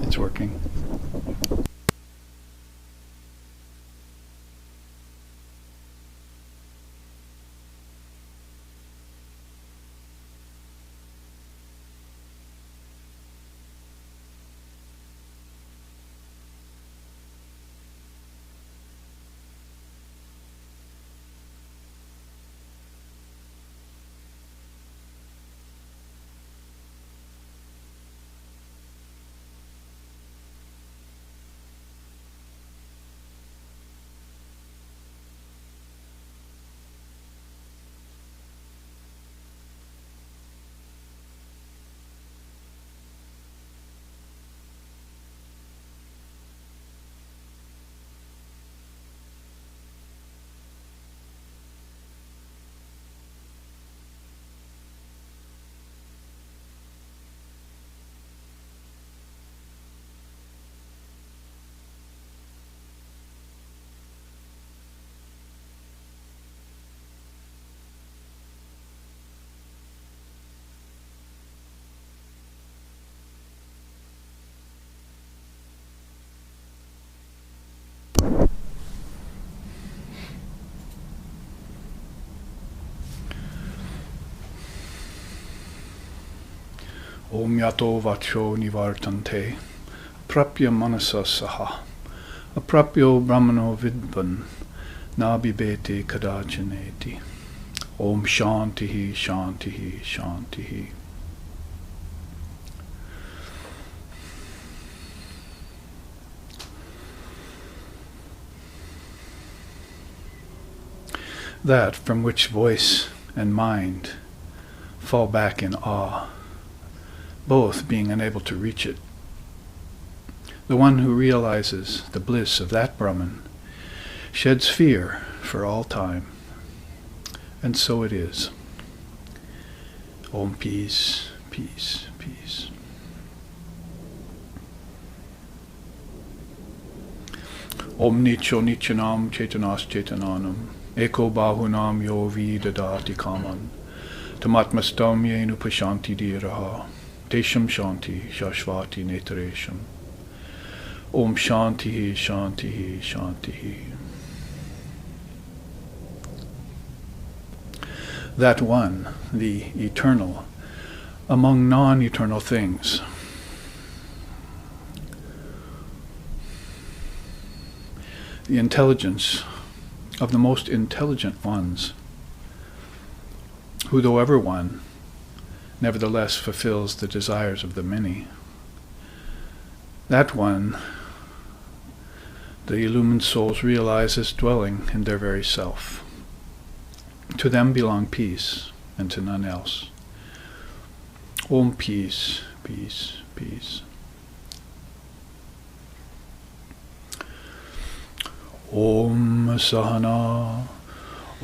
It's working. Om yato vacho nivartante, prapya manasa saha, aprapyo brahmano vidvan, nabibete kadachaneti. Om shantihi, shantihi, shantihi. That from which voice and mind fall back in awe, both being unable to reach it. The one who realizes the bliss of that Brahman sheds fear for all time. And so it is. Om peace, peace, peace. Om nicho nichanam chetanas chetananam, eko bahunam yo vidadati kaman, tamatmastam yen upashanti diraha, Tesham Shanti Shashvati Netaresham. Om Shanti Shanti Shanti. That one, the eternal, among non-eternal things. The intelligence of the most intelligent ones, who, though ever one, nevertheless fulfills the desires of the many. That one, the illumined souls realize as dwelling in their very self. To them belong peace, and to none else. Om peace, peace, peace. Om Sahana.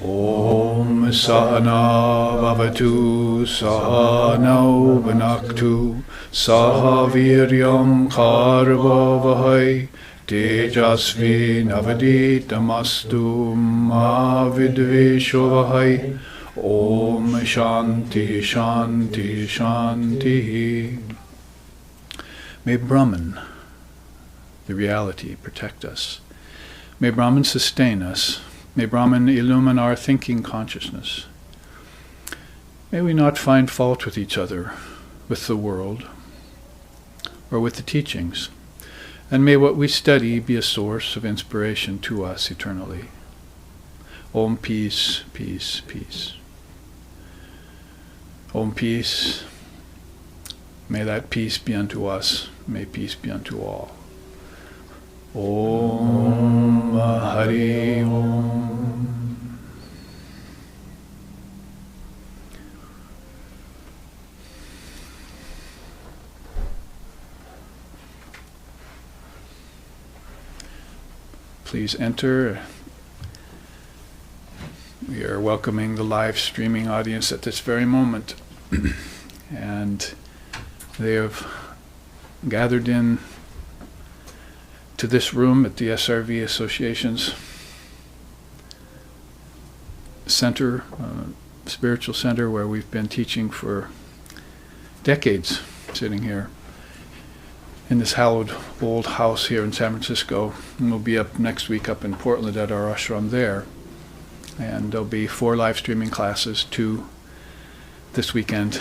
Om Sahana Bhavatu Sahanau Bhanaktu Sahaviryam Karvavahai Tejasvi Navaditamastu Ma Vidveshovahai. Om Shanti Shanti Shanti. May Brahman, the reality, protect us. May Brahman sustain us. May Brahman illumine our thinking consciousness. May we not find fault with each other, with the world, or with the teachings, and may what we study be a source of inspiration to us eternally. Om peace, peace, peace. Om peace. May that peace be unto us. May peace be unto all. Om Hari Om. Please enter. We are welcoming the live streaming audience at this very moment. And they have gathered in to this room at the SRV Association's center, spiritual center, where we've been teaching for decades sitting here in this hallowed old house here in San Francisco. And we'll be up next week up in Portland at our ashram there. And there'll be 4 live streaming classes, 2 this weekend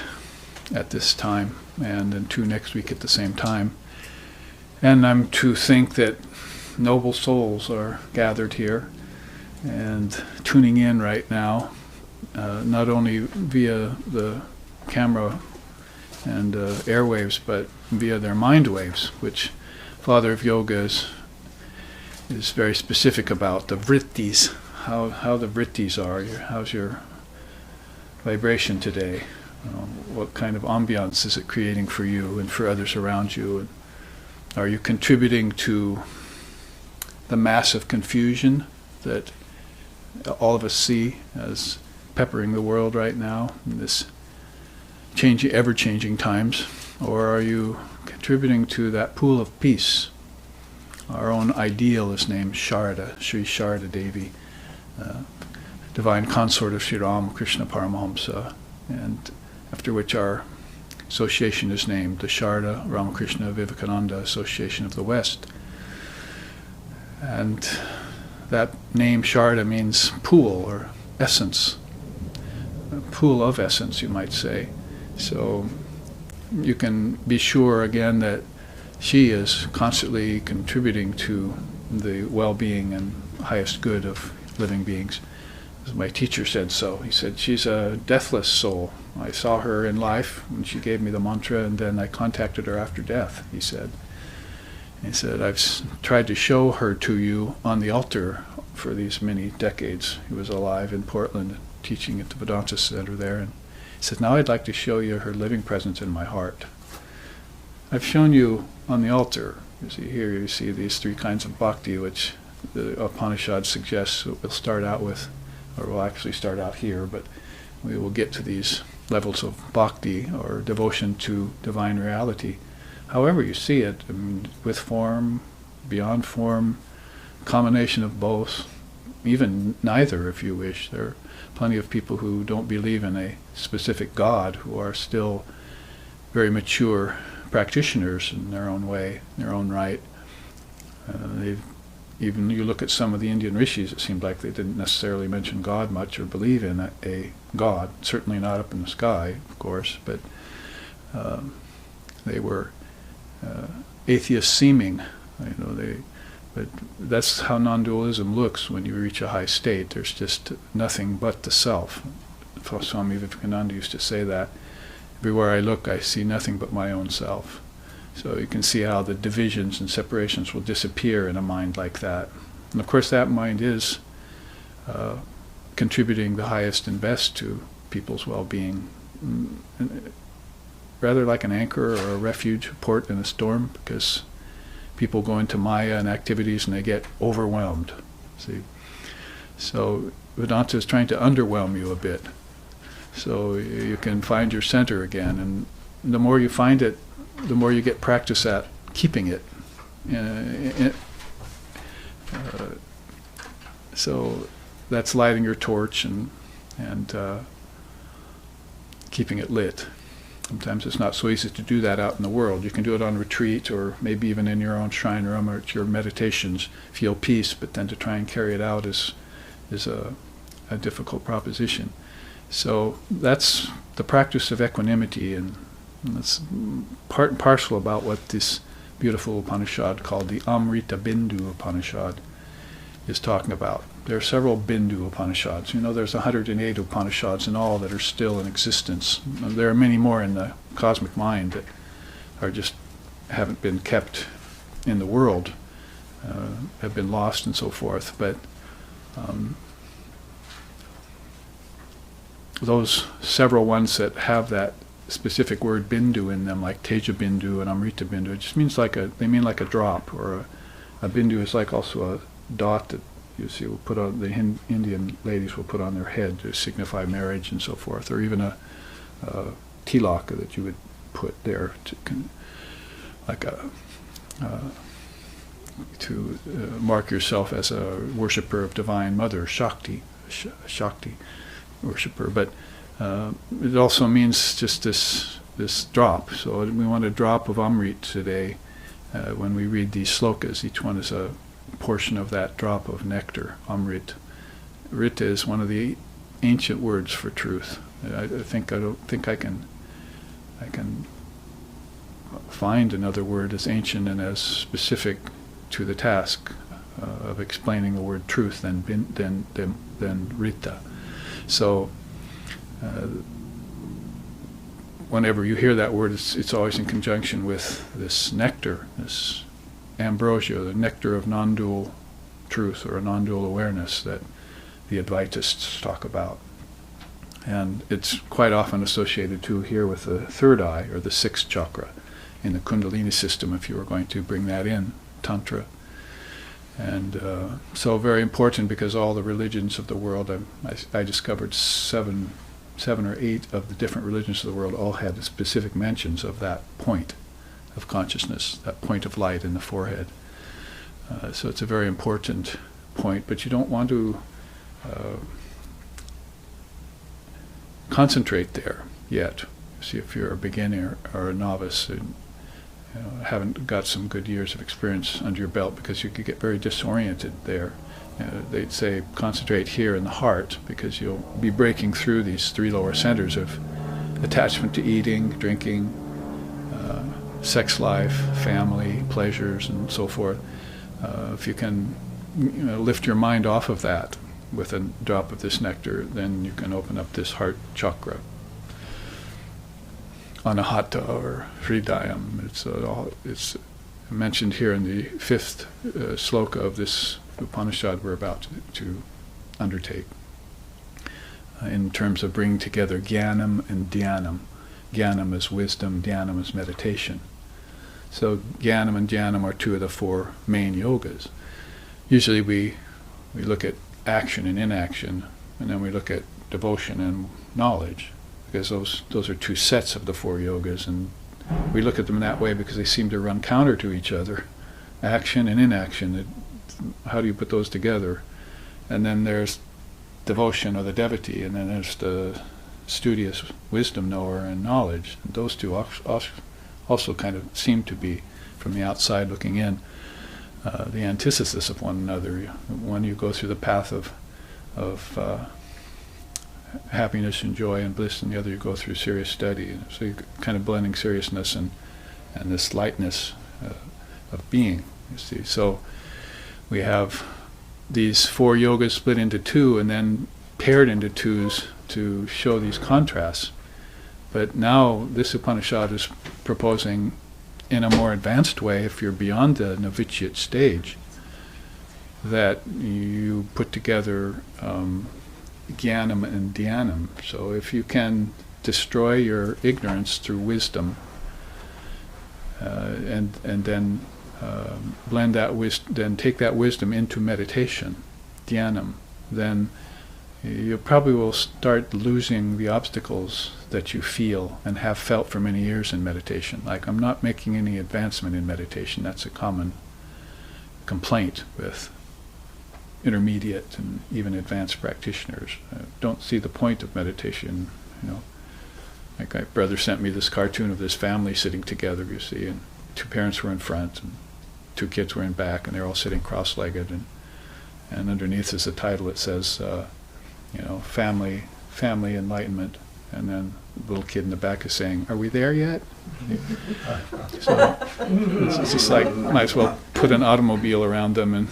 at this time, and then 2 next week at the same time. And I'm to think that noble souls are gathered here and tuning in right now, not only via the camera and airwaves, but via their mind waves, which Father of Yoga is very specific about, the vrittis, how the vrittis are. How's your vibration today? What kind of ambiance is it creating for you and for others around you? And are you contributing to the massive confusion that all of us see as peppering the world right now in this ever-changing times? Or are you contributing to that pool of peace? Our own ideal is named Sharda, Sri Sharda Devi, divine consort of Sri Ramakrishna Paramahamsa, and after which our association is named the Sharda Ramakrishna Vivekananda Association of the West. And that name Sharda means pool or essence, a pool of essence, you might say. So you can be sure again that she is constantly contributing to the well-being and highest good of living beings. As my teacher said so. He said, she's a deathless soul. I saw her in life when she gave me the mantra, and then I contacted her after death, he said. He said, I've tried to show her to you on the altar for these many decades. He was alive in Portland, teaching at the Vedanta Center there. And he said, now I'd like to show you her living presence in my heart. I've shown you on the altar. You see here, you see these 3 kinds of bhakti, which the Upanishad suggests we'll start out with, or we'll actually start out here, but we will get to these levels of bhakti, or devotion to divine reality. However you see it, I mean, with form, beyond form, combination of both, even neither if you wish. There are plenty of people who don't believe in a specific God, who are still very mature practitioners in their own way, in their own right. Even you look at some of the Indian rishis, it seemed like they didn't necessarily mention God much or believe in a God, certainly not up in the sky, of course, but they were atheist seeming, but that's how non-dualism looks when you reach a high state. There's just nothing but the self. Swami Vivekananda used to say that. Everywhere I look, I see nothing but my own self. So you can see how the divisions and separations will disappear in a mind like that. And of course that mind is contributing the highest and best to people's well-being. Rather like an anchor or a refuge, a port in a storm, because people go into Maya and activities and they get overwhelmed. See? So Vedanta is trying to underwhelm you a bit, so you can find your center again. And the more you find it, the more you get practice at keeping it. So that's lighting your torch and keeping it lit. Sometimes it's not so easy to do that out in the world. You can do it on retreat, or maybe even in your own shrine room or at your meditations, feel peace, but then to try and carry it out is a difficult proposition. So that's the practice of equanimity, and that's part and parcel about what this beautiful Upanishad called the Amritabindu Upanishad is talking about. There are several Bindu Upanishads. There's 108 Upanishads in all that are still in existence. There are many more in the cosmic mind that are just haven't been kept in the world, have been lost and so forth. But those several ones that have that specific word Bindu in them, like Teja Bindu and Amrita Bindu, it just means they mean like a drop, or a Bindu is like also a dot that you see will put on, the Indian ladies will put on their head to signify marriage and so forth, or even a tilaka that you would put there to mark yourself as a worshipper of Divine Mother, Shakti worshipper. But it also means just this this drop. So we want a drop of Amrit today. When we read these slokas, each one is a portion of that drop of nectar, Amrit. Rita is one of the ancient words for truth. I don't think I can find another word as ancient and as specific to the task of explaining the word truth than Rita. So whenever you hear that word, it's always in conjunction with this nectar, this ambrosia, the nectar of non-dual truth or non-dual awareness that the Advaitists talk about. And it's quite often associated too here with the third eye or the sixth chakra in the Kundalini system, if you were going to bring that in, Tantra. And so very important, because all the religions of the world, I discovered seven or eight of the different religions of the world all had specific mentions of that point of consciousness, that point of light in the forehead. So it's a very important point, but you don't want to concentrate there yet. See, if you're a beginner or a novice and haven't got some good years of experience under your belt, because you could get very disoriented there. They'd say concentrate here in the heart, because you'll be breaking through these three lower centers of attachment to eating, drinking, sex life, family, pleasures, and so forth. If you can lift your mind off of that with a drop of this nectar, then you can open up this heart chakra. Anahata or Hridayam. It's mentioned here in the fifth sloka of this Upanishad we're about to undertake, in terms of bringing together Jnanam and Dhyanam. Jnanam is wisdom, Dhyanam is meditation. So Jnanam and Dhyanam are two of the four main yogas. Usually we look at action and inaction, and then we look at devotion and knowledge, because those are two sets of the four yogas, and we look at them that way because they seem to run counter to each other, action and inaction. How do you put those together? And then there's devotion or the devotee, and then there's the studious wisdom knower and knowledge. And those two also kind of seem to be, from the outside looking in, the antithesis of one another. One, you go through the path of happiness and joy and bliss, and the other you go through serious study. So you're kind of blending seriousness and this lightness of being, you see. So we have these four yogas split into two and then paired into twos to show these contrasts. But now this Upanishad is proposing, in a more advanced way, if you're beyond the novitiate stage, that you put together Jnanam and Dhyanam. So if you can destroy your ignorance through wisdom, and then blend that then take that wisdom into meditation, Dhyanam, then you probably will start losing the obstacles that you feel and have felt for many years in meditation. Like, I'm not making any advancement in meditation. That's a common complaint with intermediate and even advanced practitioners. Don't see the point of meditation. Like my brother sent me this cartoon of this family sitting together, you see, and two parents were in front and two kids were in back, and they're all sitting cross-legged, and underneath is a title that says family enlightenment, and then the little kid in the back is saying, "Are we there yet?" So it's just like, might as well put an automobile around them and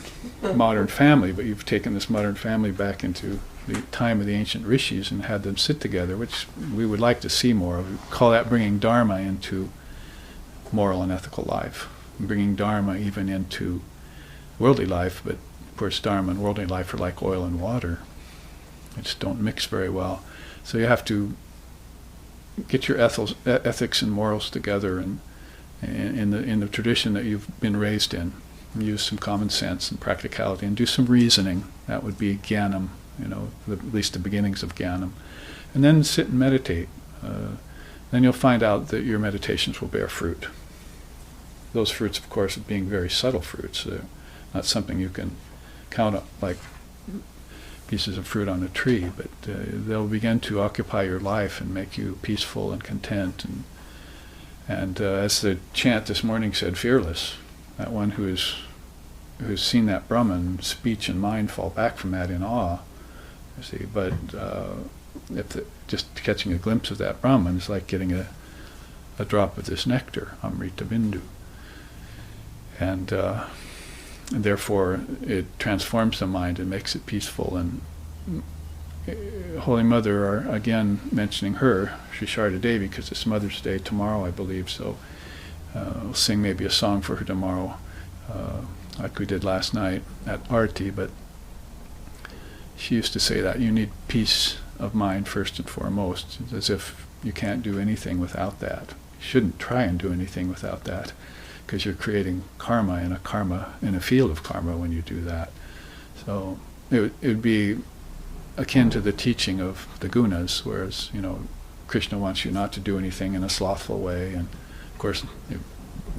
modern family, but you've taken this modern family back into the time of the ancient rishis and had them sit together, which we would like to see more of. We call that bringing Dharma into moral and ethical life, bringing Dharma even into worldly life, but of course Dharma and worldly life are like oil and water. They just don't mix very well. So you have to get your ethics and morals together, and in the tradition that you've been raised in. Use some common sense and practicality, and do some reasoning. That would be Jnanam, at least the beginnings of Jnanam. And then sit and meditate. Then you'll find out that your meditations will bear fruit. Those fruits, of course, being very subtle fruits, not something you can count up like pieces of fruit on a tree, but they'll begin to occupy your life and make you peaceful and content, And as the chant this morning said, fearless, that one who's seen that Brahman, speech and mind fall back from that in awe, you see. But just catching a glimpse of that Brahman is like getting a drop of this nectar, Amritabindu. And therefore it transforms the mind and makes it peaceful. And Holy Mother, are again mentioning her, Sri Sharda Devi, because it's Mother's Day tomorrow, I believe, so we'll sing maybe a song for her tomorrow, like we did last night at Arti. But she used to say that you need peace of mind first and foremost, as if you can't do anything without that. You shouldn't try and do anything without that, because you're creating karma in a field of karma when you do that. So it would be akin to the teaching of the gunas, whereas, Krishna wants you not to do anything in a slothful way, and of course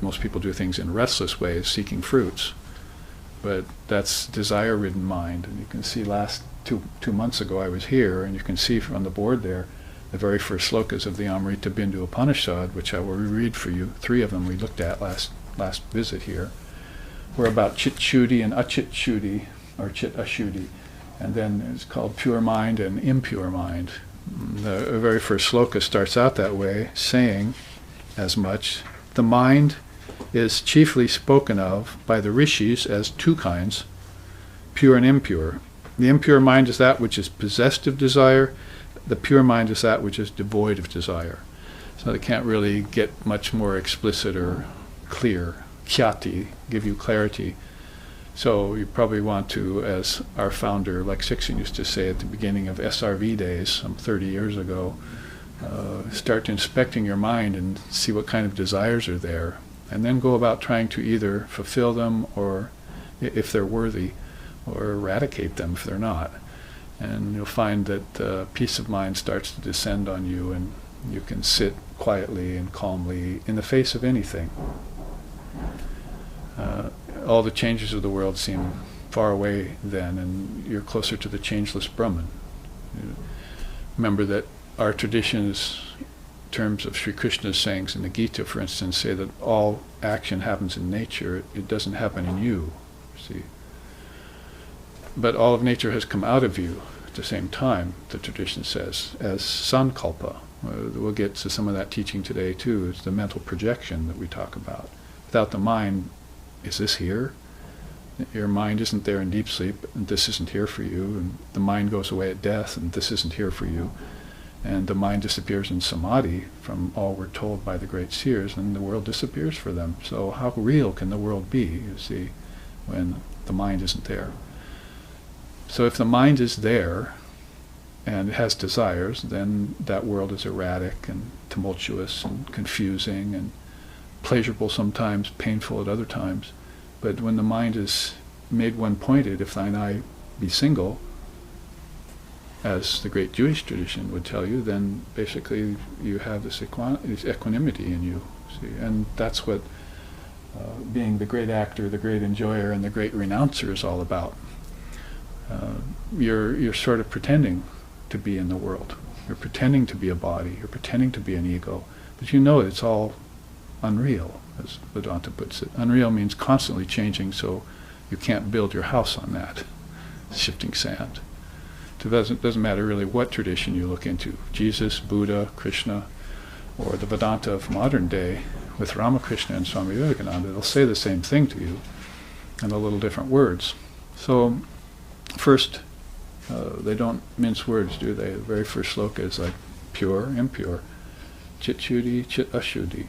most people do things in restless ways, seeking fruits, but that's desire-ridden mind. And you can see last two months ago I was here, and you can see from the board there the very first slokas of the Amritabindu Upanishad, which I will reread for you. 3 of them we looked at last visit here, were about chit shuddhi and achit shuddhi, or chit ashuddhi. And then it's called pure mind and impure mind. The very first sloka starts out that way, saying as much. The mind is chiefly spoken of by the rishis as 2 kinds, pure and impure. The impure mind is that which is possessed of desire. The pure mind is that which is devoid of desire. So they can't really get much more explicit or clear. Khyati, give you clarity. So you probably want to, as our founder Lexixin used to say at the beginning of SRV days, some 30 years ago, start inspecting your mind and see what kind of desires are there, and then go about trying to either fulfill them, or, if they're worthy, or eradicate them if they're not. And you'll find that peace of mind starts to descend on you, and you can sit quietly and calmly in the face of anything. All the changes of the world seem far away then, and you're closer to the changeless Brahman. Remember that our traditions, in terms of Sri Krishna's sayings in the Gita, for instance, say that all action happens in nature, it doesn't happen in you, see. But all of nature has come out of you at the same time, the tradition says, as sankalpa. We'll get to some of that teaching today too. It's the mental projection that we talk about. Without the mind, is this here? Your mind isn't there in deep sleep, and this isn't here for you. And the mind goes away at death, and this isn't here for you. And the mind disappears in samadhi, from all we're told by the great seers, and the world disappears for them. So how real can the world be, you see, when the mind isn't there? So if the mind is there, and it has desires, then that world is erratic and tumultuous and confusing and pleasurable sometimes, painful at other times. But when the mind is made one-pointed, if thine eye be single, as the great Jewish tradition would tell you, then basically you have this equanimity in you. See? And that's what being the great actor, the great enjoyer, and the great renouncer is all about. You're sort of pretending to be in the world. You're pretending to be a body. You're pretending to be an ego. But you know it's all unreal, as Vedanta puts it. Unreal means constantly changing, so you can't build your house on that shifting sand. It doesn't matter really what tradition you look into, Jesus, Buddha, Krishna, or the Vedanta of modern day with Ramakrishna and Swami Vivekananda. They'll say the same thing to you in a little different words. So first, they don't mince words, do they? The very first sloka is like pure, impure, chit shuddhi, chit ashuddhi.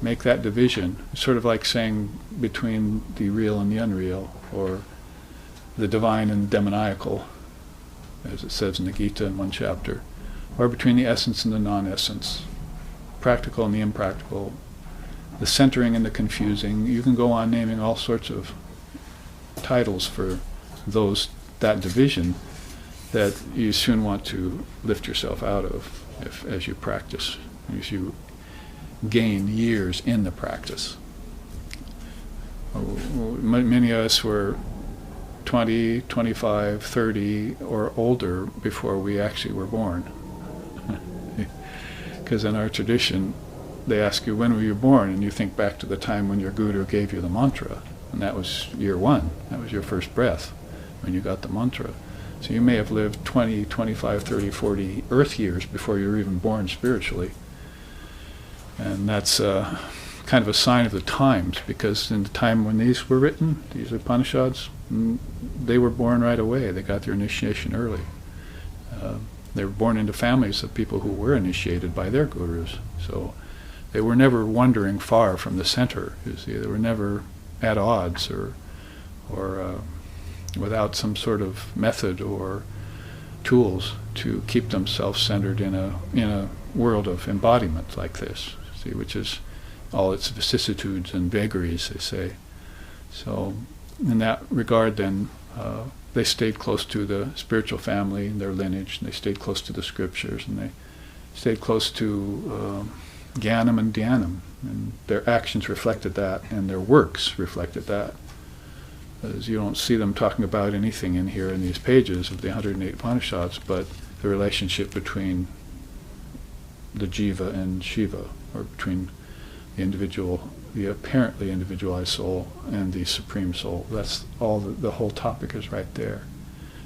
Make that division. It's sort of like saying between the real and the unreal, or the divine and the demoniacal, as it says in the Gita in one chapter, or between the essence and the non-essence, practical and the impractical, the centering and the confusing. You can go on naming all sorts of titles for that division that you soon want to lift yourself out of as you practice, as you gain years in the practice. Many of us were 20, 25, 30, or older before we actually were born. Because in our tradition, they ask you, when were you born? And you think back to the time when your guru gave you the mantra. And that was year one. That was your first breath when you got the mantra. So you may have lived 20, 25, 30, 40 earth years before you were even born spiritually. And that's kind of a sign of the times, because in the time when these were written, these Upanishads, they were born right away. They got their initiation early. They were born into families of people who were initiated by their gurus. So they were never wandering far from the center. You see, they were never at odds or without some sort of method or tools to keep themselves centered in a world of embodiment like this. See, which is all its vicissitudes and vagaries, they say. So in that regard, then, they stayed close to the spiritual family and their lineage, and they stayed close to the scriptures, and they stayed close to Jnanam and Dhyanam, and their actions reflected that, and their works reflected that. As you don't see them talking about anything in here in these pages of the 108 Upanishads, but the relationship between the jiva and Shiva, or between the individual, the apparently individualized soul and the supreme soul. That's all, the whole topic is right there.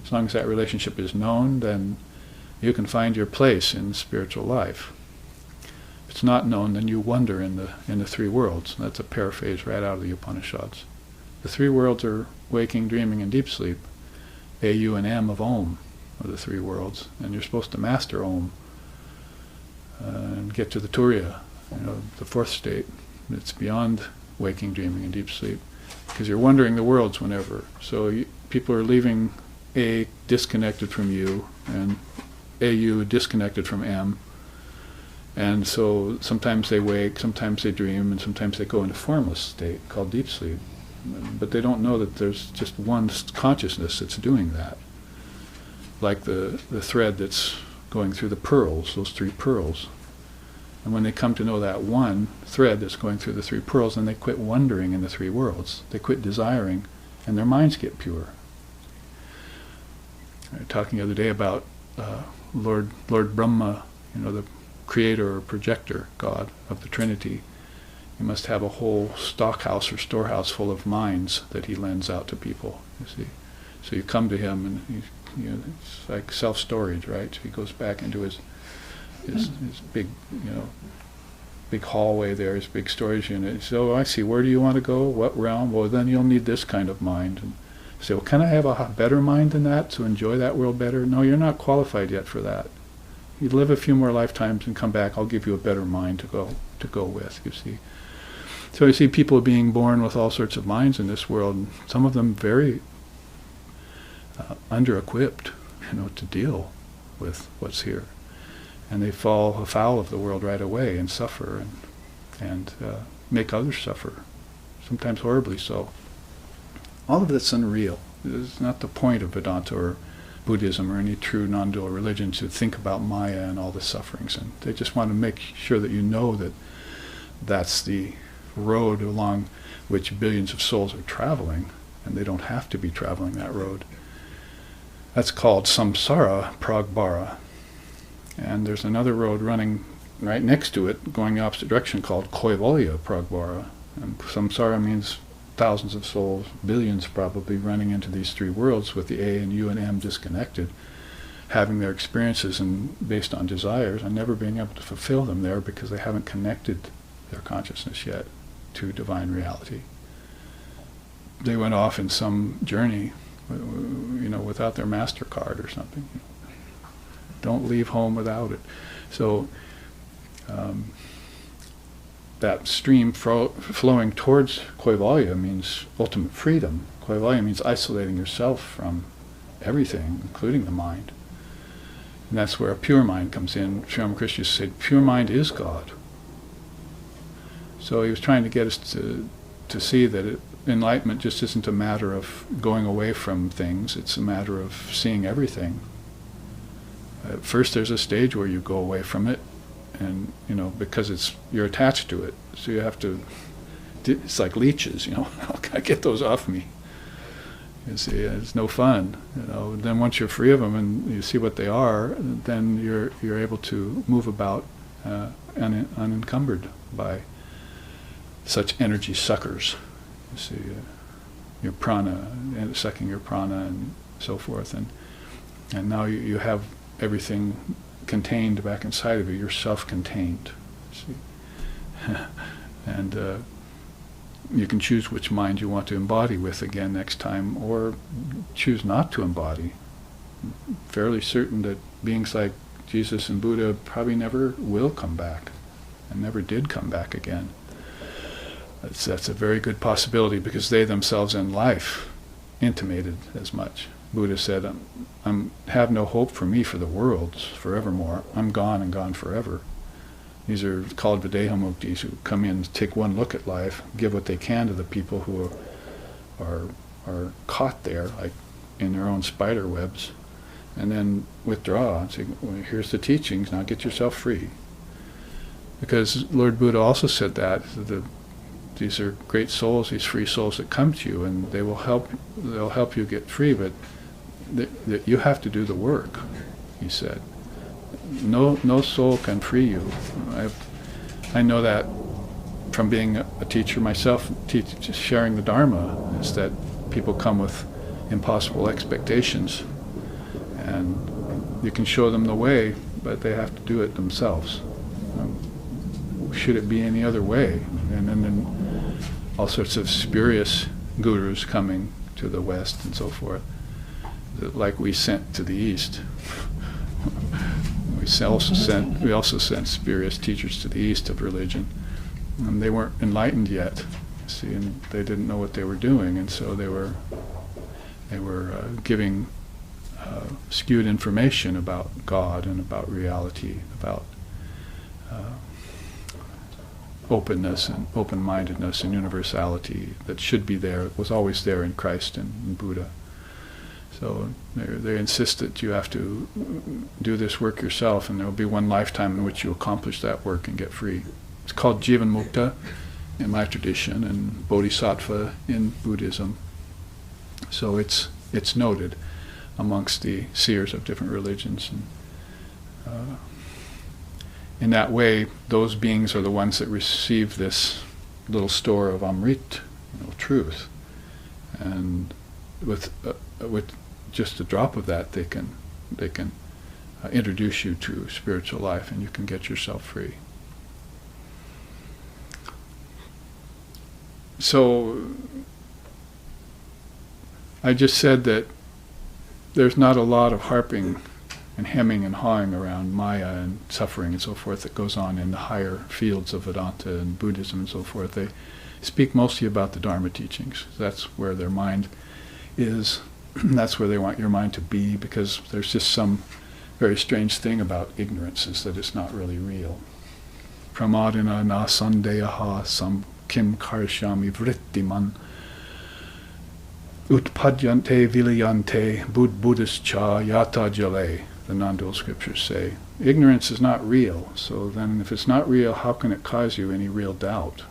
As long as that relationship is known, then you can find your place in spiritual life. If it's not known, then you wander in the three worlds. And that's a paraphrase right out of the Upanishads. The three worlds are waking, dreaming, and deep sleep. A, U, and M of Om are the three worlds. And you're supposed to master Om and get to the Turiya, the fourth state. It's beyond waking, dreaming, and deep sleep, because you're wandering the worlds whenever. So people are leaving A disconnected from U, and AU disconnected from M. And so sometimes they wake, sometimes they dream, and sometimes they go into formless state called deep sleep. But they don't know that there's just one consciousness that's doing that. Like the thread that's going through the pearls, those three pearls. And when they come to know that one thread that's going through the three pearls, then they quit wandering in the three worlds. They quit desiring, and their minds get pure. We were talking the other day about Lord Brahma, the creator or projector God of the Trinity. He must have a whole stockhouse or storehouse full of minds that he lends out to people, you see. So you come to him, and it's like self-storage, right? So he goes back into his big, big hallway there, his big storage unit. So I see, where do you want to go? What realm? Well, then you'll need this kind of mind. And say, well, can I have a better mind than that to enjoy that world better? No, you're not qualified yet for that. You live a few more lifetimes and come back, I'll give you a better mind to go with, you see. So you see people being born with all sorts of minds in this world, and some of them very under-equipped, to deal with what's here. And they fall afoul of the world right away and suffer and make others suffer, sometimes horribly so. All of that's unreal. It's not the point of Vedanta or Buddhism or any true non-dual religion to think about Maya and all the sufferings. And they just want to make sure that you know that that's the road along which billions of souls are traveling, and they don't have to be traveling that road. That's called samsara pragbara. And there's another road running right next to it, going the opposite direction, called Kaivalya Pragbara. And samsara means thousands of souls, billions probably, running into these three worlds with the A and U and M disconnected, having their experiences and based on desires and never being able to fulfill them there because they haven't connected their consciousness yet to divine reality. They went off in some journey, without their MasterCard or something. Don't leave home without it. So that stream flowing towards Kaivalya means ultimate freedom. Kaivalya means isolating yourself from everything, including the mind. And that's where a pure mind comes in. Sri Ramakrishna said, pure mind is God. So he was trying to get us to see that enlightenment just isn't a matter of going away from things, it's a matter of seeing everything. First there's a stage where you go away from it, and because you're attached to it, so you have to, it's like leeches, how can I get those off me? You see, it's no fun. Then once you're free of them and you see what they are, then you're able to move about unencumbered by such energy suckers. You see, your prana, sucking your prana and so forth, and now you have everything contained back inside of you. You're self-contained. See, and you can choose which mind you want to embody with again next time, or choose not to embody. Fairly certain that beings like Jesus and Buddha probably never will come back, and never did come back again. That's a very good possibility, because they themselves in life intimated as much. Buddha said, have no hope for me for the worlds forevermore. I'm gone and gone forever. These are called Videhamuktis, who come in, take one look at life, give what they can to the people who are caught there, like in their own spider webs, and then withdraw and say, well, here's the teachings, now get yourself free. Because Lord Buddha also said that these are great souls, these free souls that come to you, and they'll help you get free, but you have to do the work, he said. No soul can free you. I know that from being a teacher myself, sharing the Dharma, is that people come with impossible expectations, and you can show them the way, but they have to do it themselves. Should it be any other way? And then all sorts of spurious gurus coming to the West and so forth, like we sent to the East. We also sent spurious teachers to the East of religion, and they weren't enlightened yet. See, and they didn't know what they were doing, and so they were giving skewed information about God and about reality, about openness and open-mindedness and universality that should be there. It was always there in Christ and in Buddha. So they insist that you have to do this work yourself, and there will be one lifetime in which you accomplish that work and get free. It's called Jivan Mukta in my tradition, and Bodhisattva in Buddhism. So it's noted amongst the seers of different religions. And in that way, those beings are the ones that receive this little store of Amrit, truth. And with just a drop of that, they can introduce you to spiritual life, and you can get yourself free. So I just said that there's not a lot of harping and hemming and hawing around Maya and suffering and so forth that goes on in the higher fields of Vedanta and Buddhism and so forth. They speak mostly about the Dharma teachings. That's where their mind is. That's where they want your mind to be, because there's just some very strange thing about ignorance, is that it's not really real. Pramadina na sandeyaha sam kim karishyami vrittiman utpadyante vilayante buddhischa yata jale, the non-dual scriptures say. Ignorance is not real, so then if it's not real, how can it cause you any real doubt?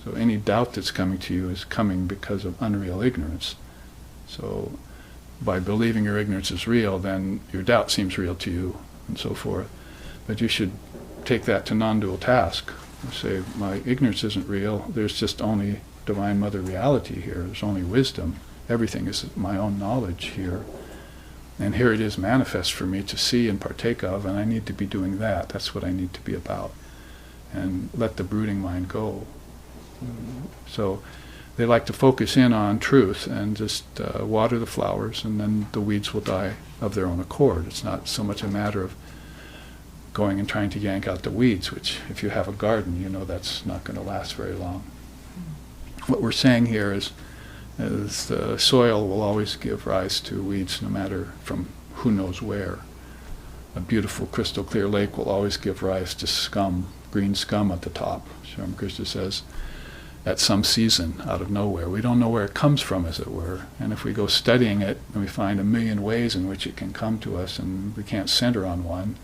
So any doubt that's coming to you is coming because of unreal ignorance. So by believing your ignorance is real, then your doubt seems real to you, and so forth. But you should take that to non-dual task. You say, my ignorance isn't real, there's just only Divine Mother reality here, there's only wisdom. Everything is my own knowledge here. And here it is manifest for me to see and partake of, and I need to be doing that. That's what I need to be about. And let the brooding mind go. So they like to focus in on truth and just water the flowers, and then the weeds will die of their own accord. It's not so much a matter of going and trying to yank out the weeds, which if you have a garden, that's not going to last very long. What we're saying here is the soil will always give rise to weeds, no matter from who knows where. A beautiful crystal clear lake will always give rise to scum, green scum at the top. Sri Ramakrishna says, at some season, out of nowhere. We don't know where it comes from, as it were. And if we go studying it, and we find a million ways in which it can come to us, and we can't center on one.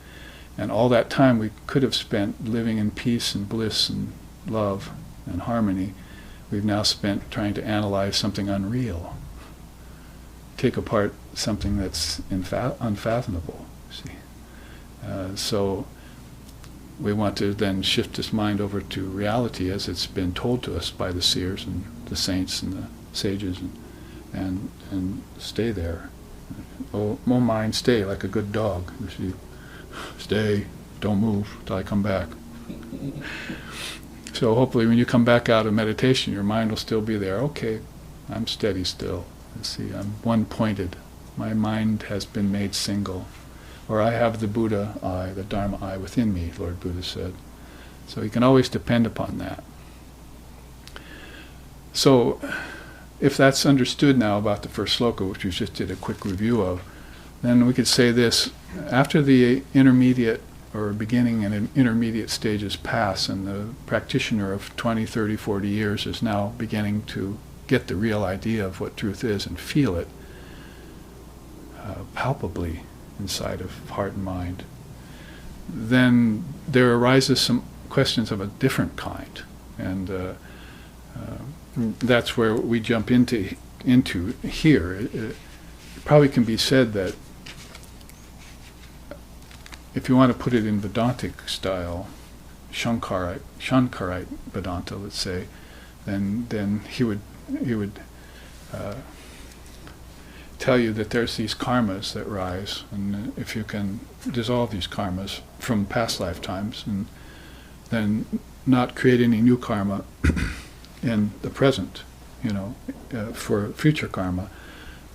And all that time we could have spent living in peace and bliss and love and harmony, we've now spent trying to analyze something unreal. Take apart something that's unfathomable, see. So, we want to then shift this mind over to reality as it's been told to us by the seers and the saints and the sages, and stay there. Oh mind, stay like a good dog. Stay, don't move till I come back. So hopefully when you come back out of meditation, your mind will still be there. Okay, I'm steady still. Let's see, I'm one-pointed. My mind has been made single. Or I have the Buddha eye, the Dharma eye within me, Lord Buddha said. So you can always depend upon that. So if that's understood now about the first sloka, which we just did a quick review of, then we could say this: after the intermediate or beginning and intermediate stages pass, and the practitioner of 20, 30, 40 years is now beginning to get the real idea of what truth is and feel it palpably inside of heart and mind, then there arises some questions of a different kind, and that's where we jump into here. It probably can be said that if you want to put it in Vedantic style, Shankarite Vedanta, let's say, then he would tell you that there's these karmas that rise, and if you can dissolve these karmas from past lifetimes and then not create any new karma in the present, for future karma,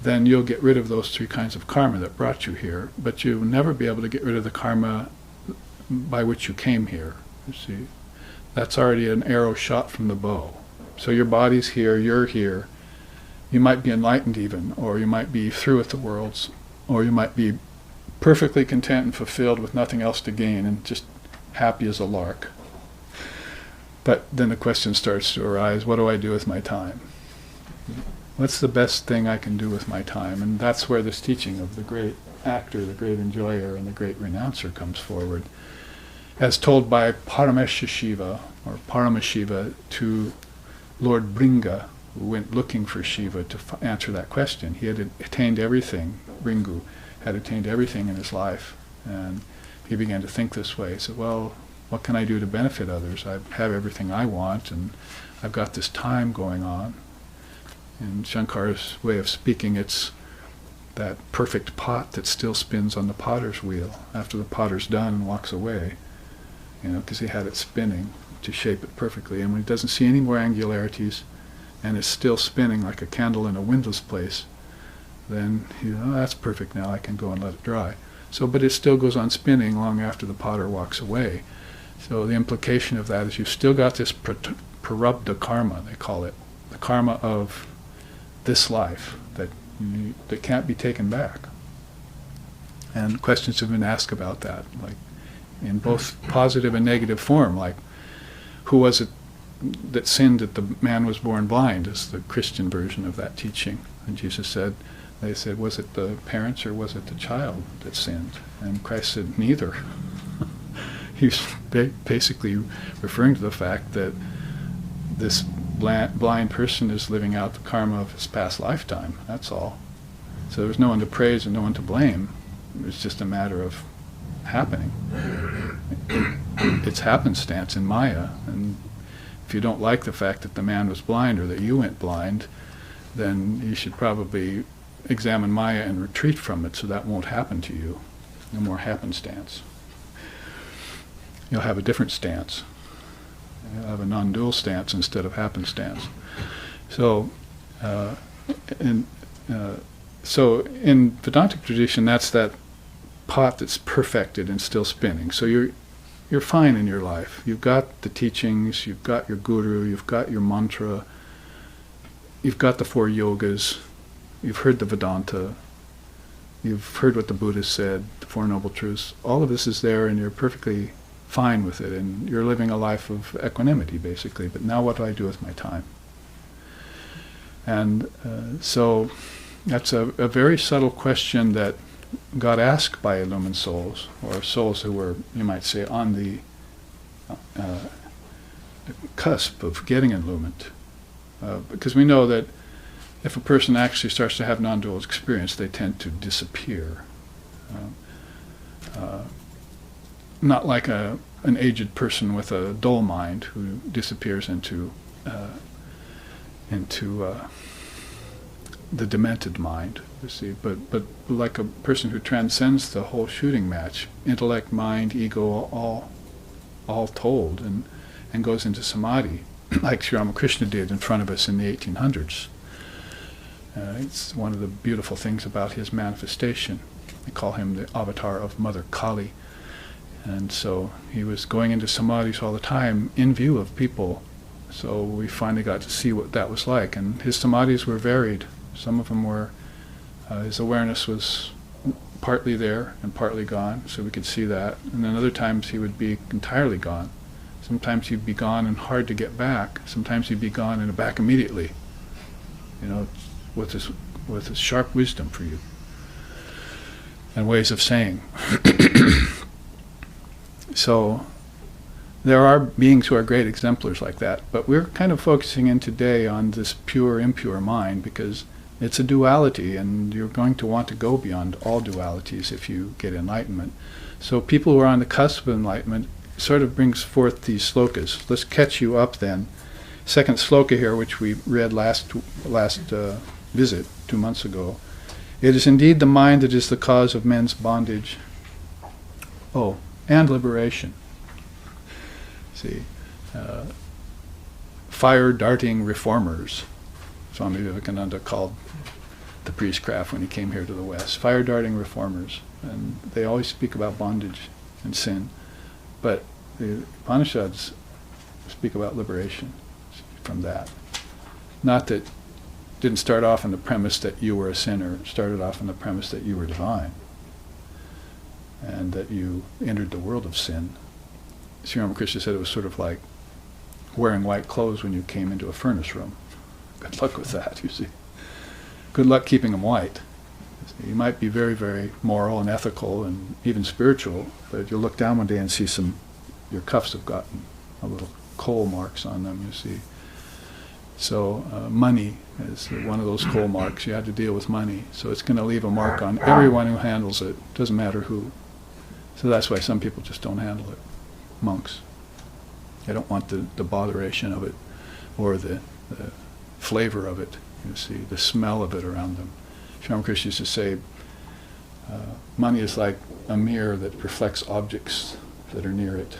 then you'll get rid of those three kinds of karma that brought you here, but you'll never be able to get rid of the karma by which you came here. You see, that's already an arrow shot from the bow. So your body's here, you're here. You might be enlightened even, or you might be through with the worlds, or you might be perfectly content and fulfilled with nothing else to gain and just happy as a lark. But then the question starts to arise, what do I do with my time? What's the best thing I can do with my time? And that's where this teaching of the great actor, the great enjoyer, and the great renouncer comes forward, as told by Paramashiva to Lord Bringa, who went looking for Shiva to answer that question. He had attained everything, Bringu had attained everything in his life, and he began to think this way. He said, well, what can I do to benefit others? I have everything I want, and I've got this time going on. In Shankar's way of speaking, it's that perfect pot that still spins on the potter's wheel after the potter's done and walks away, because he had it spinning to shape it perfectly. And when he doesn't see any more angularities, and it's still spinning like a candle in a windless place, then that's perfect now, I can go and let it dry. So, but it still goes on spinning long after the potter walks away. So the implication of that is you've still got this prarabdha karma, they call it, the karma of this life that can't be taken back. And questions have been asked about that, like in both positive and negative form, like who was it that sinned that the man was born blind, is the Christian version of that teaching. And Jesus said, they said, was it the parents or was it the child that sinned? And Christ said, neither. He's basically referring to the fact that this blind person is living out the karma of his past lifetime, that's all. So there's no one to praise and no one to blame. It's just a matter of happening. It's happenstance in Maya, and if you don't like the fact that the man was blind or that you went blind, then you should probably examine Maya and retreat from it so that won't happen to you. No more happenstance. You'll have a different stance. You'll have a non-dual stance instead of happenstance. So, so in Vedantic tradition, that's that pot that's perfected and still spinning. So you're fine in your life. You've got the teachings, you've got your guru, you've got your mantra, you've got the 4 yogas, you've heard the Vedanta, you've heard what the Buddha said, the 4 Noble Truths. All of this is there and you're perfectly fine with it, and you're living a life of equanimity, basically. But now what do I do with my time? And so that's a very subtle question that got asked by illumined souls, or souls who were, you might say, on the cusp of getting illumined. Because we know that if a person actually starts to have non-dual experience, they tend to disappear. Not like a an aged person with a dull mind who disappears into the demented mind, you see. But like a person who transcends the whole shooting match, intellect, mind, ego, all told, and goes into samadhi, like Sri Ramakrishna did in front of us in the 1800s. It's one of the beautiful things about his manifestation. They call him the avatar of Mother Kali. And so he was going into samadhis all the time in view of people. So we finally got to see what that was like. And his samadhis were varied. Some of them were, his awareness was partly there and partly gone, so we could see that. And then other times he would be entirely gone. Sometimes he'd be gone and hard to get back. Sometimes he'd be gone and back immediately. You know, with his sharp wisdom for you and ways of saying. So there are beings who are great exemplars like that, but we're kind of focusing in today on this pure, impure mind because it's a duality, and you're going to want to go beyond all dualities if you get enlightenment. So people who are on the cusp of enlightenment sort of brings forth these slokas. Let's catch you up then. Second sloka here, which we read last visit 2 months ago. It is indeed the mind that is the cause of men's bondage. Oh, and liberation. See, fire-darting reformers, Swami Vivekananda called the priestcraft when he came here to the West. Fire-darting reformers. And they always speak about bondage and sin. But the Upanishads speak about liberation from that. Not that didn't start off on the premise that you were a sinner. It started off on the premise that you were divine and that you entered the world of sin. Sri Ramakrishna said it was sort of like wearing white clothes when you came into a furnace room. Good luck with that, you see. Good luck keeping them white. You might be very, very moral and ethical and even spiritual, but you'll look down one day and see your cuffs have gotten a little coal marks on them, you see. So money is one of those coal marks. You have to deal with money. So it's going to leave a mark on everyone who handles it. Doesn't matter who. So that's why some people just don't handle it. Monks. They don't want the botheration of it or the flavor of it, you see, the smell of it around them. Sri Ramakrishna used to say, money is like a mirror that reflects objects that are near it.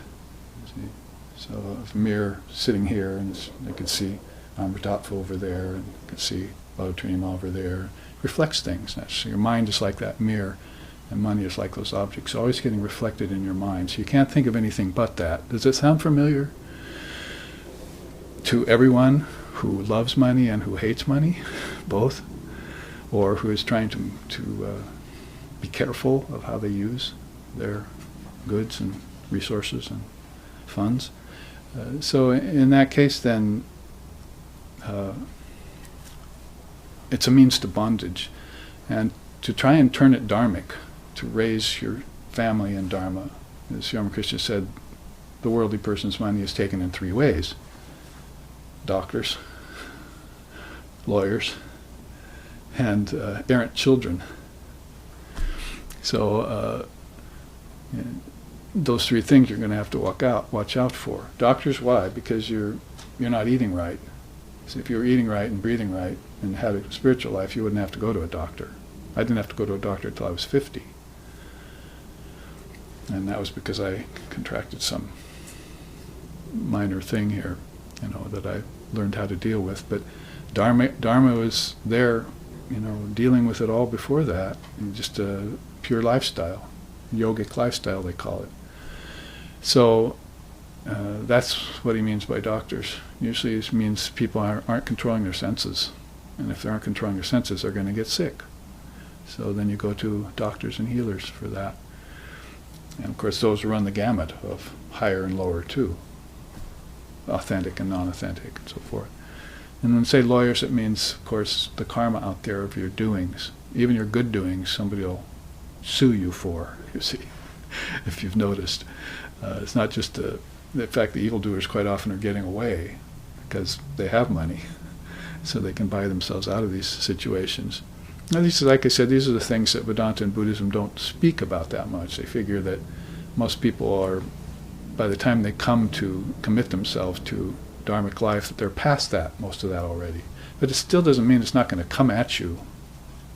You see? So if a mirror sitting here, and they can see Amritabindu over there, and you can see Babaji over there, reflects things. So your mind is like that mirror, and money is like those objects, always getting reflected in your mind. So you can't think of anything but that. Does it sound familiar to everyone who loves money and who hates money, both, or who is trying to be careful of how they use their goods and resources and funds? So in that case, then, it's a means to bondage, and to try and turn it dharmic, to raise your family in dharma. As Sri Ramakrishna said, the worldly person's money is taken in 3 ways: doctors, lawyers, and errant children. So those 3 things you're going to have to watch out for. Doctors, why? Because you're not eating right. So if you were eating right and breathing right and had a spiritual life, you wouldn't have to go to a doctor. I didn't have to go to a doctor until I was 50. And that was because I contracted some minor thing here, that I learned how to deal with. But Dharma was there, dealing with it all before that, and just a pure lifestyle, yogic lifestyle they call it. So that's what he means by doctors. Usually it means people aren't controlling their senses, and if they aren't controlling their senses, they're going to get sick. So then you go to doctors and healers for that. And of course those run the gamut of higher and lower too, authentic and non-authentic and so forth. And when say lawyers, it means, of course, the karma out there of your doings. Even your good doings, somebody will sue you for, you see, if you've noticed. It's not just the fact the evildoers quite often are getting away because they have money, so they can buy themselves out of these situations. Now, like I said, these are the things that Vedanta and Buddhism don't speak about that much. They figure that most people are by the time they come to commit themselves to dharmic life, that they're past that, most of that already. But it still doesn't mean it's not going to come at you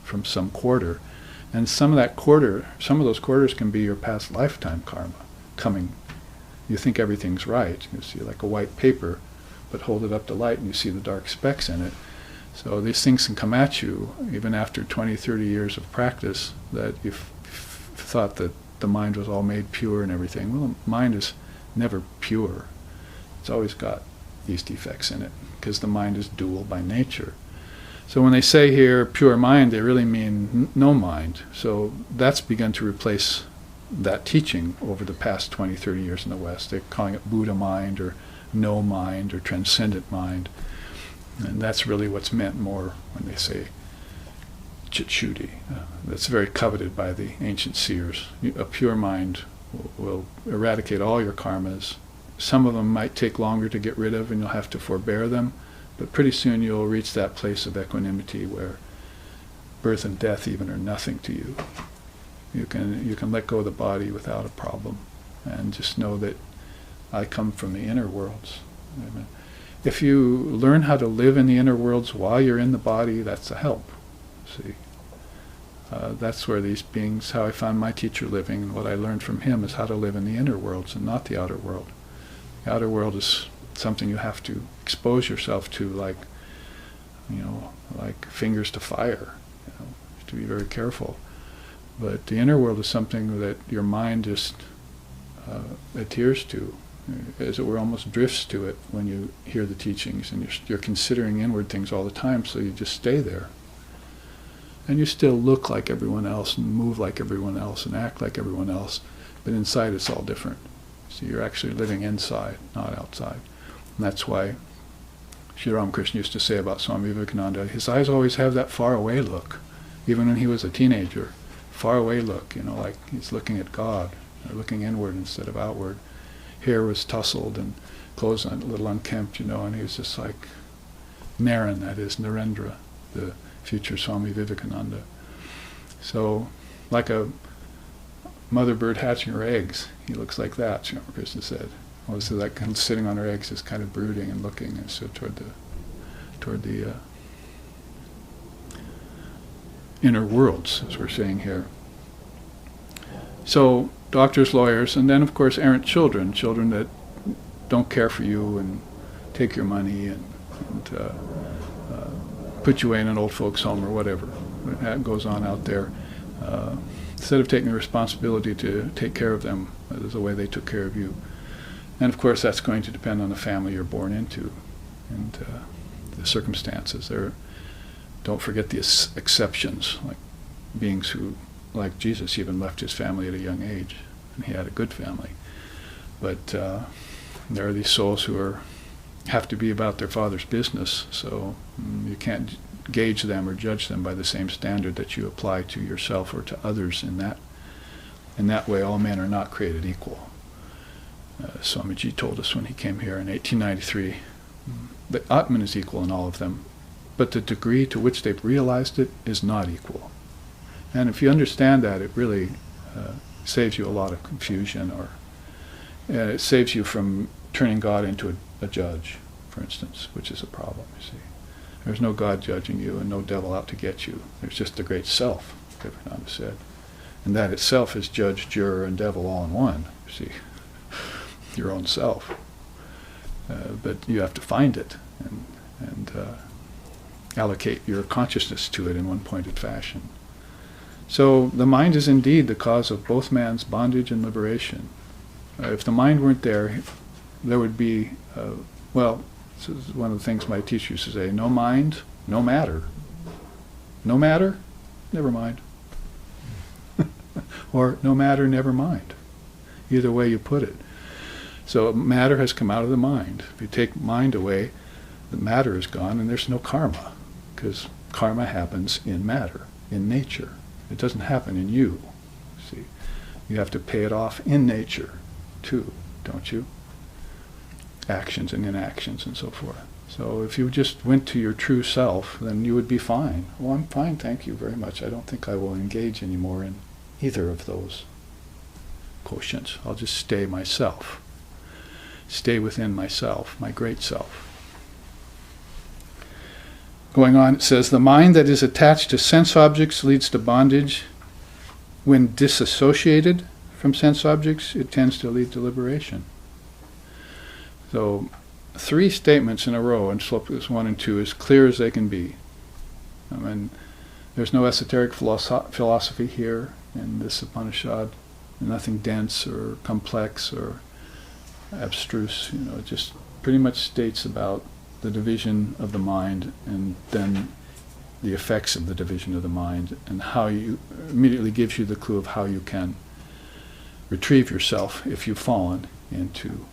from some quarter. And some of those quarters can be your past lifetime karma coming. You think everything's right. You see like a white paper, but hold it up to light and you see the dark specks in it. So these things can come at you even after 20, 30 years of practice, that you've thought that the mind was all made pure and everything. Well, the mind is never pure. It's always got these defects in it, because the mind is dual by nature. So when they say here pure mind, they really mean no mind. So that's begun to replace that teaching over the past 20, 30 years in the West. They're calling it Buddha mind or no mind or transcendent mind. And that's really what's meant more when they say Chitshuti. That's very coveted by the ancient seers. A pure mind will eradicate all your karmas. Some of them might take longer to get rid of and you'll have to forbear them, but pretty soon you'll reach that place of equanimity where birth and death even are nothing to you. You can let go of the body without a problem and just know that I come from the inner worlds. Amen. If you learn how to live in the inner worlds while you're in the body, that's a help. See, that's where these beings, how I found my teacher living, and what I learned from him is how to live in the inner worlds and not the outer world. The outer world is something you have to expose yourself to, like fingers to fire. You have to be very careful. But the inner world is something that your mind just adheres to, as it were, almost drifts to it when you hear the teachings, and you're considering inward things all the time, so you just stay there. And you still look like everyone else, and move like everyone else, and act like everyone else, but inside it's all different. So you're actually living inside, not outside. And that's why Sri Ramakrishna used to say about Swami Vivekananda, his eyes always have that far away look, even when he was a teenager. Far away look, like he's looking at God, or looking inward instead of outward. Hair was tousled and clothes a little unkempt, and he was just like Naren, that is, Narendra, the future Swami Vivekananda. So, like a mother bird hatching her eggs, he looks like that, Sri Ramakrishna said. Well, so like sitting on her eggs, just kind of brooding and looking, and so toward the inner worlds, as we're saying here. So, doctors, lawyers, and then of course errant children that don't care for you and take your money and put you away in an old folks home or whatever that goes on out there. Instead of taking the responsibility to take care of them as the way they took care of you. And of course that's going to depend on the family you're born into and the circumstances. Don't forget the exceptions, like beings who, like Jesus, even left his family at a young age, and he had a good family. But there are these souls who have to be about their Father's business, so you can't gauge them or judge them by the same standard that you apply to yourself or to others. In that way, all men are not created equal. Swamiji told us when he came here in 1893 that Atman is equal in all of them, but the degree to which they've realized it is not equal. And if you understand that, it really saves you a lot of confusion, or it saves you from turning God into a judge, for instance, which is a problem, you see. There's no God judging you and no devil out to get you. There's just the great self, Vivekananda said. And that itself is judge, juror, and devil all in one, you see. Your own self. But you have to find it and allocate your consciousness to it in one pointed fashion. So the mind is indeed the cause of both man's bondage and liberation. If the mind weren't there, there would be, this is one of the things my teacher used to say, no mind, no matter. No matter, never mind. Or no matter, never mind. Either way you put it. So matter has come out of the mind. If you take mind away, the matter is gone and there's no karma, because karma happens in matter, in nature. It doesn't happen in you. See, you have to pay it off in nature too, don't you? Actions and inactions and so forth. So if you just went to your true self, then you would be fine. Well, I'm fine, thank you very much. I don't think I will engage anymore in either of those quotients. I'll just stay myself. stay within myself, my great self. Going on, it says, the mind that is attached to sense objects leads to bondage. When disassociated from sense objects, it tends to lead to liberation. So, 3 statements in a row in slokas 1 and 2, as clear as they can be. I mean, there's no esoteric philosophy here in this Upanishad. Nothing dense or complex or abstruse. It just pretty much states about the division of the mind and then the effects of the division of the mind, and how you immediately gives you the clue of how you can retrieve yourself if you've fallen into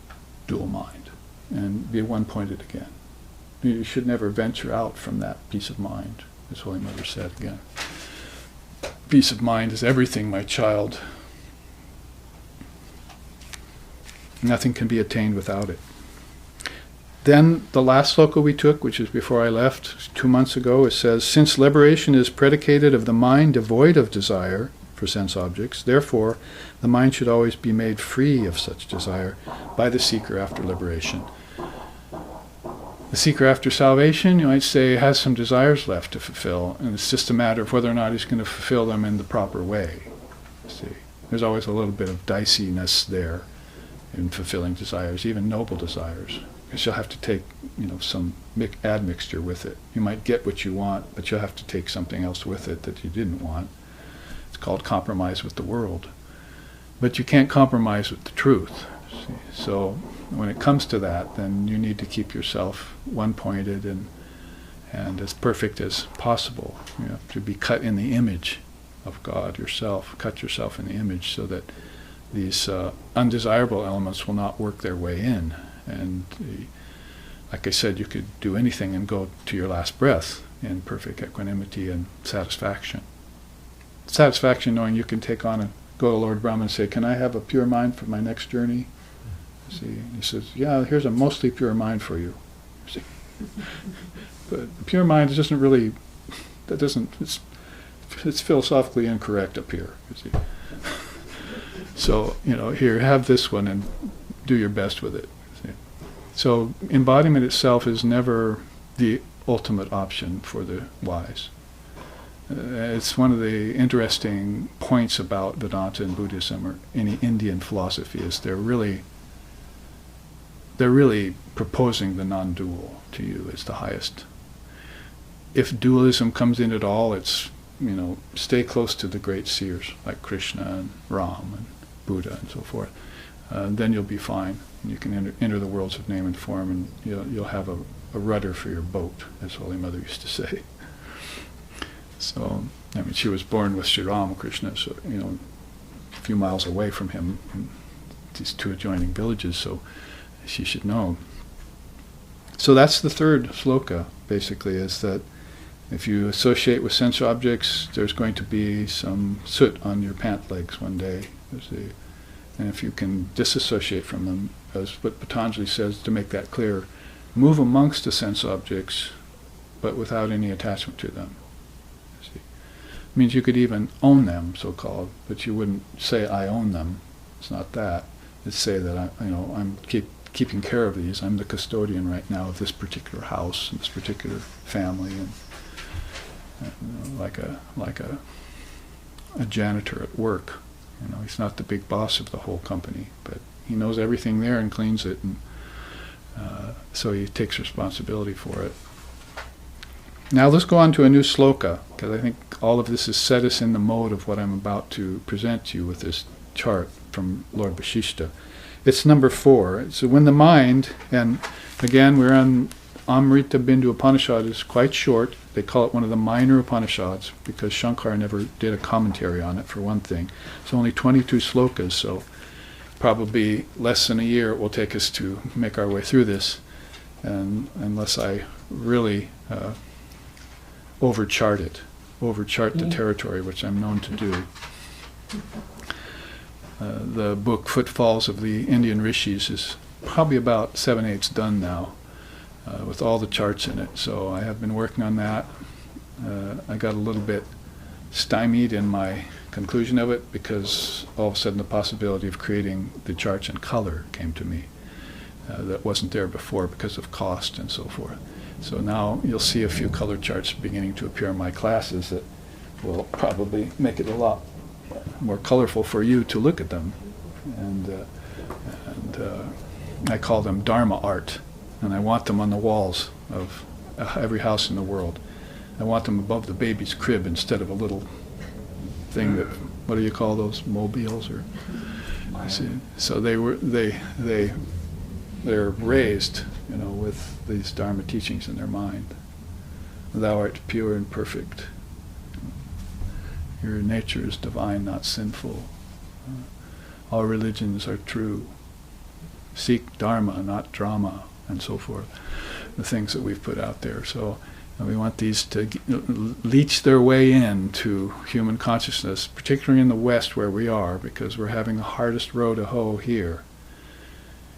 dual mind and be one-pointed again. You should never venture out from that peace of mind, as Holy Mother said again. Peace of mind is everything, my child. Nothing can be attained without it. Then the last sloka we took, which is before I left 2 months ago, it says, since liberation is predicated of the mind devoid of desire for sense objects, therefore the mind should always be made free of such desire by the seeker after liberation. The seeker after salvation, you might say, has some desires left to fulfill, and it's just a matter of whether or not he's going to fulfill them in the proper way. See, there's always a little bit of diciness there in fulfilling desires, even noble desires. Because you'll have to take, some admixture with it. You might get what you want, but you'll have to take something else with it that you didn't want. It's called compromise with the world. But you can't compromise with the truth. See? So when it comes to that, then you need to keep yourself one-pointed and as perfect as possible. You have to be cut in the image of God yourself. Cut yourself in the image so that these undesirable elements will not work their way in. And like I said, you could do anything and go to your last breath in perfect equanimity and satisfaction. Satisfaction knowing you can take on and go to Lord Brahma and say, can I have a pure mind for my next journey? See, and he says, yeah, here's a mostly pure mind for you. See? But the pure mind doesn't really, it's philosophically incorrect up here. You see? So, here, have this one and do your best with it. So embodiment itself is never the ultimate option for the wise. It's one of the interesting points about Vedanta and Buddhism or any Indian philosophy is they're really proposing the non-dual to you as the highest. If dualism comes in at all, it's, stay close to the great seers like Krishna and Ram and Buddha and so forth. Then you'll be fine. You can enter the worlds of name and form, and you'll have a rudder for your boat, as Holy Mother used to say. So, she was born with Sri Ramakrishna, so, a few miles away from him, in these 2 adjoining villages, so she should know. So that's the 3rd sloka, basically, is that if you associate with sense objects, there's going to be some soot on your pant legs one day. And if you can disassociate from them, as what Patanjali says, to make that clear, move amongst the sense objects, but without any attachment to them. See? It means you could even own them, so-called, but you wouldn't say, I own them. It's not that. It's say that I'm keeping care of these. I'm the custodian right now of this particular house and this particular family, and like a janitor at work. He's not the big boss of the whole company, but he knows everything there and cleans it, and so he takes responsibility for it. Now let's go on to a new sloka, because I think all of this has set us in the mode of what I'm about to present to you with this chart from Lord Vashishta. It's number 4. So when the mind, and again we're on Amritabindu Upanishad, is quite short. They call it one of the minor Upanishads because Shankara never did a commentary on it, for one thing. It's only 22 slokas, so probably less than a year it will take us to make our way through this, and unless I really overchart the territory, which I'm known to do. The book Footfalls of the Indian Rishis is probably about 7/8 done now, with all the charts in it. So I have been working on that. I got a little bit stymied in my conclusion of it because all of a sudden the possibility of creating the charts in color came to me. that wasn't there before because of cost and so forth. So now you'll see a few color charts beginning to appear in my classes that will probably make it a lot more colorful for you to look at them. And I call them Dharma art, and I want them on the walls of every house in the world. I want them above the baby's crib instead of a little thing that, what do you call those, mobiles or? See, so they're raised, with these Dharma teachings in their mind. Thou art pure and perfect. Your nature is divine, not sinful. All religions are true. Seek Dharma, not drama, and so forth. The things that we've put out there. So we want these to leach their way into human consciousness, particularly in the West where we are, because we're having the hardest row to hoe here.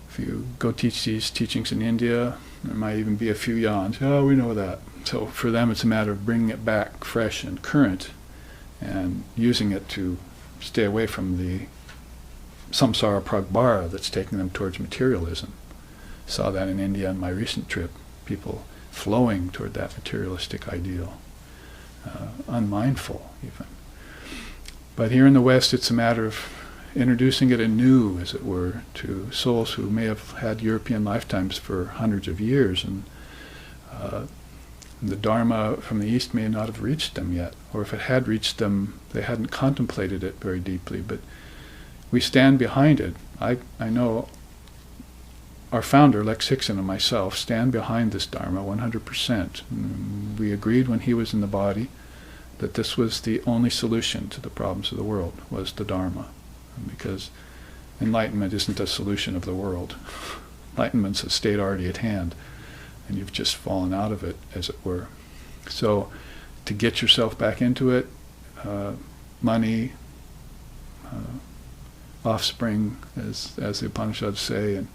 If you go teach these teachings in India, there might even be a few yawns. Oh, we know that. So for them it's a matter of bringing it back fresh and current and using it to stay away from the samsara pragbara that's taking them towards materialism. Saw that in India on my recent trip. People flowing toward that materialistic ideal. Unmindful, even. But here in the West, it's a matter of introducing it anew, as it were, to souls who may have had European lifetimes for hundreds of years, and the Dharma from the East may not have reached them yet, or if it had reached them, they hadn't contemplated it very deeply, but we stand behind it. I know our founder, Lex Hickson, and myself stand behind this Dharma 100%. We agreed when he was in the body that this was the only solution to the problems of the world, was the Dharma. Because enlightenment isn't a solution of the world. Enlightenment's a state already at hand, and you've just fallen out of it, as it were. So to get yourself back into it, money, offspring, as the Upanishads say, and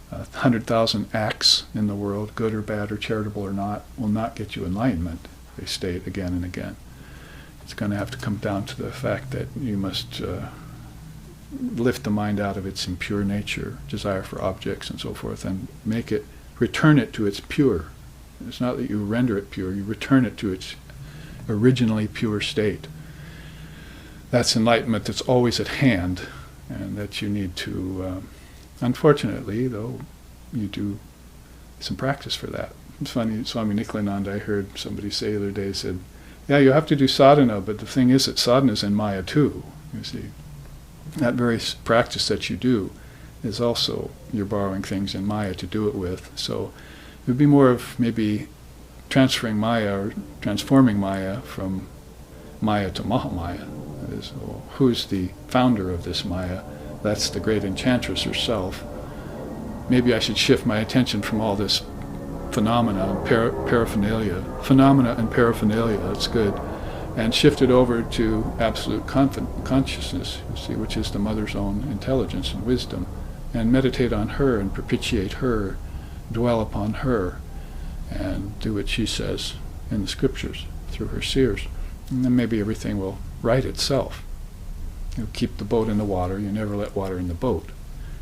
100,000 acts in the world, good or bad or charitable or not, will not get you enlightenment, they state again and again. It's going to have to come down to the fact that you must lift the mind out of its impure nature, desire for objects and so forth, and return it to its pure. It's not that you render it pure, you return it to its originally pure state. That's enlightenment that's always at hand, and that you need to, unfortunately, though, you do some practice for that. It's funny, Swamini Svatmavidyananda, I heard somebody say the other day, said, yeah, you have to do sadhana, but the thing is that sadhana is in Maya too, you see. That very practice that you do is also, you're borrowing things in Maya to do it with. So it would be more of maybe transferring Maya or transforming Maya from Maya to Mahamaya. That is, well, who's the founder of this Maya? That's the great enchantress herself. Maybe I should shift my attention from all this phenomena and paraphernalia. Phenomena and paraphernalia, that's good. And shift it over to absolute consciousness, you see, which is the mother's own intelligence and wisdom, and meditate on her and propitiate her, dwell upon her, and do what she says in the scriptures through her seers. And then maybe everything will right itself. You keep the boat in the water, you never let water in the boat,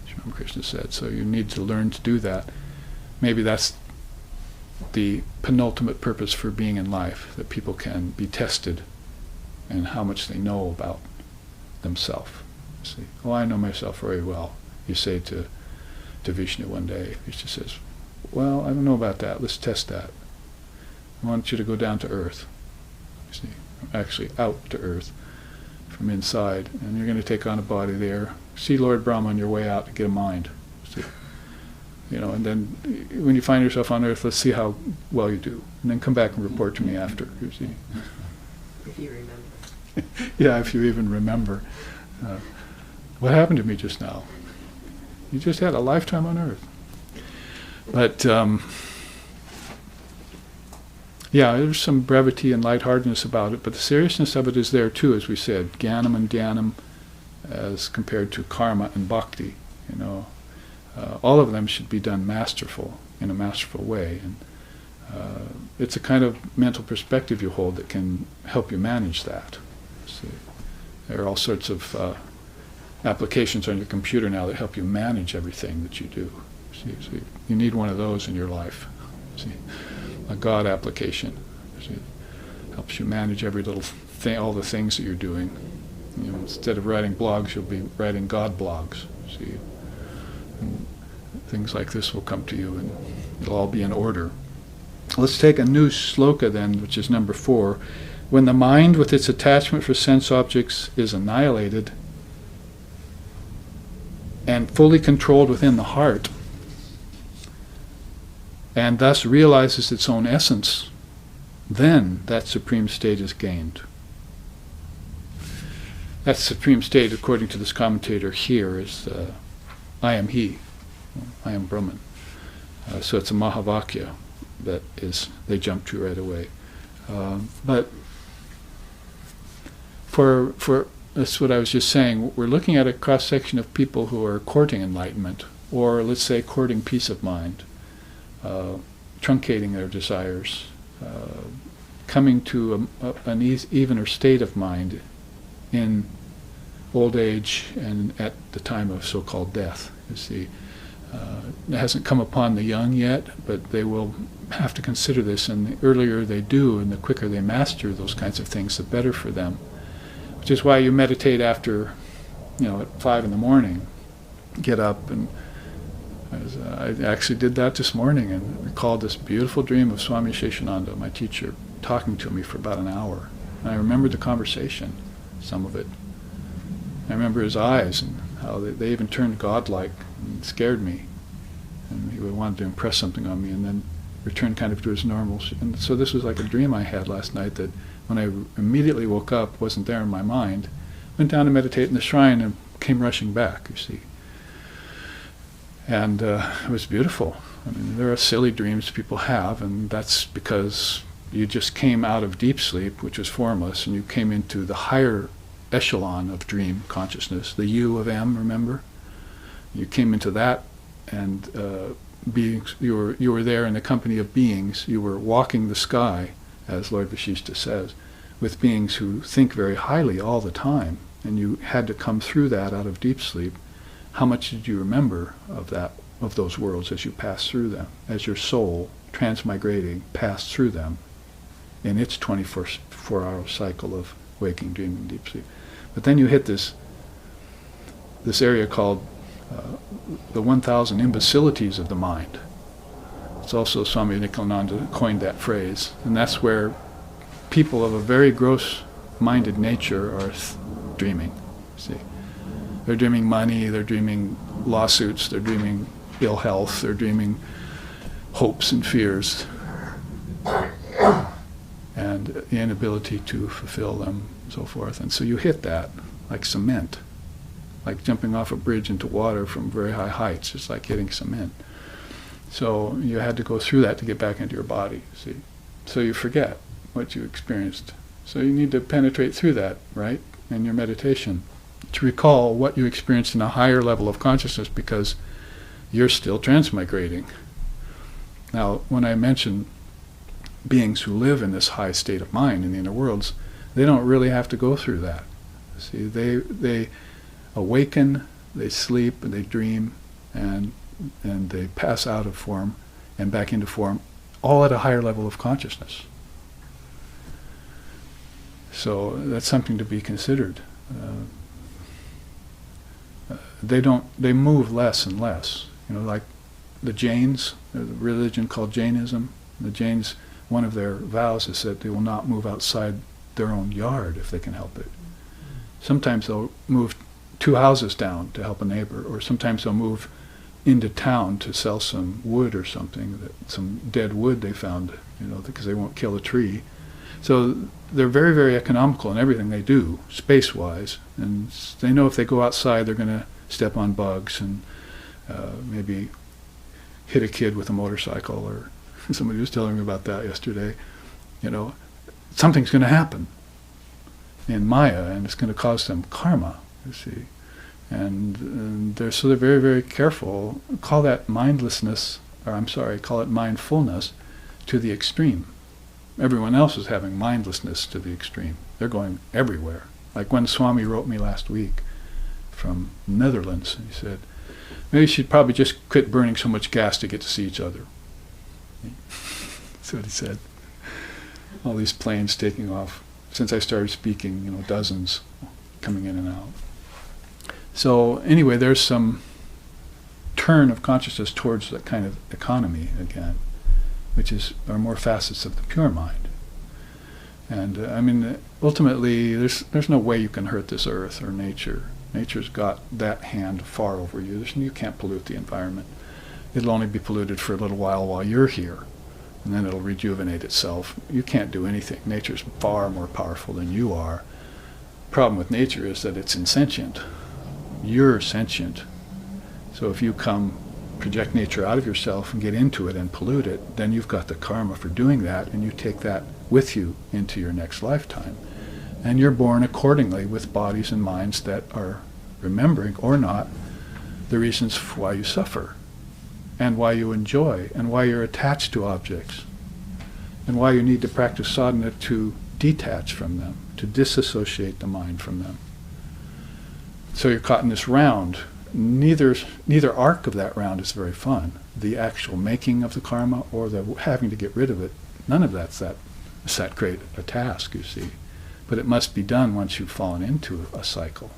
as Krishna said. So you need to learn to do that. Maybe that's the penultimate purpose for being in life, that people can be tested in how much they know about themselves. See, oh, I know myself very well, you say to Vishnu one day. Vishnu says, well, I don't know about that, let's test that. I want you to go down to earth, you see, actually out to earth from inside, and you're going to take on a body there. See Lord Brahma on your way out to get a mind. See? And then when you find yourself on earth, let's see how well you do. And then come back and report to me after, you see. If you remember. Yeah, if you even remember. What happened to me just now? You just had a lifetime on earth. But, yeah, there's some brevity and lightheartedness about it, but the seriousness of it is there too, as we said. Jnanam and Dhyanam as compared to karma and bhakti, all of them should be done in a masterful way. And it's a kind of mental perspective you hold that can help you manage that. See, there are all sorts of applications on your computer now that help you manage everything that you do. See, so you need one of those in your life. See, a God application. See, helps you manage every little thing, all the things that you're doing. You know, instead of writing blogs, you'll be writing God blogs. See, and things like this will come to you, and it'll all be in order. Let's take a new sloka then, which is number 4. When the mind with its attachment for sense objects is annihilated and fully controlled within the heart, and thus realizes its own essence, then that supreme state is gained. That supreme state, according to this commentator here, is I am He, I am Brahman. So it's a Mahavakya that is they jump to right away. But for that's what I was just saying. We're looking at a cross section of people who are courting enlightenment, or let's say courting peace of mind, truncating their desires, coming to an evener state of mind in old age and at the time of so-called death. You see, it hasn't come upon the young yet, but they will have to consider this, and the earlier they do and the quicker they master those kinds of things, the better for them. Which is why you meditate after, at 5 in the morning. Get up, and I actually did that this morning and recalled this beautiful dream of Swami Sheshananda, my teacher, talking to me for about an hour. And I remembered the conversation, some of it. I remember his eyes and how they even turned godlike and scared me. And he wanted to impress something on me and then returned kind of to his normal. And so this was like a dream I had last night that when I immediately woke up, wasn't there in my mind, went down to meditate in the shrine and came rushing back, you see. And it was beautiful. I mean, there are silly dreams people have, and that's because you just came out of deep sleep, which was formless, and you came into the higher echelon of dream consciousness, the U of M, remember? You came into that, and beings, you were there in the company of beings. You were walking the sky, as Lord Vashishta says, with beings who think very highly all the time, and you had to come through that out of deep sleep. How much did you remember of those worlds as you passed through them, as your soul, transmigrating, passed through them in its 24-hour cycle of waking, dreaming, deep sleep? But then you hit this area called the 1,000 imbecilities of the mind. It's also Swami Nityananda coined that phrase, and that's where people of a very gross-minded nature are dreaming. See, they're dreaming money, they're dreaming lawsuits, they're dreaming ill health, they're dreaming hopes and fears, and the inability to fulfill them, and so forth. And so you hit that like cement, like jumping off a bridge into water from very high heights. It's like hitting cement. So you had to go through that to get back into your body, see. So you forget what you experienced. So you need to penetrate through that, right, in your meditation, to recall what you experienced in a higher level of consciousness, because you're still transmigrating. Now, when I mention beings who live in this high state of mind in the inner worlds, they don't really have to go through that. See, they awaken, they sleep, and they dream, and they pass out of form and back into form, all at a higher level of consciousness. So that's something to be considered. They move less and less. Like the Jains, the religion called Jainism. The Jains, one of their vows is that they will not move outside their own yard if they can help it. Sometimes they'll move 2 houses down to help a neighbor, or sometimes they'll move into town to sell some wood or something, some dead wood they found, because they won't kill a tree. So they're very, very economical in everything they do, space-wise, and they know if they go outside they're going to step on bugs and maybe hit a kid with a motorcycle, or somebody was telling me about that yesterday. Something's going to happen in Maya, and it's going to cause them karma, you see. And they're very, very careful. Call that mindlessness, call it mindfulness to the extreme. Everyone else is having mindlessness to the extreme. They're going everywhere. Like when Swami wrote me last week from Netherlands, he said, Maybe she'd probably just quit burning so much gas to get to see each other. That's what he said. All these planes taking off. Since I started speaking, dozens coming in and out. So anyway, there's some turn of consciousness towards that kind of economy again, which are more facets of the pure mind. And ultimately, there's no way you can hurt this earth or nature. Nature's got that hand far over you. You can't pollute the environment. It'll only be polluted for a little while you're here, and then it'll rejuvenate itself. You can't do anything. Nature's far more powerful than you are. Problem with nature is that it's insentient. You're sentient. So if you project nature out of yourself and get into it and pollute it, then you've got the karma for doing that, and you take that with you into your next lifetime. And you're born accordingly with bodies and minds that are remembering, or not, the reasons why you suffer, and why you enjoy, and why you're attached to objects, and why you need to practice sadhana to detach from them, to disassociate the mind from them. So you're caught in this round. Neither arc of that round is very fun. The actual making of the karma or the having to get rid of it, none of that's that great a task, you see. But it must be done once you've fallen into a cycle.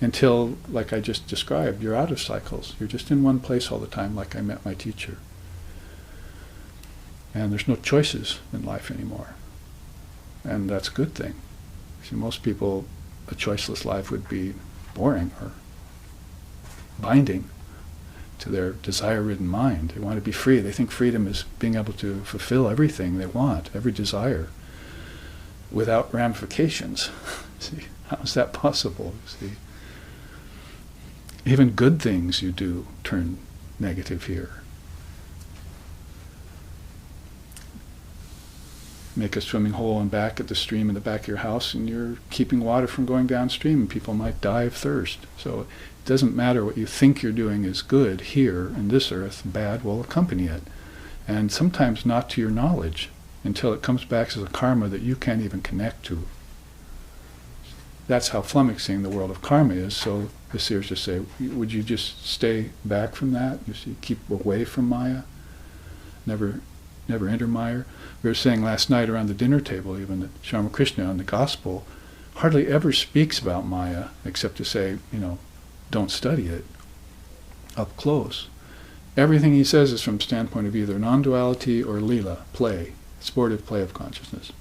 Until, like I just described, you're out of cycles. You're just in one place all the time, like I met my teacher. And there's no choices in life anymore. And that's a good thing. See, most people, a choiceless life would be boring or binding to their desire-ridden mind. They want to be free. They think freedom is being able to fulfill everything they want, every desire, without ramifications. See, how is that possible? See, even good things you do turn negative here. Make a swimming hole and back at the stream in the back of your house, and you're keeping water from going downstream, and people might die of thirst. So it doesn't matter what you think you're doing is good here in this earth, bad will accompany it. And sometimes not to your knowledge, until it comes back as a karma that you can't even connect to. That's how flummoxing the world of karma is. So the seers just say, would you just stay back from that? You see, keep away from Maya, never enter Maya. We were saying last night around the dinner table even that Sharma Krishna in the Gospel hardly ever speaks about Maya, except to say, don't study it up close. Everything he says is from the standpoint of either non-duality or lila, play, sportive play of consciousness.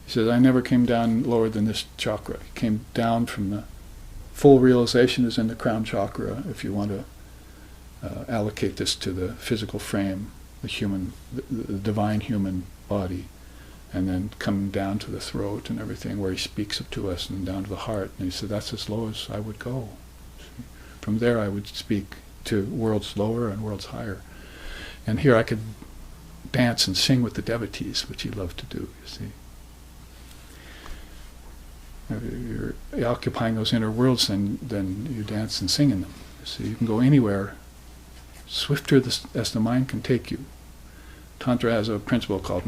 He says, I never came down lower than this chakra. He came down from the full realization is in the crown chakra, if you want to allocate this to the physical frame, the divine human body, and then coming down to the throat and everything where he speaks up to us, and down to the heart. And he said, that's as low as I would go. From there I would speak to worlds lower and worlds higher. And here I could dance and sing with the devotees, which he loved to do, you see. If you're occupying those inner worlds, then you dance and sing in them. So you can go anywhere swifter as the mind can take you. Tantra has a principle called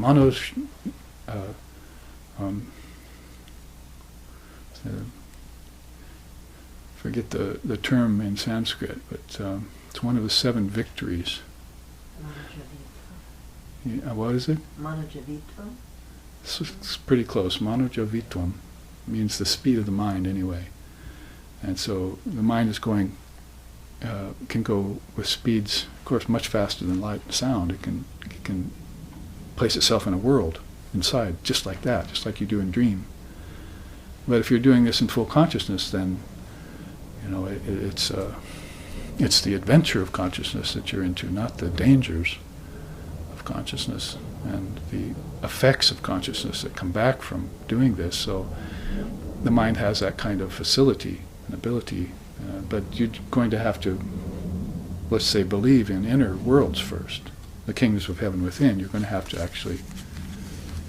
forget the term in Sanskrit, but it's one of the 7 victories. What is it? Manojavitvam? It's pretty close. Manojavitvam means the speed of the mind anyway. And so the mind is going, can go with speeds, of course, much faster than light and sound. It can place itself in a world inside, just like that, just like you do in dream. But if you're doing this in full consciousness, then it's the adventure of consciousness that you're into, not the dangers of consciousness and the effects of consciousness that come back from doing this. So the mind has that kind of facility and ability, but you're going to have to, let's say, believe in inner worlds first, the kingdoms of heaven within. You're going to have to actually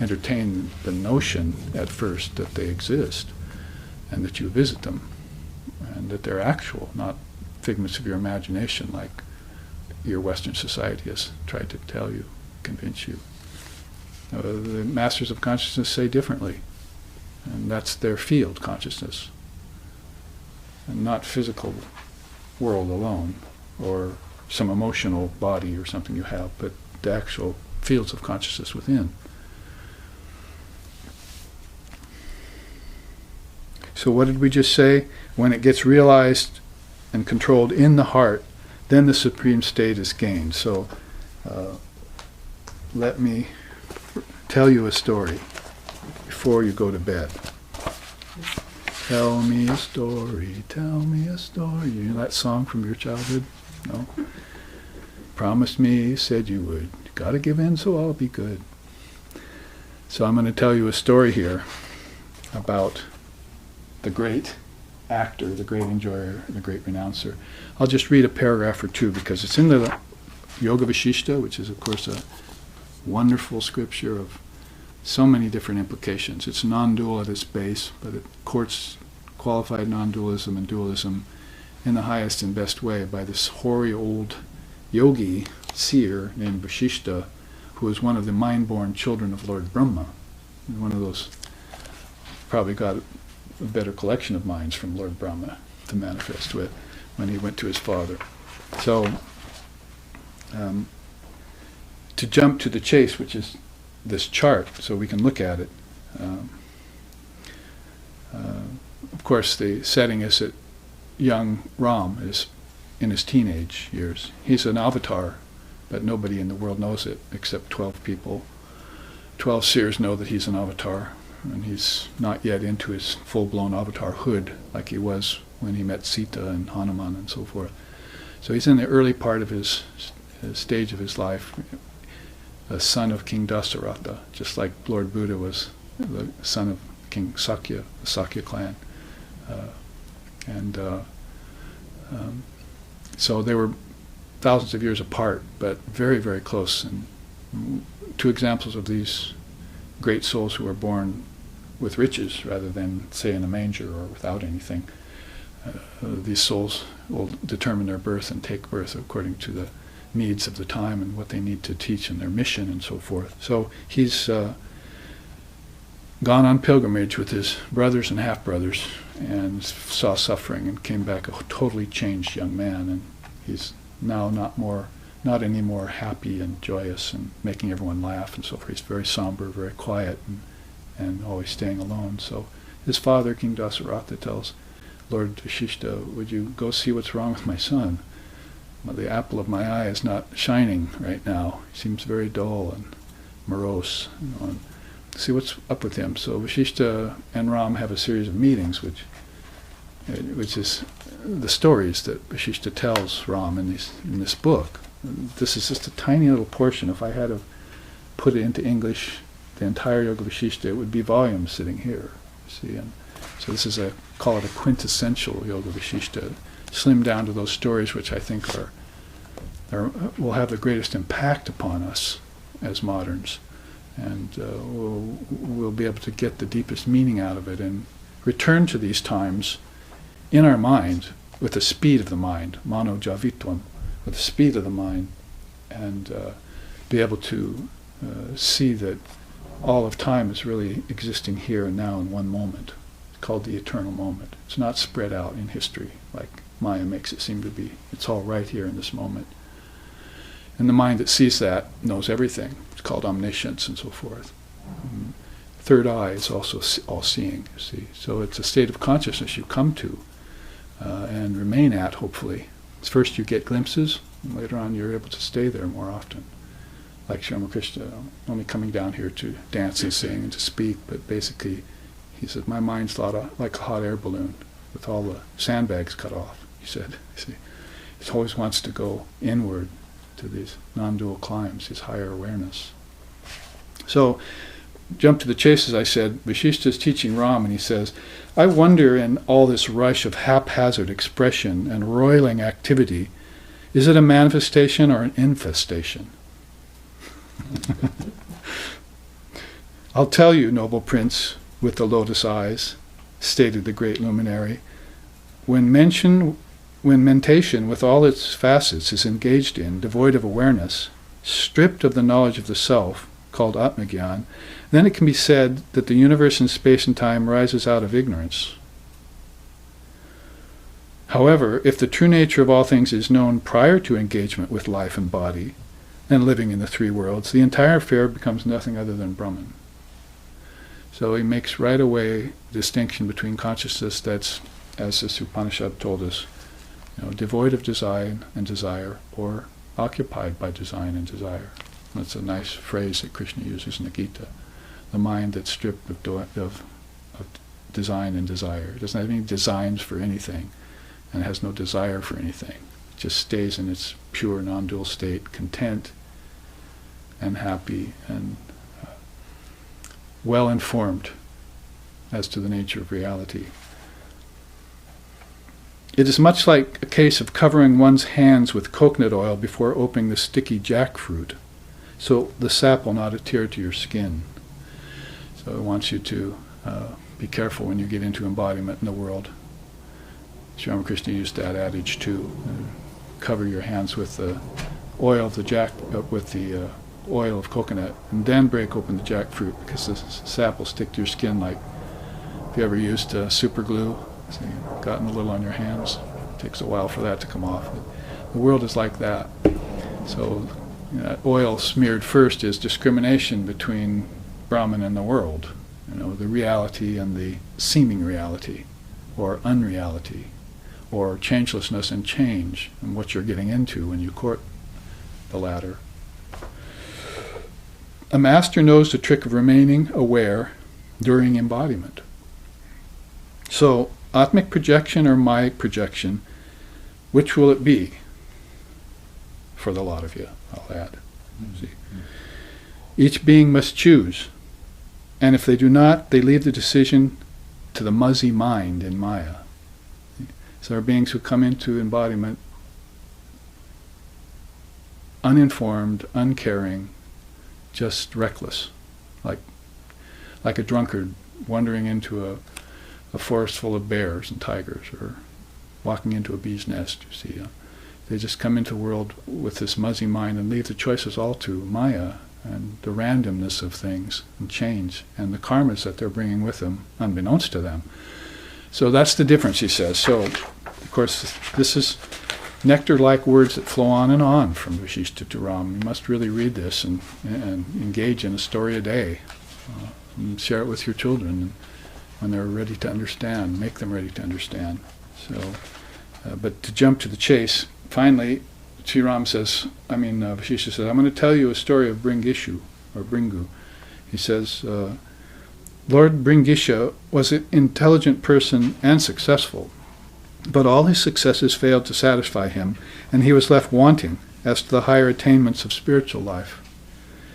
entertain the notion at first that they exist and that you visit them and that they're actual, not figments of your imagination like your Western society has tried to tell you, convince you. The masters of consciousness say differently, and that's their field, consciousness, and not physical world alone, or some emotional body or something you have, but the actual fields of consciousness within. So what did we just say? When it gets realized and controlled in the heart, then the supreme state is gained. So let me tell you a story before you go to bed. Tell me a story, tell me a story. You know that song from your childhood? No? Promised me, said you would. Gotta give in so I'll be good. So I'm going to tell you a story here about the great actor, the great enjoyer, the great renouncer. I'll just read a paragraph or two because it's in the Yoga Vishishta, which is of course a wonderful scripture of so many different implications. It's non-dual at its base, but it courts qualified non-dualism and dualism in the highest and best way by this hoary old yogi, seer named Vashishta, who was one of the mind-born children of Lord Brahma. One of those, probably got a better collection of minds from Lord Brahma to manifest with when he went to his father. So, to jump to the chase, which is this chart, so we can look at it. Of course, the setting is that young Ram is in his teenage years. He's an avatar, but nobody in the world knows it except 12 people. 12 seers know that he's an avatar, and he's not yet into his full-blown avatarhood like he was when he met Sita and Hanuman and so forth. So he's in the early part of his stage of his life, a son of King Dasaratha, just like Lord Buddha was the son of King Sakya, the Sakya clan. So they were thousands of years apart, but very, very close. And two examples of these great souls who are born with riches rather than, say, in a manger or without anything. These souls will determine their birth and take birth according to the needs of the time and what they need to teach and their mission and so forth. So he's gone on pilgrimage with his brothers and half-brothers and saw suffering and came back a totally changed young man, and he's now not any more happy and joyous and making everyone laugh and so forth. He's very somber, very quiet, and always staying alone. So his father, King Dasaratha, tells Lord Vashishta, would you go see what's wrong with my son? Well, the apple of my eye is not shining right now. He seems very dull and morose. And see what's up with him. So Vashishta and Ram have a series of meetings, which is the stories that Vashishta tells Ram in this book. This is just a tiny little portion. If I had to put it into English, the entire Yoga Vashishta, it would be volumes sitting here. See, and so this is call it a quintessential Yoga Vashishta, slimmed down to those stories which I think will have the greatest impact upon us as moderns, and we'll be able to get the deepest meaning out of it and return to these times in our mind with the speed of the mind, mano javitvam, with the speed of the mind, and be able to see that all of time is really existing here and now in one moment, called the eternal moment. It's not spread out in history like Maya makes it seem to be. It's all right here in this moment. And the mind that sees that knows everything. It's called omniscience and so forth. Third eye is also all-seeing, you see. So it's a state of consciousness you come to and remain at, hopefully. First you get glimpses, and later on you're able to stay there more often. Like Sri Ramakrishna, only coming down here to dance and sing and to speak, but basically he said, my mind's like a hot air balloon with all the sandbags cut off, he said. See, it always wants to go inward to these non-dual climbs, his higher awareness. So, jump to the chase, as I said, Vashishta is teaching Ram, and he says, I wonder in all this rush of haphazard expression and roiling activity, is it a manifestation or an infestation? I'll tell you, noble prince with the lotus eyes, stated the great luminary, when mentation with all its facets is engaged in, devoid of awareness, stripped of the knowledge of the self, called Atmagyan, then it can be said that the universe in space and time rises out of ignorance. However, if the true nature of all things is known prior to engagement with life and body, and living in the three worlds, the entire affair becomes nothing other than Brahman. So he makes right away distinction between consciousness that's, as this Upanishad told us, devoid of design and desire, or occupied by design and desire. That's a nice phrase that Krishna uses in the Gita. The mind that's stripped of design and desire. It doesn't have any designs for anything, and it has no desire for anything. It just stays in its pure non-dual state, content and happy and well-informed as to the nature of reality. It is much like a case of covering one's hands with coconut oil before opening the sticky jackfruit, so the sap will not adhere to your skin. So it wants you to be careful when you get into embodiment in the world. Sri Ramakrishna used that adage too. Cover your hands with the oil of the oil of coconut, and then break open the jackfruit, because the sap will stick to your skin. Like if you ever used super glue, so you've gotten a little on your hands. It takes a while for that to come off. The world is like that. So that oil smeared first is discrimination between Brahman and the world. The reality and the seeming reality, or unreality, or changelessness and change, and what you're getting into when you court the latter. A master knows the trick of remaining aware during embodiment. So, Atmic projection or Mayic projection, which will it be? For the lot of you, I'll add. See. Each being must choose, and if they do not, they leave the decision to the muzzy mind in Maya. So there are beings who come into embodiment uninformed, uncaring, just reckless, like a drunkard wandering into a forest full of bears and tigers, or walking into a bee's nest, you see. They just come into the world with this muzzy mind and leave the choices all to Maya and the randomness of things and change and the karmas that they're bringing with them, unbeknownst to them. So that's the difference, he says. So, of course, this is nectar-like words that flow on and on from Vashishta to Ram. You must really read this and engage in a story a day. And share it with your children when they're ready to understand. Make them ready to understand. So, but to jump to the chase, finally, Sri Ram says, Vashishta says, I'm going to tell you a story of Bringishu, or Bringu. He says, Lord Bringisha was an intelligent person and successful, but all his successes failed to satisfy him, and he was left wanting as to the higher attainments of spiritual life.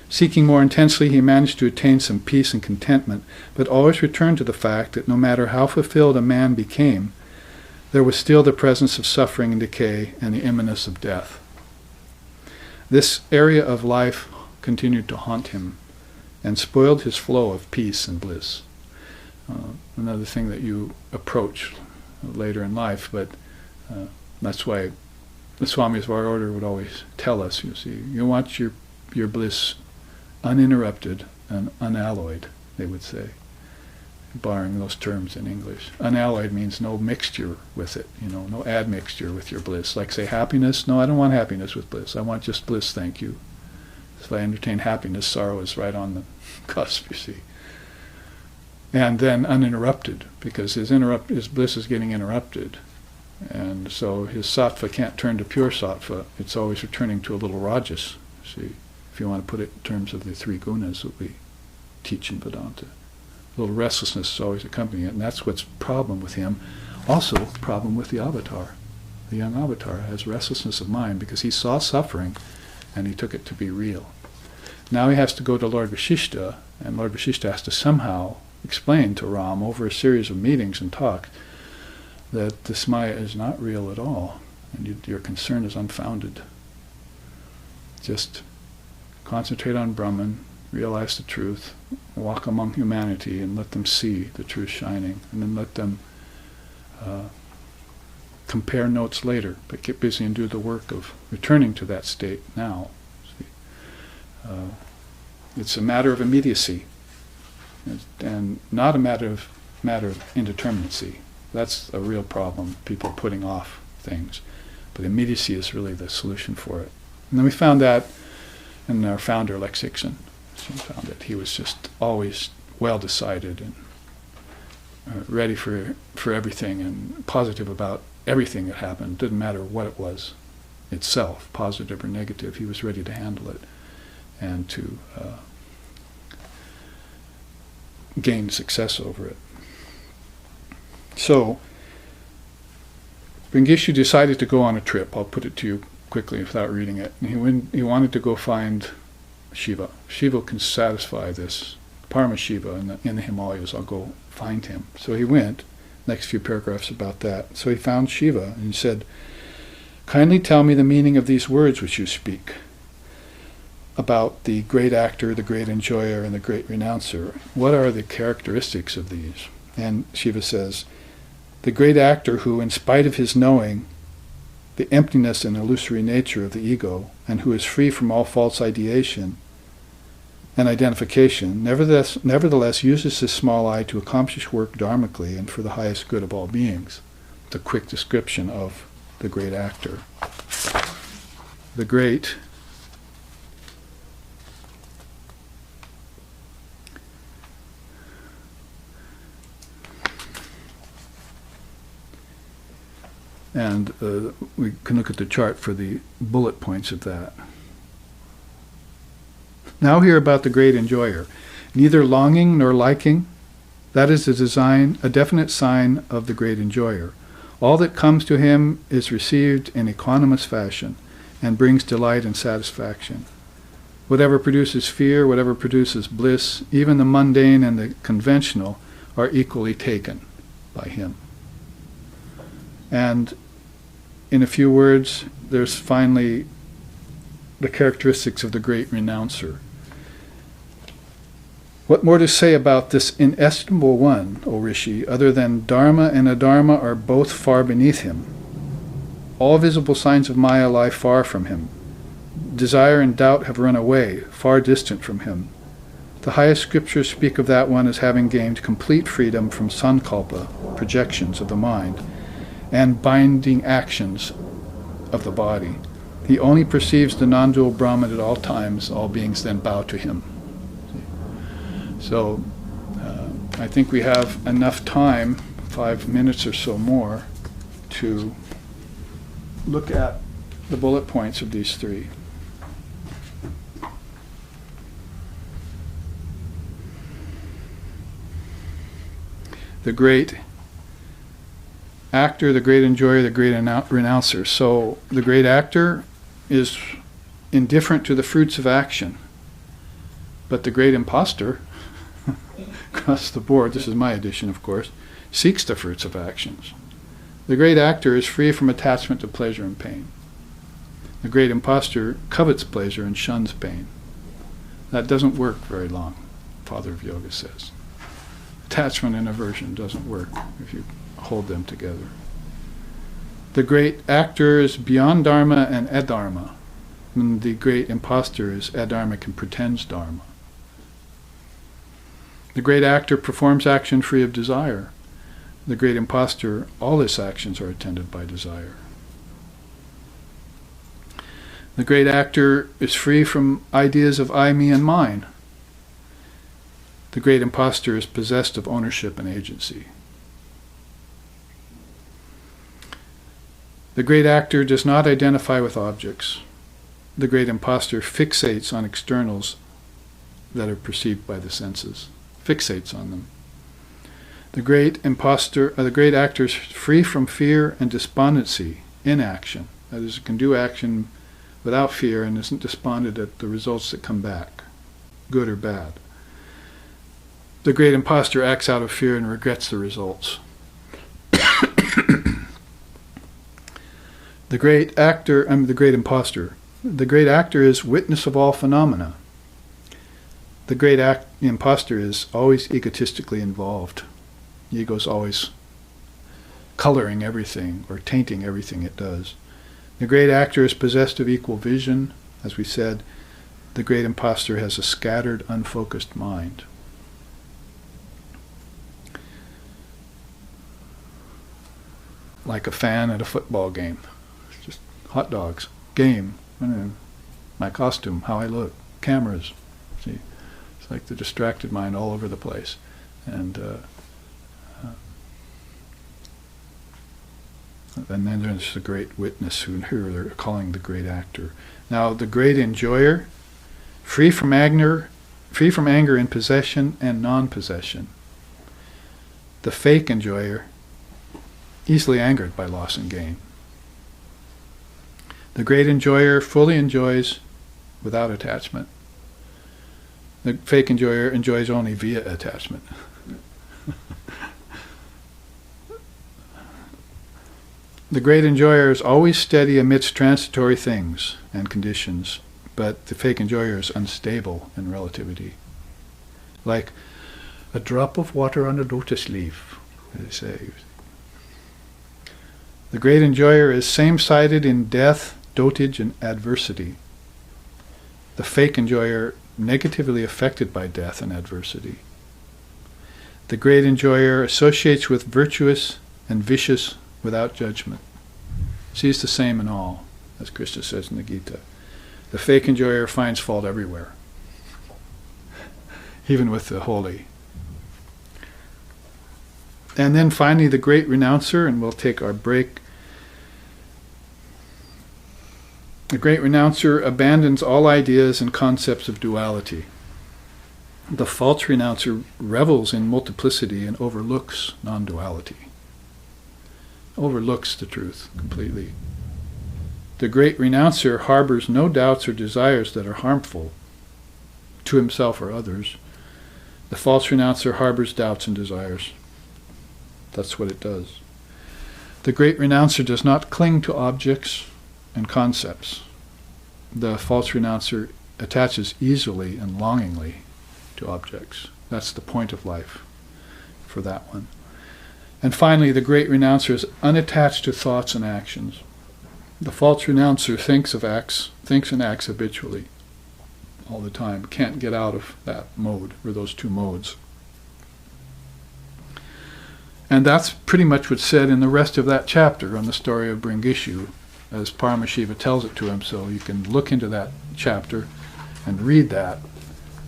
Seeking more intensely, he managed to attain some peace and contentment, but always returned to the fact that no matter how fulfilled a man became, there was still the presence of suffering and decay and the imminence of death. This area of life continued to haunt him and spoiled his flow of peace and bliss. Another thing that you approach later in life, but that's why the Swamis of our order would always tell us, you see, you want your bliss uninterrupted and unalloyed, they would say, borrowing those terms in English. Unalloyed means no mixture with it, no admixture with your bliss. Like, say, happiness, no, I don't want happiness with bliss. I want just bliss, thank you. If I entertain happiness, sorrow is right on the cusp, you see. And then uninterrupted, because his bliss is getting interrupted. And so his sattva can't turn to pure sattva. It's always returning to a little rajas, see, if you want to put it in terms of the three gunas that we teach in Vedanta. A little restlessness is always accompanying it, and that's what's problem with him. Also, problem with the avatar. The young avatar has restlessness of mind because he saw suffering and he took it to be real. Now he has to go to Lord Vashishta, and Lord Vashishta has to somehow explain to Ram over a series of meetings and talks that this Maya is not real at all, and your concern is unfounded. Just concentrate on Brahman, realize the truth, walk among humanity and let them see the truth shining, and then let them compare notes later, but get busy and do the work of returning to that state now. It's a matter of immediacy and not a matter of indeterminacy. That's a real problem, people putting off things. But immediacy is really the solution for it. And then we found that in our founder, Lex Hixon. She found that he was just always well decided and ready for everything and positive about everything that happened. Didn't matter what it was itself, positive or negative. He was ready to handle it and to gain success over it. So Ringishu decided to go on a trip. I'll put it to you quickly without reading it. He wanted to go find Shiva. Shiva can satisfy this. Paramashiva in the Himalayas. I'll go find him. So he went. Next few paragraphs about that. So he found Shiva and he said, "Kindly tell me the meaning of these words which you speak about the great actor, the great enjoyer, and the great renouncer. What are the characteristics of these?" And Shiva says, "The great actor who, in spite of his knowing the emptiness and illusory nature of the ego, and who is free from all false ideation and identification, nevertheless uses his small I to accomplish work dharmically and for the highest good of all beings." It's a quick description of the great actor. The great and we can look at the chart for the bullet points of that. Now hear about the great enjoyer. Neither longing nor liking, that is a definite sign of the great enjoyer. All that comes to him is received in equanimous fashion and brings delight and satisfaction. Whatever produces fear, whatever produces bliss, even the mundane and the conventional are equally taken by him. And in a few words, there's finally the characteristics of the great renouncer. What more to say about this inestimable one, O Rishi, other than Dharma and Adharma are both far beneath him. All visible signs of Maya lie far from him. Desire and doubt have run away, far distant from him. The highest scriptures speak of that one as having gained complete freedom from sankalpa, projections of the mind, and binding actions of the body. He only perceives the non-dual Brahman at all times. All beings then bow to him. So I think we have enough time, 5 minutes or so more, to look at the bullet points of these three. The great actor, the great enjoyer, the great renouncer. So the great actor is indifferent to the fruits of action, but the great imposter, across the board, this is my edition of course, seeks the fruits of actions. The great actor is free from attachment to pleasure and pain. The great imposter covets pleasure and shuns pain. That doesn't work very long, Father of Yoga says. Attachment and aversion doesn't work if you hold them together. The great actor is beyond Dharma and Adharma, and the great imposter is adharmic and pretends Dharma. The great actor performs action free of desire. The great imposter, all his actions are attended by desire. The great actor is free from ideas of I, me, and mine. The great imposter is possessed of ownership and agency. The great actor does not identify with objects. The great imposter fixates on externals that are perceived by the senses. Fixates on them. The great actor is free from fear and despondency in action. That is, it can do action without fear and isn't despondent at the results that come back, good or bad. The great imposter acts out of fear and regrets the results. The great imposter. The great actor is witness of all phenomena. The great imposter is always egotistically involved. The ego is always coloring everything or tainting everything it does. The great actor is possessed of equal vision. As we said, the great imposter has a scattered, unfocused mind. like a fan at a football game. It's just hot dogs, game, my costume, how I look, cameras. See, it's like the distracted mind all over the place. And then there's the great witness, who they're calling the great actor. Now, the great enjoyer, free from anger in possession and non-possession. The fake enjoyer, easily angered by loss and gain. The great enjoyer fully enjoys without attachment. The fake enjoyer enjoys only via attachment. The great enjoyer is always steady amidst transitory things and conditions, but the fake enjoyer is unstable in relativity. Like a drop of water on a lotus leaf, they say. The great enjoyer is same-sided in death, dotage, and adversity. The fake enjoyer negatively affected by death and adversity. The great enjoyer associates with virtuous and vicious without judgment. Sees the same in all, as Krishna says in the Gita. The fake enjoyer finds fault everywhere, even with the holy. And then finally the great renouncer, and we'll take our break. The great renouncer abandons all ideas and concepts of duality. The false renouncer revels in multiplicity and overlooks non-duality. Overlooks the truth completely. The great renouncer harbors no doubts or desires that are harmful to himself or others. The false renouncer harbors doubts and desires. That's what it does. The great renouncer does not cling to objects and concepts. The false renouncer attaches easily and longingly to objects. That's the point of life for that one. And finally, the great renouncer is unattached to thoughts and actions. The false renouncer thinks and acts habitually all the time. Can't get out of that mode, or those two modes. And that's pretty much what's said in the rest of that chapter on the story of Bringishu, as Paramashiva tells it to him. So you can look into that chapter and read that,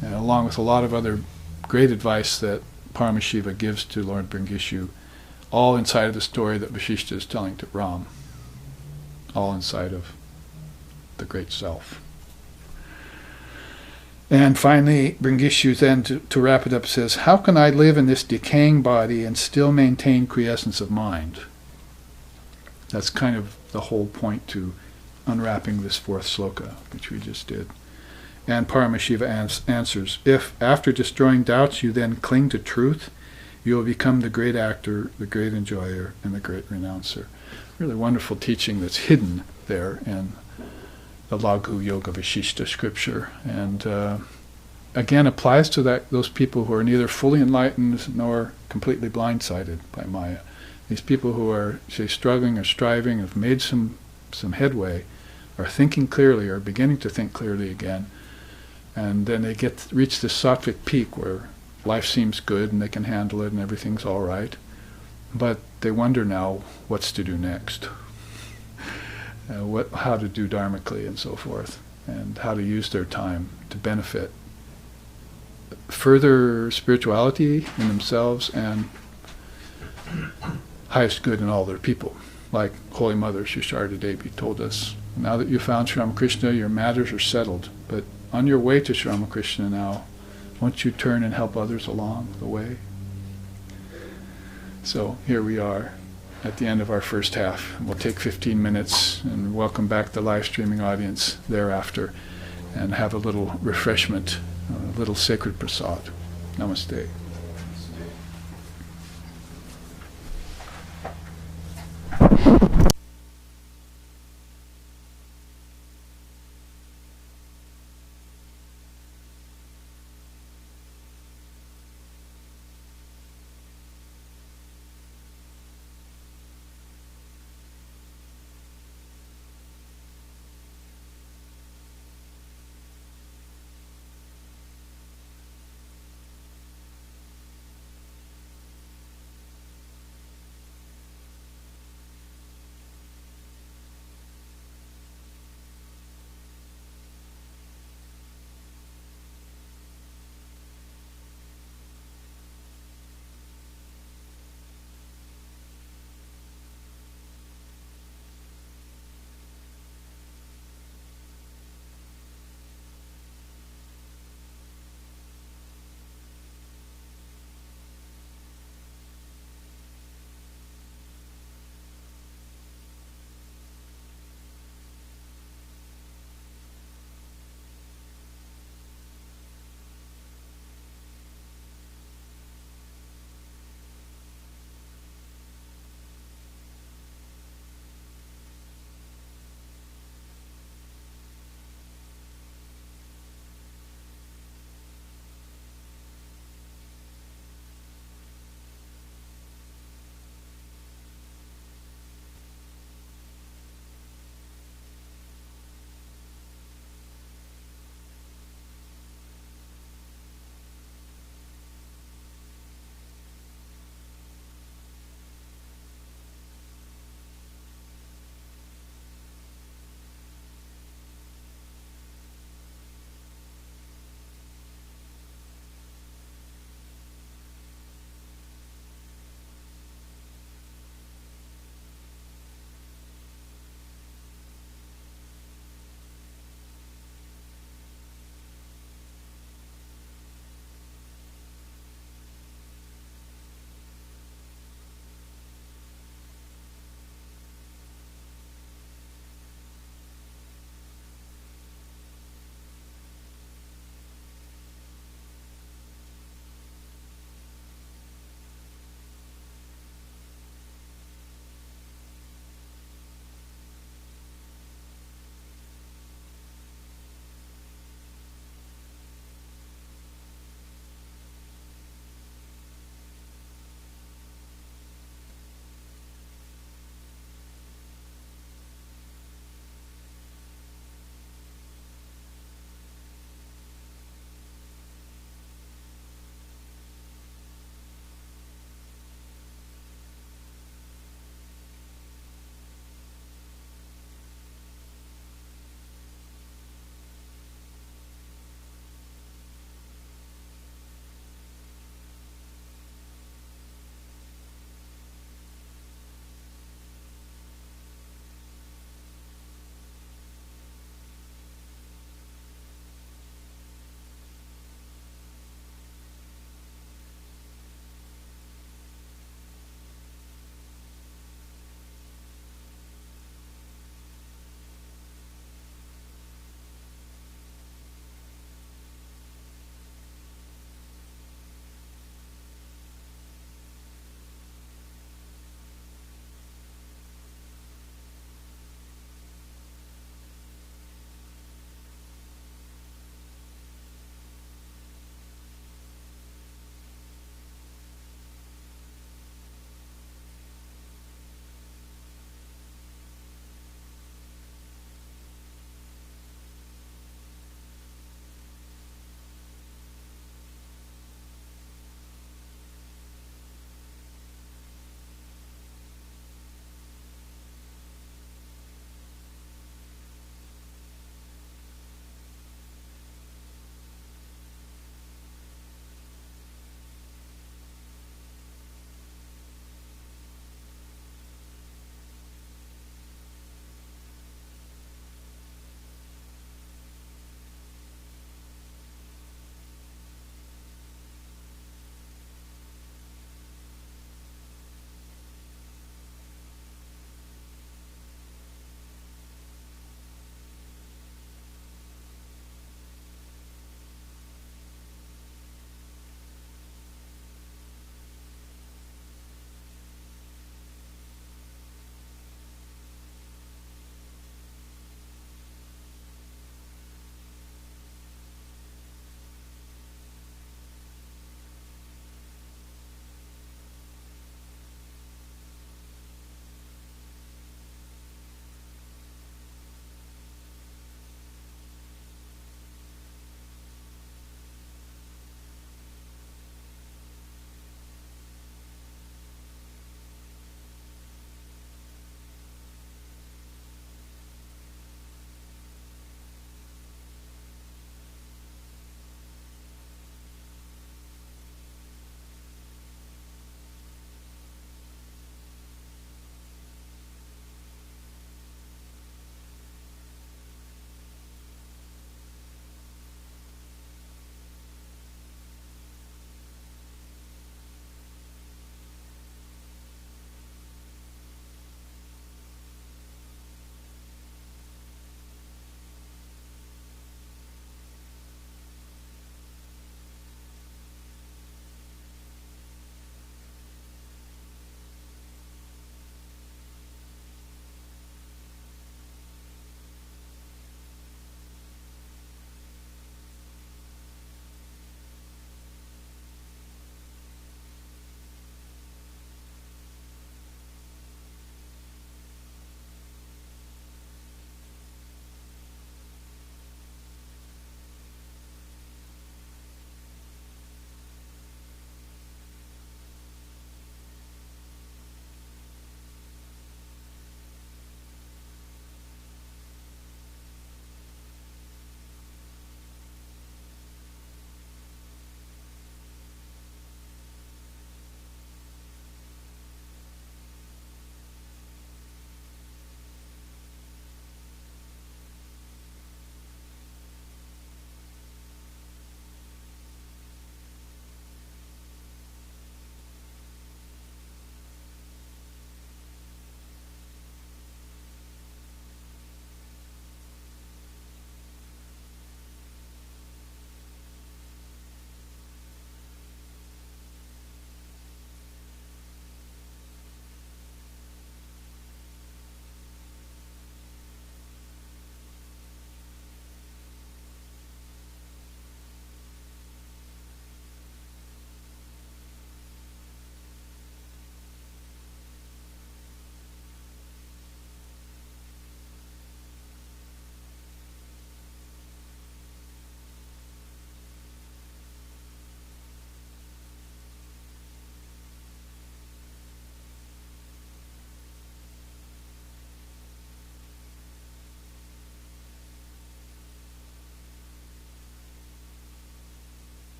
and along with a lot of other great advice that Paramashiva gives to Lord Bringishu, all inside of the story that Vasishtha is telling to Ram. All inside of the Great Self. And finally, Bringishu then, to wrap it up, says, how can I live in this decaying body and still maintain quiescence of mind? That's kind of the whole point to unwrapping this fourth sloka, which we just did. And Paramashiva answers, if after destroying doubts you then cling to truth, you will become the great actor, the great enjoyer, and the great renouncer. Really wonderful teaching that's hidden there in the Laghu Yoga Vasishtha scripture, and again applies to those people who are neither fully enlightened nor completely blindsided by Maya. These people who are, say, struggling or striving, have made some headway, are thinking clearly, or beginning to think clearly again, and then they reach this sattvic peak where life seems good and they can handle it and everything's all right, but they wonder now what's to do next. How to do dharmically and so forth, and how to use their time to benefit further spirituality in themselves and highest good in all their people. Like Holy Mother Shisharda Devi told us, now that you found Sri Ramakrishna, your matters are settled, but on your way to Sri Ramakrishna now, won't you turn and help others along the way? So here we are at the end of our first half. We'll take 15 minutes and welcome back the live streaming audience thereafter and have a little refreshment, a little sacred prasad. Namaste.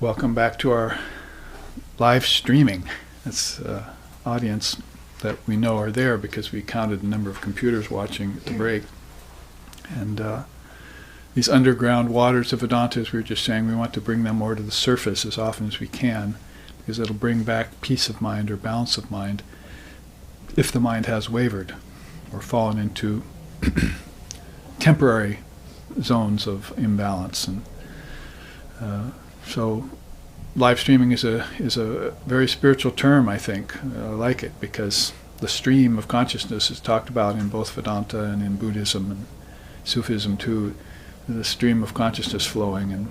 Welcome back to our live streaming. That's audience that we know are there because we counted the number of computers watching at the break. And these underground waters of Vedanta, as we were just saying, we want to bring them more to the surface as often as we can, because it'll bring back peace of mind or balance of mind if the mind has wavered or fallen into temporary zones of imbalance. And so live streaming is a very spiritual term, I think. I like it because the stream of consciousness is talked about in both Vedanta and in Buddhism and Sufism too, the stream of consciousness flowing. And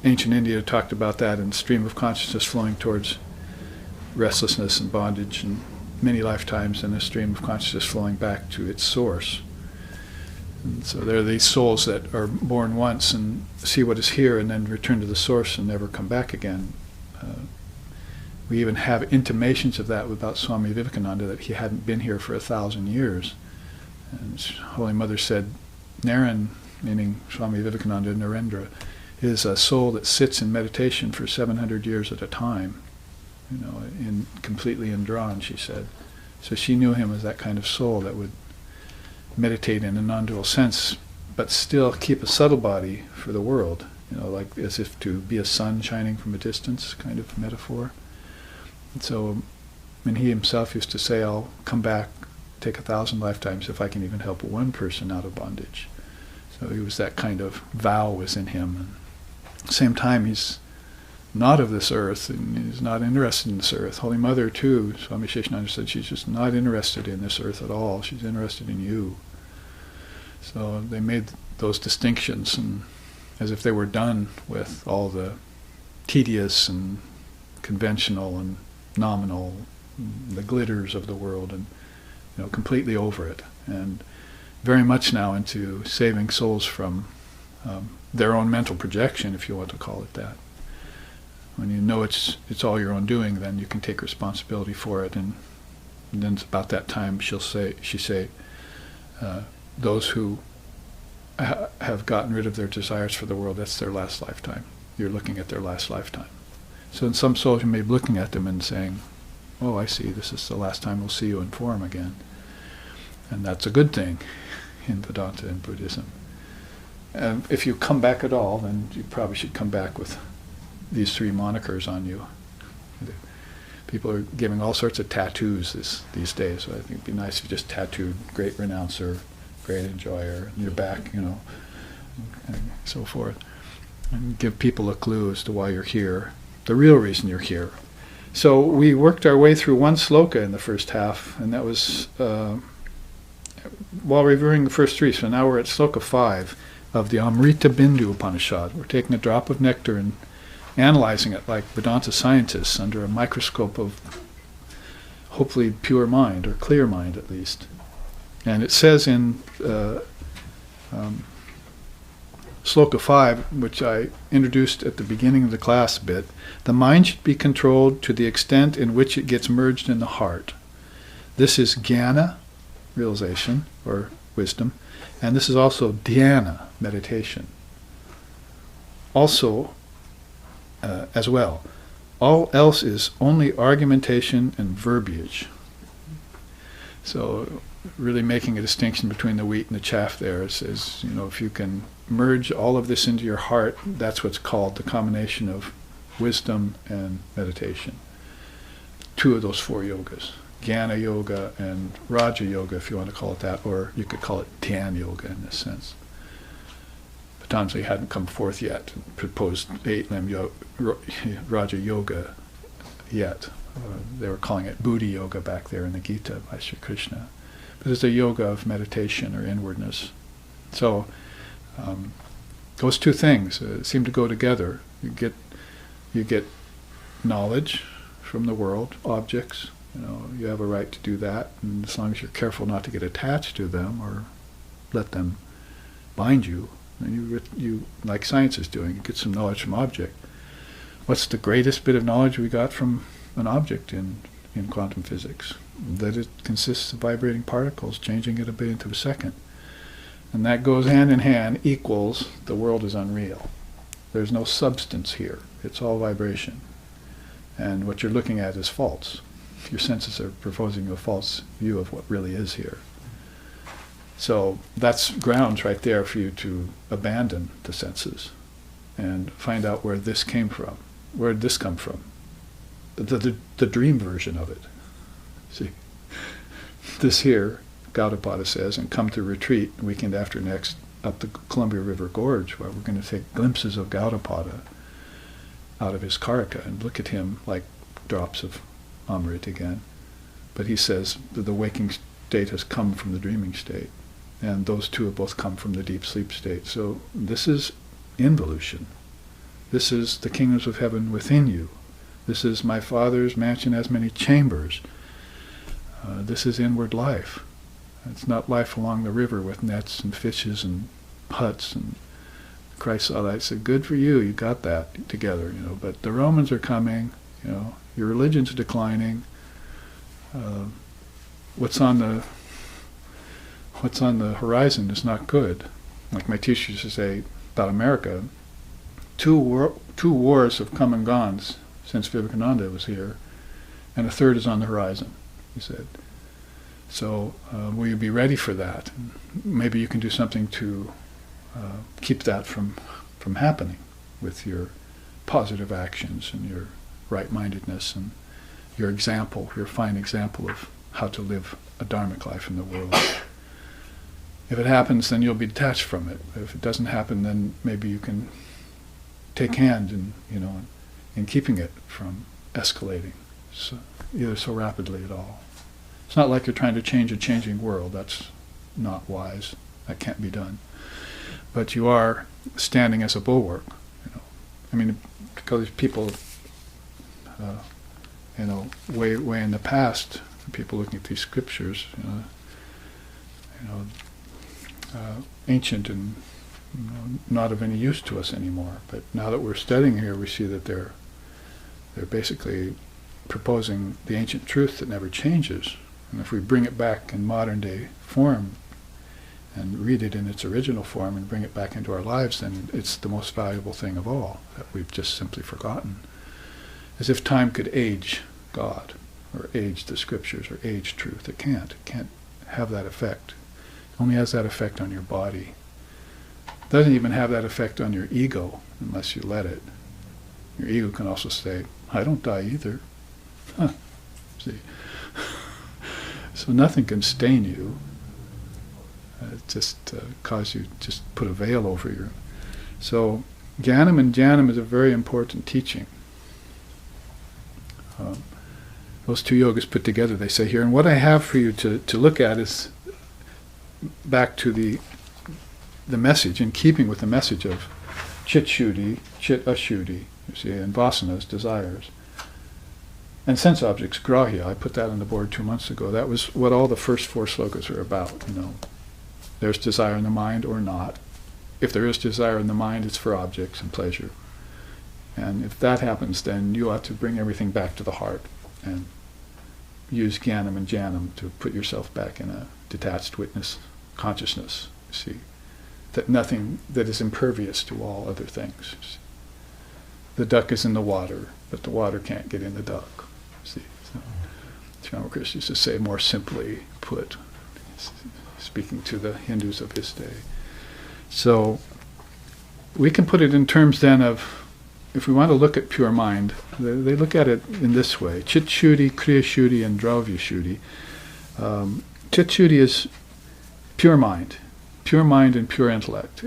ancient India talked about that, and stream of consciousness flowing towards restlessness and bondage and many lifetimes, and a stream of consciousness flowing back to its source. And so there are these souls that are born once and see what is here and then return to the source and never come back again. We even have intimations of that about Swami Vivekananda, that he hadn't been here for 1,000 years. And Holy Mother said, Naren, meaning Swami Vivekananda, Narendra, is a soul that sits in meditation for 700 years at a time, completely indrawn, she said. So she knew him as that kind of soul that would meditate in a non-dual sense, but still keep a subtle body for the world, like as if to be a sun shining from a distance kind of metaphor. And so, and he himself used to say, I'll come back, take 1,000 lifetimes if I can even help one person out of bondage. So he was, that kind of vow was in him. And at the same time, he's not of this earth, and he's not interested in this earth. Holy Mother too, Swami Sheshananda said, she's just not interested in this earth at all. She's interested in you. So they made those distinctions, and as if they were done with all the tedious and conventional and nominal, the glitters of the world, and completely over it, and very much now into saving souls from their own mental projection, if you want to call it that. When you know it's all your own doing, then you can take responsibility for it. And then it's about that time she say, those who have gotten rid of their desires for the world, that's their last lifetime. You're looking at their last lifetime. So in some souls you may be looking at them and saying, oh, I see, this is the last time we'll see you in form again. And that's a good thing in Vedanta and Buddhism. And if you come back at all, then you probably should come back with these 3 monikers on you. People are giving all sorts of tattoos these days, so I think it'd be nice if you just tattooed great renouncer, great enjoyer, and your back, and so forth. And give people a clue as to why you're here, the real reason you're here. So we worked our way through one sloka in the first half, and that was while reviewing the first 3. So now we're at sloka 5 of the Amritabindu Upanishad. We're taking a drop of nectar and analyzing it like Vedanta scientists under a microscope of hopefully pure mind, or clear mind at least. And it says in Sloka 5, which I introduced at the beginning of the class a bit, the mind should be controlled to the extent in which it gets merged in the heart. This is jnana, realization, or wisdom, and this is also dhyana, meditation. Also, as well, all else is only argumentation and verbiage. So really making a distinction between the wheat and the chaff there is if you can merge all of this into your heart, that's what's called the combination of wisdom and meditation. 2 of those 4 yogas, Jnana Yoga and Raja Yoga, if you want to call it that, or you could call it Dhyan Yoga in this sense. Patanjali hadn't come forth yet and proposed 8-limb Raja Yoga yet. They were calling it Buddhi Yoga back there in the Gita by Sri Krishna. But it's a yoga of meditation or inwardness. So those 2 things seem to go together. You get knowledge from the world, objects. You have a right to do that, and as long as you're careful not to get attached to them or let them bind you, and you like science is doing, you get some knowledge from object. What's the greatest bit of knowledge we got from an object in quantum physics? That it consists of vibrating particles, changing at a billionth of a second. And that goes hand in hand, equals the world is unreal. There's no substance here. It's all vibration. And what you're looking at is false. Your senses are proposing you a false view of what really is here. So that's grounds right there for you to abandon the senses and find out where this came from. Where did this come from? The dream version of it. See? This here, Gaudapada says, and come to retreat weekend after next up the Columbia River Gorge, where we're going to take glimpses of Gaudapada out of his karaka and look at him like drops of Amrit again. But he says that the waking state has come from the dreaming state, and those two have both come from the deep sleep state. So this is involution. This is the kingdoms of heaven within you. This is my Father's mansion has many chambers. This is inward life. It's not life along the river with nets and fishes and huts. And Christ saw that. He said, "Good for you. You got that together." But the Romans are coming. Your religion's declining. What's on the horizon is not good. Like my teacher used to say about America, two wars have come and gone since Vivekananda was here, and a third is on the horizon, he said. So will you be ready for that? And maybe you can do something to keep that from happening with your positive actions and your right-mindedness and your fine example of how to live a dharmic life in the world. If it happens, then you'll be detached from it. If it doesn't happen, then maybe you can take hand in keeping it from escalating either so rapidly at all. It's not like you're trying to change a changing world. That's not wise. That can't be done. But you are standing as a bulwark. Because people, way in the past, people looking at these scriptures, ancient and not of any use to us anymore. But now that we're studying here, we see that they're basically proposing the ancient truth that never changes. And if we bring it back in modern day form and read it in its original form and bring it back into our lives, then it's the most valuable thing of all that we've just simply forgotten. As if time could age God, or age the scriptures, or age truth. It can't. It can't have that effect. It only has that effect on your body. It doesn't even have that effect on your ego, unless you let it. Your ego can also say, "I don't die either." See? So nothing can stain you. Just cause you, just put a veil over you. So Jnanam and Jnanam is a very important teaching. Those two yogas put together, they say here, and what I have for you to look at is back to the message, in keeping with the message of Chit Shuddhi, Chit Ashuddhi, you see, and Vasanas, desires. And sense objects, grahya, I put that on the board 2 months ago. That was what all the first 4 slokas are about, There's desire in the mind or not. If there is desire in the mind, it's for objects and pleasure. And if that happens, then you ought to bring everything back to the heart and use Jnanam and Jnanam to put yourself back in a detached witness consciousness, you see. That nothing, that is impervious to all other things. The duck is in the water, but the water can't get in the duck. See, so Ramakrishna used to say, more simply put, speaking to the Hindus of his day. So we can put it in terms then of, if we want to look at pure mind, they look at it in this way: Chit Shuddhi, Kriya Shuddhi, and Dravya Shuddhi. Chit Shuddhi is pure mind and pure intellect.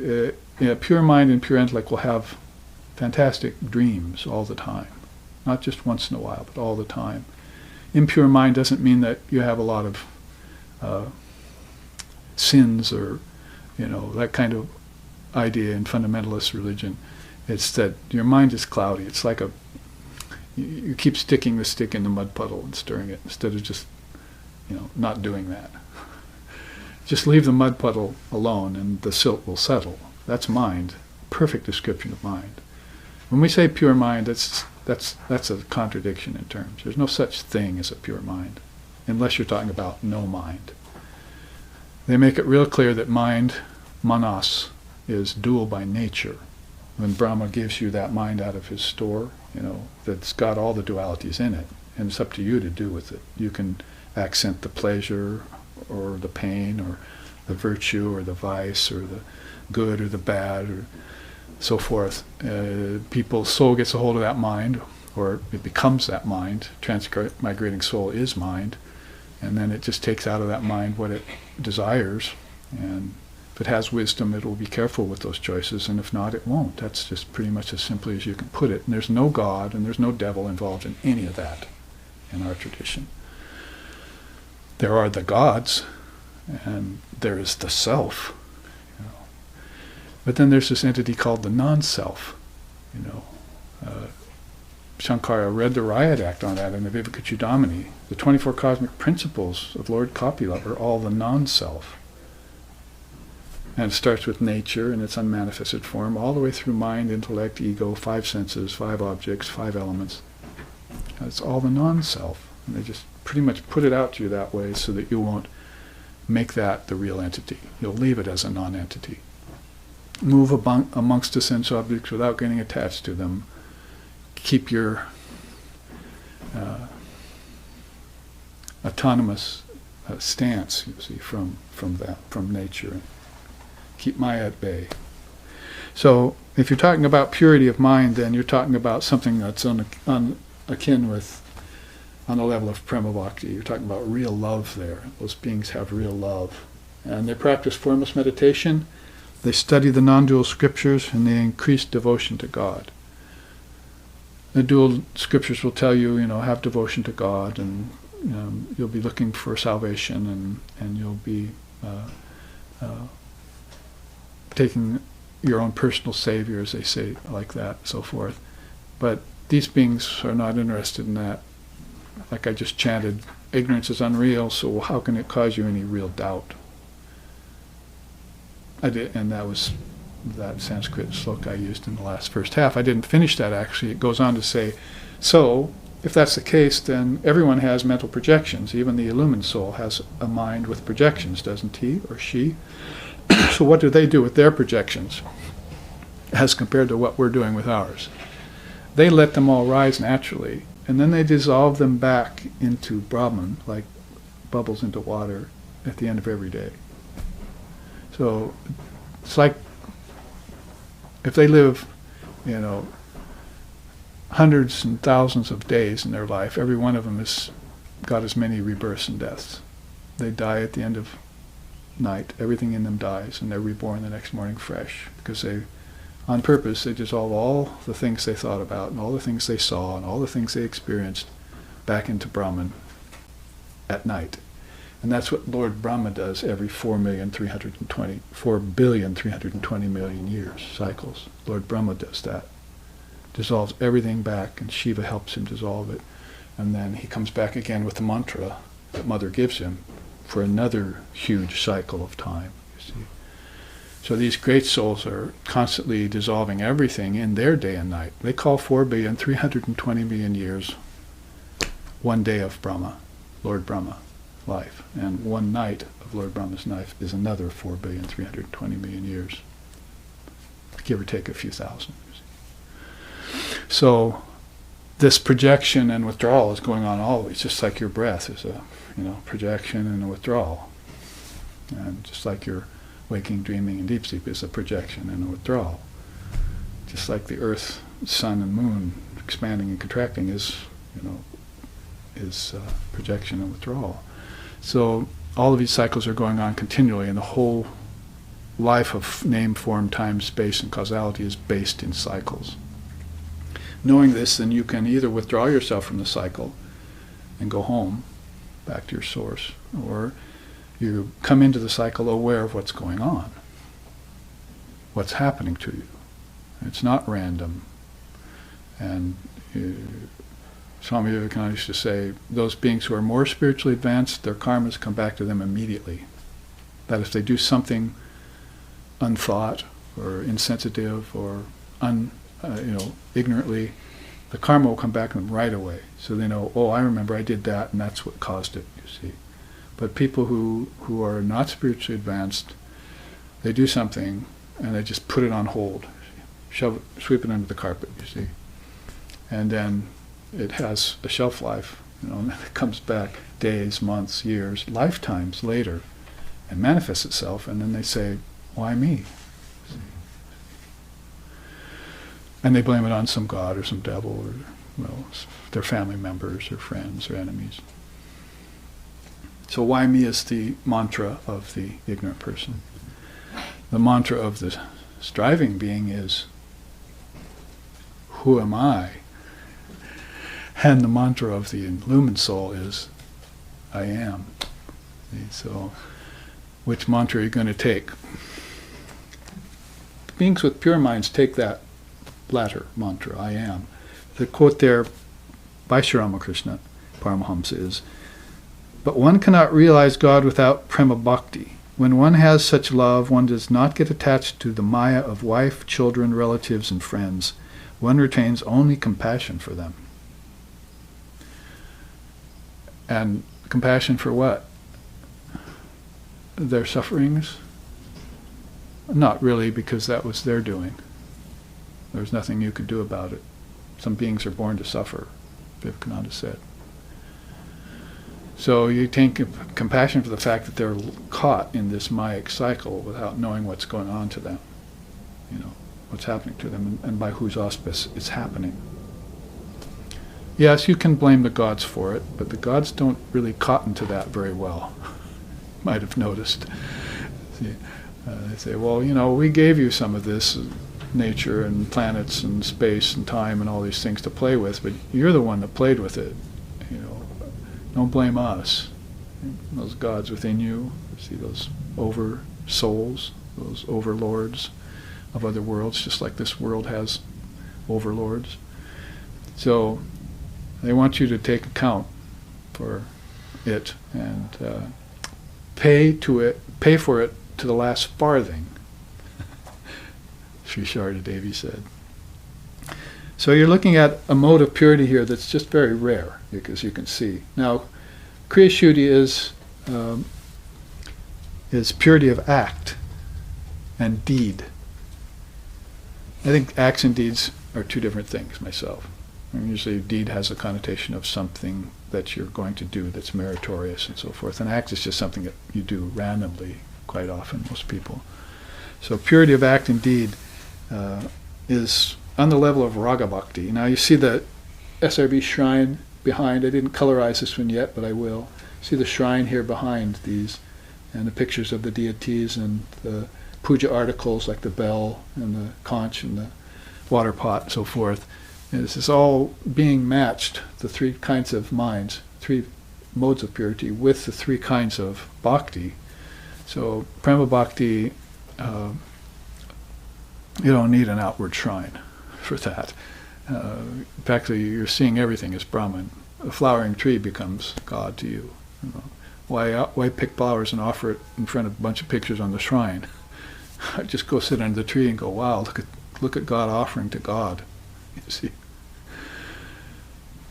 Pure mind and pure intellect will have fantastic dreams all the time, not just once in a while, but all the time. Impure mind doesn't mean that you have a lot of sins or, that kind of idea in fundamentalist religion. It's that your mind is cloudy. It's like you keep sticking the stick in the mud puddle and stirring it instead of just, not doing that. Just leave the mud puddle alone and the silt will settle. That's mind. Perfect description of mind. When we say pure mind, that's a contradiction in terms. There's no such thing as a pure mind, unless you're talking about no mind. They make it real clear that mind, manas, is dual by nature. when Brahma gives you that mind out of his store, that's got all the dualities in it, and it's up to you to do with it. You can accent the pleasure or the pain or the virtue or the vice or the good or the bad or so forth. People's soul gets a hold of that mind, or it becomes that mind. Transmigrating soul is mind, and then it just takes out of that mind what it desires, and if it has wisdom, it will be careful with those choices, and if not, it won't. That's just pretty much as simply as you can put it. And there's no God and there's no devil involved in any of that in our tradition. There are the gods, and there is the self, but then there's this entity called the non-self. Shankara read the Riot Act on that in the Vivekachudamani. The 24 cosmic principles of Lord Kapila are all the non-self. And it starts with nature in its unmanifested form, all the way through mind, intellect, ego, 5 senses, 5 objects, 5 elements. It's all the non-self. And they just pretty much put it out to you that way so that you won't make that the real entity. You'll leave it as a non-entity. Move amongst the sense objects without getting attached to them. Keep your autonomous stance, you see, from nature. Keep Maya at bay. So, if you're talking about purity of mind, then you're talking about something that's akin with, on the level of Prema Bhakti. You're talking about real love there. Those beings have real love. And they practice formless meditation, they study the non-dual scriptures, and they increase devotion to God. The dual scriptures will tell you, have devotion to God, and you'll be looking for salvation, and you'll be taking your own personal savior, as they say, like that, so forth. But these beings are not interested in that. Like I just chanted, ignorance is unreal, so how can it cause you any real doubt? I did, and that was that Sanskrit sloka I used in the last first half. I didn't finish that, actually. It goes on to say, so, if that's the case, then everyone has mental projections. Even the illumined soul has a mind with projections, doesn't he or she? So what do they do with their projections as compared to what we're doing with ours? They let them all rise naturally, and then they dissolve them back into Brahman, like bubbles into water, at the end of every day. So it's like if they live, hundreds and thousands of days in their life, every one of them has got as many rebirths and deaths. They die at the end of night. Everything in them dies, and they're reborn the next morning fresh, because they, on purpose, they dissolve all the things they thought about, and all the things they saw, and all the things they experienced back into Brahman at night. And that's what Lord Brahma does every 4,320,000,000 years, cycles. Lord Brahma does that. Dissolves everything back, and Shiva helps him dissolve it. And then he comes back again with the mantra that Mother gives him for another huge cycle of time, you see. So these great souls are constantly dissolving everything in their day and night. They call 4,320,000,000 years one day of Brahma, Lord Brahma life. And one night of Lord Brahma's life is another 4,320,000,000 years, give or take a few thousand. So this projection and withdrawal is going on always, just like your breath is a projection and a withdrawal. And just like your waking, dreaming, and deep sleep is a projection and a withdrawal. Just like the earth, sun, and moon expanding and contracting is projection and withdrawal. So all of these cycles are going on continually, and the whole life of name, form, time, space, and causality is based in cycles. Knowing this, then you can either withdraw yourself from the cycle and go home, back to your source, or you come into the cycle aware of what's going on, what's happening to you. It's not random. And Swami Vivekananda used to say, those beings who are more spiritually advanced, their karmas come back to them immediately. That if they do something unthought or insensitive or ignorantly, the karma will come back to them right away. So they know, I remember I did that, and that's what caused it, you see. But people who are not spiritually advanced, they do something, and they just put it on hold. sweep it under the carpet, you see. And then it has a shelf life, and it comes back days, months, years, lifetimes later, and manifests itself, and then they say, why me? And they blame it on some god or some devil or, well, their family members or friends or enemies. So why me is the mantra of the ignorant person. The mantra of the striving being is, who am I? And the mantra of the illumined soul is, I am. See, so, which mantra are you going to take? Beings with pure minds take that latter mantra, I am. The quote there by Sri Ramakrishna Paramahamsa is, but one cannot realize God without prema bhakti. When one has such love, one does not get attached to the maya of wife, children, relatives, and friends. One retains only compassion for them. And compassion for what? Their sufferings? Not really, because that was their doing. There's nothing you could do about it. Some beings are born to suffer, Vivekananda said. So you take compassion for the fact that they're caught in this Mayic cycle without knowing what's going on to them, what's happening to them, and by whose auspice it's happening. Yes, you can blame the gods for it, but the gods don't really cotton to that very well. Might have noticed. See, they say, well, we gave you some of this nature and planets and space and time and all these things to play with, but you're the one that played with it. Don't blame us. Those gods within you, see those over souls, those overlords of other worlds, just like this world has overlords. So they want you to take account for it and pay for it to the last farthing, Sri Sharda Devi said. So you're looking at a mode of purity here that's just very rare, as you can see. Now, Kriya Shuddhi is purity of act and deed. I think acts and deeds are two different things myself. Usually deed has a connotation of something that you're going to do that's meritorious and so forth. An act is just something that you do randomly, quite often, most people. So purity of act and deed is on the level of Raga Bhakti. Now you see the SRB shrine behind. I didn't colorize this one yet, but I will. See the shrine here behind these, and the pictures of the deities and the puja articles like the bell and the conch and the water pot and so forth. And this is all being matched, the three kinds of minds, three modes of purity, with the three kinds of bhakti. So prema bhakti, you don't need an outward shrine for that. In fact, you're seeing everything as Brahman. A flowering tree becomes God to you. Why pick flowers and offer it in front of a bunch of pictures on the shrine? Just go sit under the tree and go, wow, look at God offering to God. You see,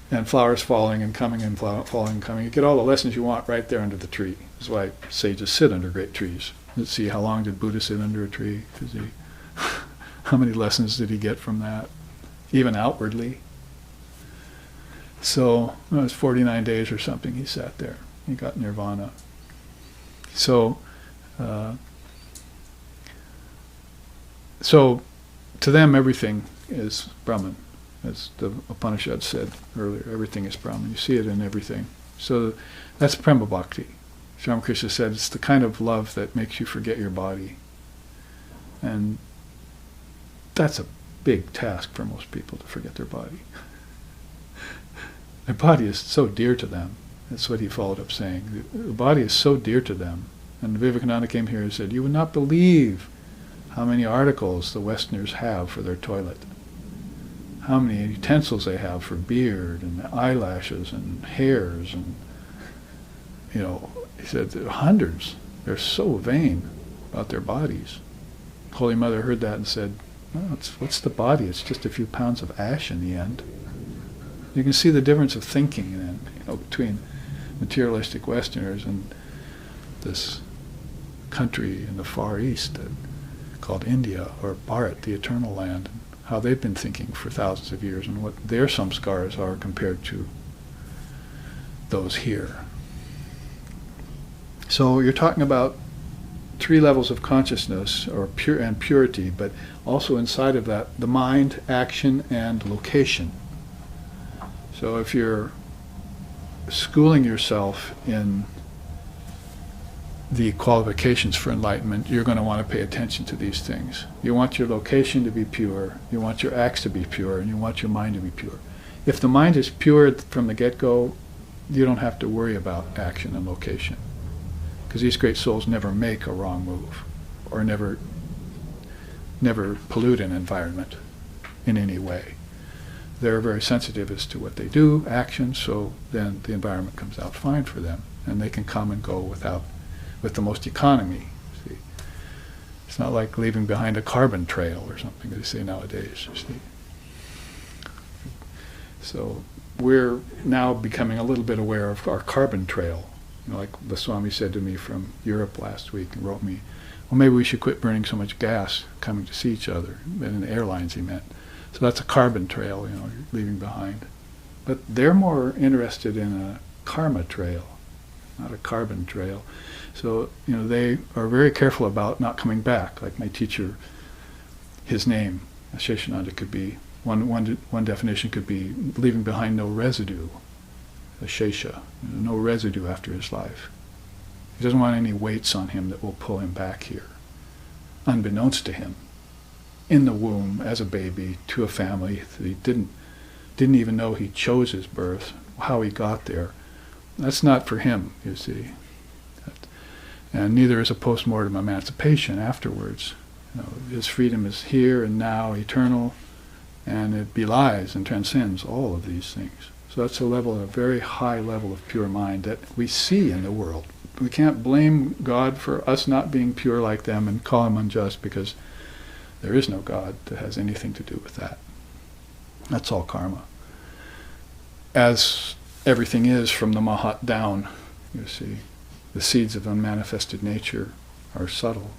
and flowers falling and coming and falling and coming. You get all the lessons you want right there under the tree. That's why sages sit under great trees. Let's see, how long did Buddha sit under a tree? How many lessons did he get from that? Even outwardly. So it was 49 days or something he sat there. He got nirvana. So to them everything is Brahman. As the Upanishad said earlier, everything is Brahman. You see it in everything. So that's Prema Bhakti. Sri Ramakrishna said it's the kind of love that makes you forget your body. And that's a big task for most people, to forget their body. Their body is so dear to them. That's what he followed up saying. The body is so dear to them. And Vivekananda came here and said, you would not believe how many articles the Westerners have for their toilet. How many utensils they have for beard and eyelashes and hairs and, he said hundreds. They're so vain about their bodies. Holy Mother heard that and said, well, what's the body? It's just a few pounds of ash in the end. You can see the difference of thinking then, between materialistic Westerners and this country in the Far East called India, or Bharat, the eternal land. how they've been thinking for thousands of years and what their samskaras are compared to those here. So you're talking about 3 levels of consciousness, or purity, but also inside of that, the mind, action, and location. So if you're schooling yourself in the qualifications for enlightenment, you're going to want to pay attention to these things. You want your location to be pure, you want your acts to be pure, and you want your mind to be pure. If the mind is pure from the get-go, you don't have to worry about action and location. Because these great souls never make a wrong move, or never pollute an environment in any way. They're very sensitive as to what they do, action, so then the environment comes out fine for them, and they can come and go with the most economy. See? It's not like leaving behind a carbon trail or something they say nowadays. You see? So we're now becoming a little bit aware of our carbon trail. You know, like the Swami said to me from Europe last week and wrote me, well, maybe we should quit burning so much gas coming to see each other. And in the airlines he meant. So that's a carbon trail, you know, you're leaving behind. But they're more interested in a karma trail, not a carbon trail. So, you know, they are very careful about not coming back. Like my teacher, his name, Sheshananda, could be, one definition could be leaving behind no residue, a shesha, no residue after his life. He doesn't want any weights on him that will pull him back here, unbeknownst to him, in the womb as a baby to a family that he didn't even know he chose his birth, how he got there. That's not for him, you see. And neither is a post-mortem emancipation afterwards. You know, his freedom is here and now, eternal, and it belies and transcends all of these things. So that's a very high level of pure mind that we see in the world. We can't blame God for us not being pure like them and call him unjust, because there is no God that has anything to do with that. That's all karma. As everything is from the Mahat down, you see, the seeds of unmanifested nature are subtle.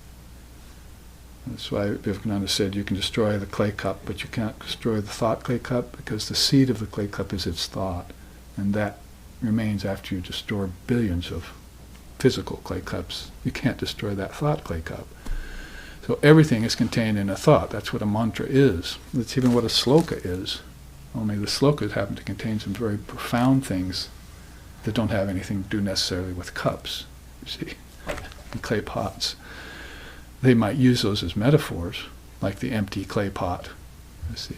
That's why Vivekananda said you can destroy the clay cup, but you can't destroy the thought clay cup, because the seed of the clay cup is its thought, and that remains after you destroy billions of physical clay cups. You can't destroy that thought clay cup. So everything is contained in a thought. That's what a mantra is. That's even what a sloka is. Only the slokas happen to contain some very profound things that don't have anything to do necessarily with cups, you see, and clay pots. They might use those as metaphors, like the empty clay pot, you see.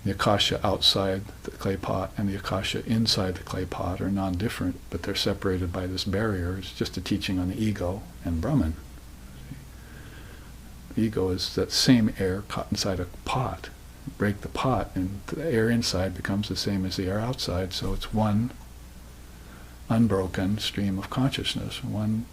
The akasha outside the clay pot and the akasha inside the clay pot are non-different, but they're separated by this barrier. It's just a teaching on the ego and Brahman. The ego is that same air caught inside a pot. You break the pot and the air inside becomes the same as the air outside, so it's one unbroken stream of consciousness, one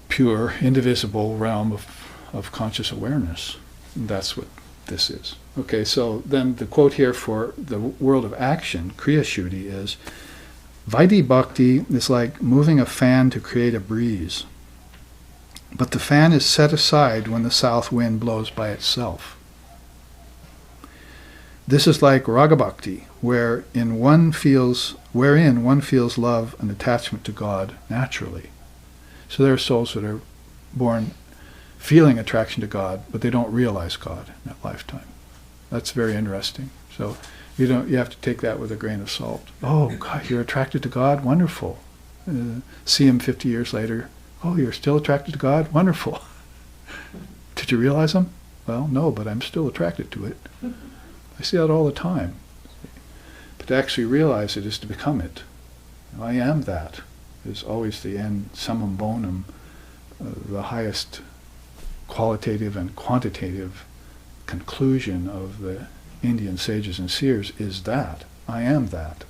pure, indivisible realm of conscious awareness. And that's what this is. Okay, so then the quote here for the world of action, Kriya Shuddhi, is, Vaidhi Bhakti is like moving a fan to create a breeze, but the fan is set aside when the south wind blows by itself. This is like Raga Bhakti, wherein one feels love and attachment to God naturally. So there are souls that are born feeling attraction to God, but they don't realize God in that lifetime. That's very interesting. So you have to take that with a grain of salt. Oh, God, you're attracted to God? Wonderful. See him 50 years later. Oh, you're still attracted to God? Wonderful. Did you realize him? Well, no, but I'm still attracted to it. I see that all the time. But to actually realize it is to become it. I am that. Is always the end, summum bonum, the highest qualitative and quantitative conclusion of the Indian sages and seers is that. I am that.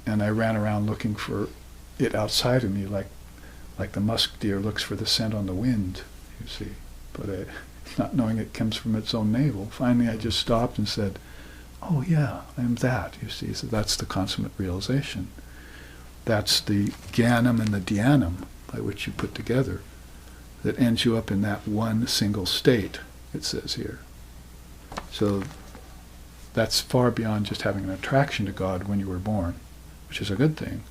And I ran around looking for it outside of me like the musk deer looks for the scent on the wind, you see. But not knowing it comes from its own navel. Finally I just stopped and said, oh yeah, I am that, you see. So that's the consummate realization. That's the jnanam and the dhyanam by which you put together that ends you up in that one single state, it says here. So that's far beyond just having an attraction to God when you were born, which is a good thing.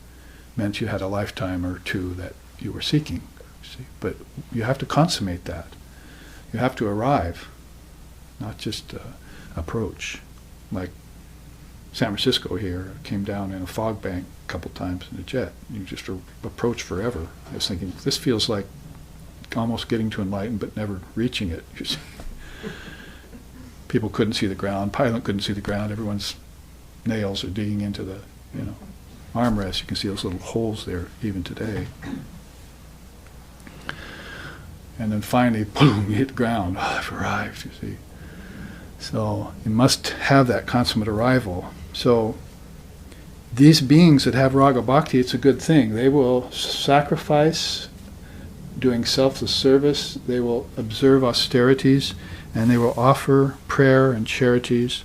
Meant you had a lifetime or two that you were seeking. See? But you have to consummate that. You have to arrive, not just approach. Like San Francisco here, came down in a fog bank a couple times in a jet. You just approach forever. I was thinking, this feels like almost getting to enlightenment but never reaching it. You see? People couldn't see the ground. Pilot couldn't see the ground. Everyone's nails are digging into the, armrest. You can see those little holes there even today. And then finally, boom, you hit the ground. Oh, I've arrived, you see. So you must have that consummate arrival. So these beings that have raga bhakti, it's a good thing. They will sacrifice, doing selfless service. They will observe austerities, and they will offer prayer and charities.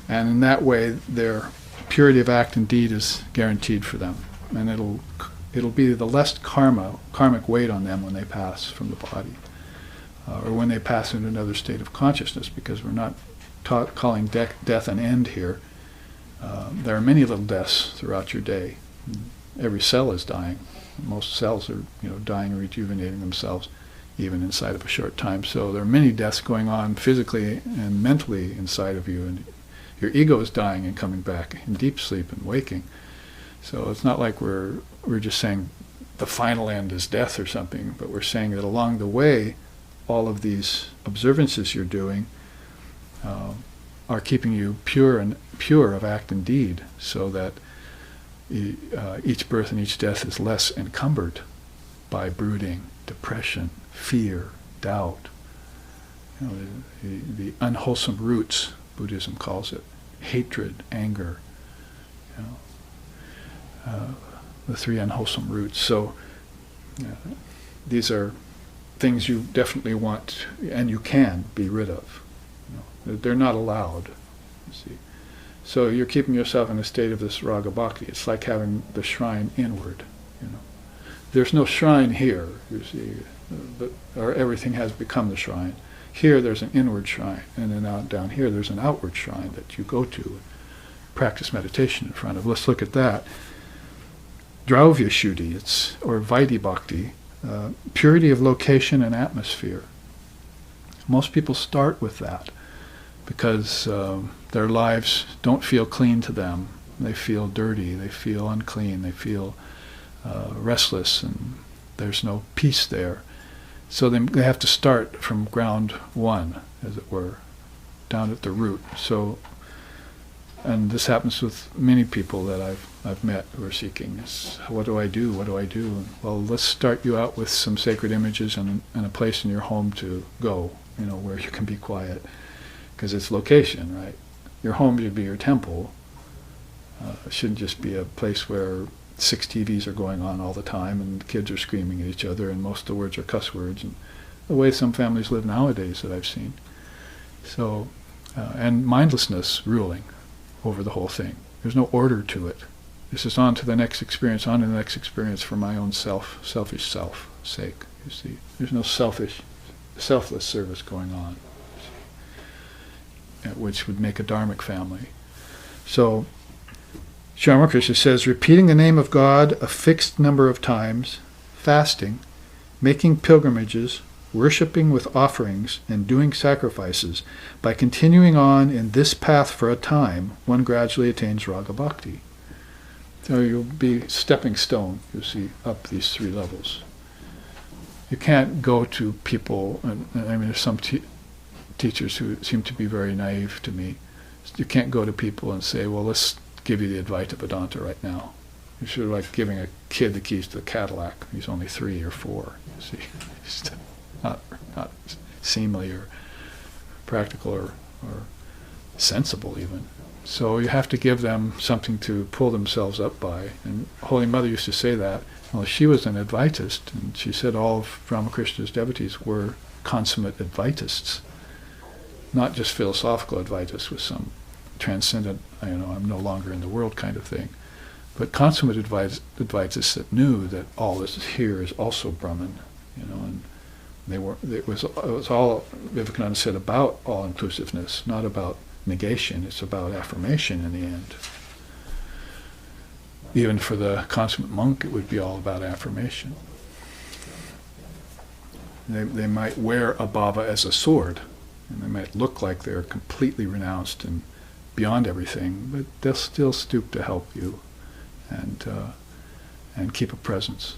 And in that way, their purity of act and deed is guaranteed for them. And it'll be the less karmic weight on them when they pass from the body, or when they pass into another state of consciousness, because we're not calling death an end here. There are many little deaths throughout your day. Every cell is dying. Most cells are, dying and rejuvenating themselves, even inside of a short time. So there are many deaths going on physically and mentally inside of you, and your ego is dying and coming back in deep sleep and waking. So it's not like we're just saying the final end is death or something, but we're saying that along the way, all of these observances you're doing are keeping you pure of act and deed, so that each birth and each death is less encumbered by brooding, depression, fear, doubt. The unwholesome roots, Buddhism calls it, hatred, anger. The three unwholesome roots. So these are things you definitely want and you can be rid of. They're not allowed, you see. So you're keeping yourself in a state of this raga bhakti. It's like having the shrine inward. There's no shrine here, you see, or everything has become the shrine. Here there's an inward shrine, and then down here there's an outward shrine that you go to, practice meditation in front of. Let's look at that. Drauvya Shuddhi, or Vaidhi Bhakti, purity of location and atmosphere. Most people start with that because their lives don't feel clean to them. They feel dirty, they feel unclean, they feel restless, and there's no peace there. So they have to start from ground one, as it were, down at the root. So, and this happens with many people that I've met who are seeking. What do I do? What do I do? Well, let's start you out with some sacred images and a place in your home to go, where you can be quiet, because it's location, right? Your home should be your temple. It shouldn't just be a place where 6 TVs are going on all the time and kids are screaming at each other and most of the words are cuss words, and the way some families live nowadays that I've seen. So, and mindlessness ruling over the whole thing. There's no order to it. This is on to the next experience, for my own selfish self sake, you see. There's no selfless service going on, which would make a dharmic family. So, Sri Ramakrishna says, repeating the name of God a fixed number of times, fasting, making pilgrimages, worshipping with offerings, and doing sacrifices, by continuing on in this path for a time, one gradually attains raga bhakti. So you'll be stepping stone, you see, up these 3 levels. You can't go to people, and there's some teachers who seem to be very naive to me. You can't go to people and say, well, let's give you the Advaita Vedanta right now. You're sort of like giving a kid the keys to the Cadillac. He's only 3 or 4, you see. It's not seemly or practical or sensible even. So you have to give them something to pull themselves up by. And Holy Mother used to say that. Well, she was an Advaitist, and she said all of Ramakrishna's devotees were consummate Advaitists, not just philosophical Advaitists with some transcendent, I'm no longer in the world kind of thing, but consummate Advaitists that knew that all this here is also Brahman, and It was all Vivekananda said about all-inclusiveness, not about negation. It's about affirmation in the end. Even for the consummate monk, it would be all about affirmation. They might wear a bhava as a sword, and they might look like they're completely renounced and beyond everything, but they'll still stoop to help you and keep a presence.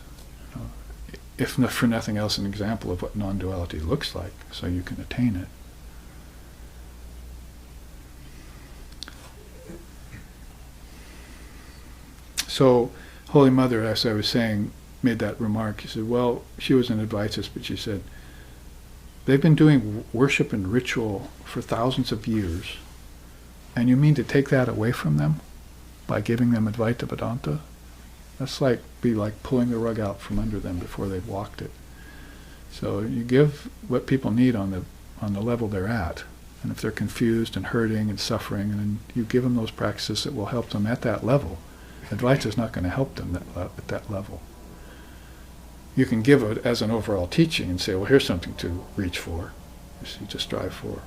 If for nothing else, an example of what non-duality looks like, so you can attain it. So, Holy Mother, as I was saying, made that remark. She said, well, she was an Advaitist, but she said, they've been doing worship and ritual for thousands of years, and you mean to take that away from them by giving them Advaita Vedanta? That's like pulling the rug out from under them before they've walked it. So you give what people need on the level they're at, and if they're confused and hurting and suffering, and you give them those practices that will help them at that level. Advaita is not going to help them at that level. You can give it as an overall teaching and say, well, here's something to reach for, to strive for.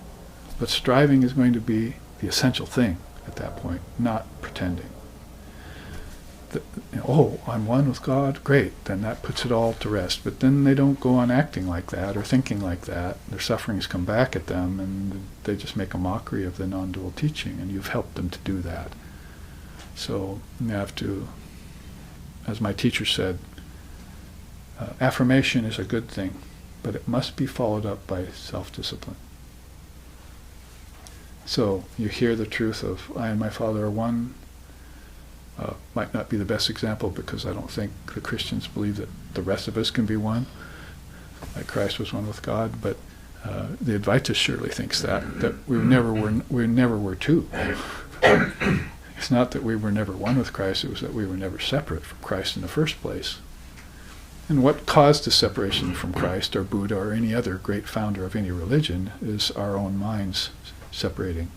But striving is going to be the essential thing at that point, not pretending. I'm one with God, great, then that puts it all to rest. But then they don't go on acting like that or thinking like that. Their sufferings come back at them, and they just make a mockery of the non-dual teaching, and you've helped them to do that. So you have to, as my teacher said, affirmation is a good thing, but it must be followed up by self-discipline. So you hear the truth of I and my Father are one. Might not be the best example because I don't think the Christians believe that the rest of us can be one, like Christ was one with God. But the Advaita surely thinks that we never were two. It's not that we were never one with Christ; it was that we were never separate from Christ in the first place. And what caused the separation from Christ or Buddha or any other great founder of any religion is our own minds separating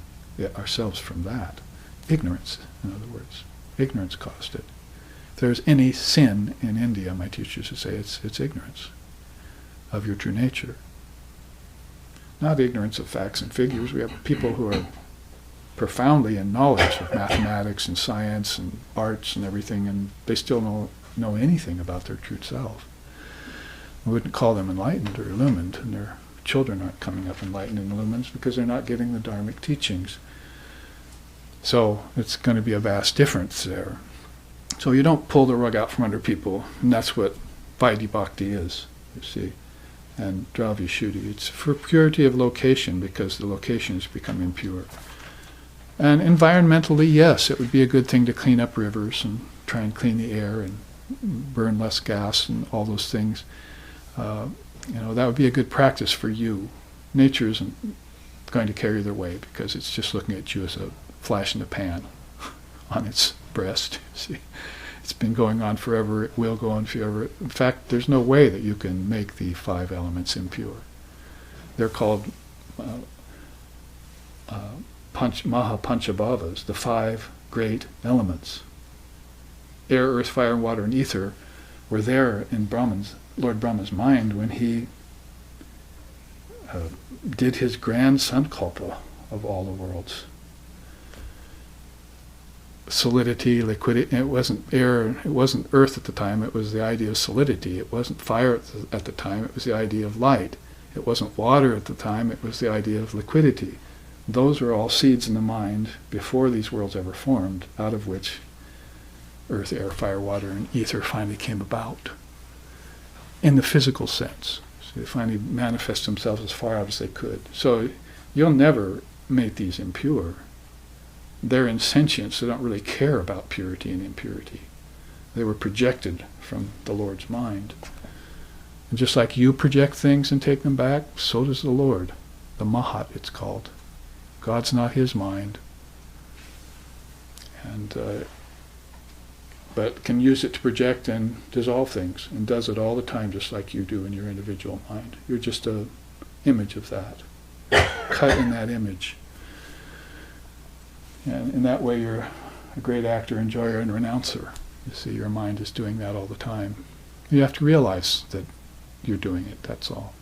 ourselves from that. Ignorance, in other words. Ignorance caused it. If there's any sin in India, my teachers would say it's ignorance of your true nature. Not ignorance of facts and figures. We have people who are profoundly in knowledge of mathematics and science and arts and everything, and they still don't know anything about their true self. We wouldn't call them enlightened or illumined, and their children aren't coming up enlightened and illumined because they're not getting the dharmic teachings. So it's going to be a vast difference there. So you don't pull the rug out from under people, and that's what Vaidhi Bhakti is, you see, and Dravya Shuddhi. It's for purity of location because the location has become impure. And environmentally, yes, it would be a good thing to clean up rivers and try and clean the air and burn less gas and all those things. That would be a good practice for you. Nature isn't going to carry their way because it's just looking at you as a flash in the pan on its breast. See, it's been going on forever. It will go on forever. In fact, there's no way that you can make the 5 elements impure. They're called Maha Panchabhavas, the 5 great elements. Air, earth, fire, and water, and ether were there in Lord Brahma's mind when he did his grand sankalpa of all the worlds. Solidity, liquidity, it wasn't air, it wasn't earth at the time, it was the idea of solidity. It wasn't fire at the time, it was the idea of light. It wasn't water at the time, it was the idea of liquidity. Those were all seeds in the mind before these worlds ever formed, out of which earth, air, fire, water, and ether finally came about. In the physical sense. So they finally manifest themselves as far out as they could. So you'll never make these impure. They're insentients, they don't really care about purity and impurity. They were projected from the Lord's mind. And just like you project things and take them back, so does the Lord. The Mahat, it's called. God's not his mind. But can use it to project and dissolve things, and does it all the time just like you do in your individual mind. You're just an image of that. Cut in that image. And in that way you're a great actor, enjoyer, and renouncer. You see, your mind is doing that all the time. You have to realize that you're doing it, that's all.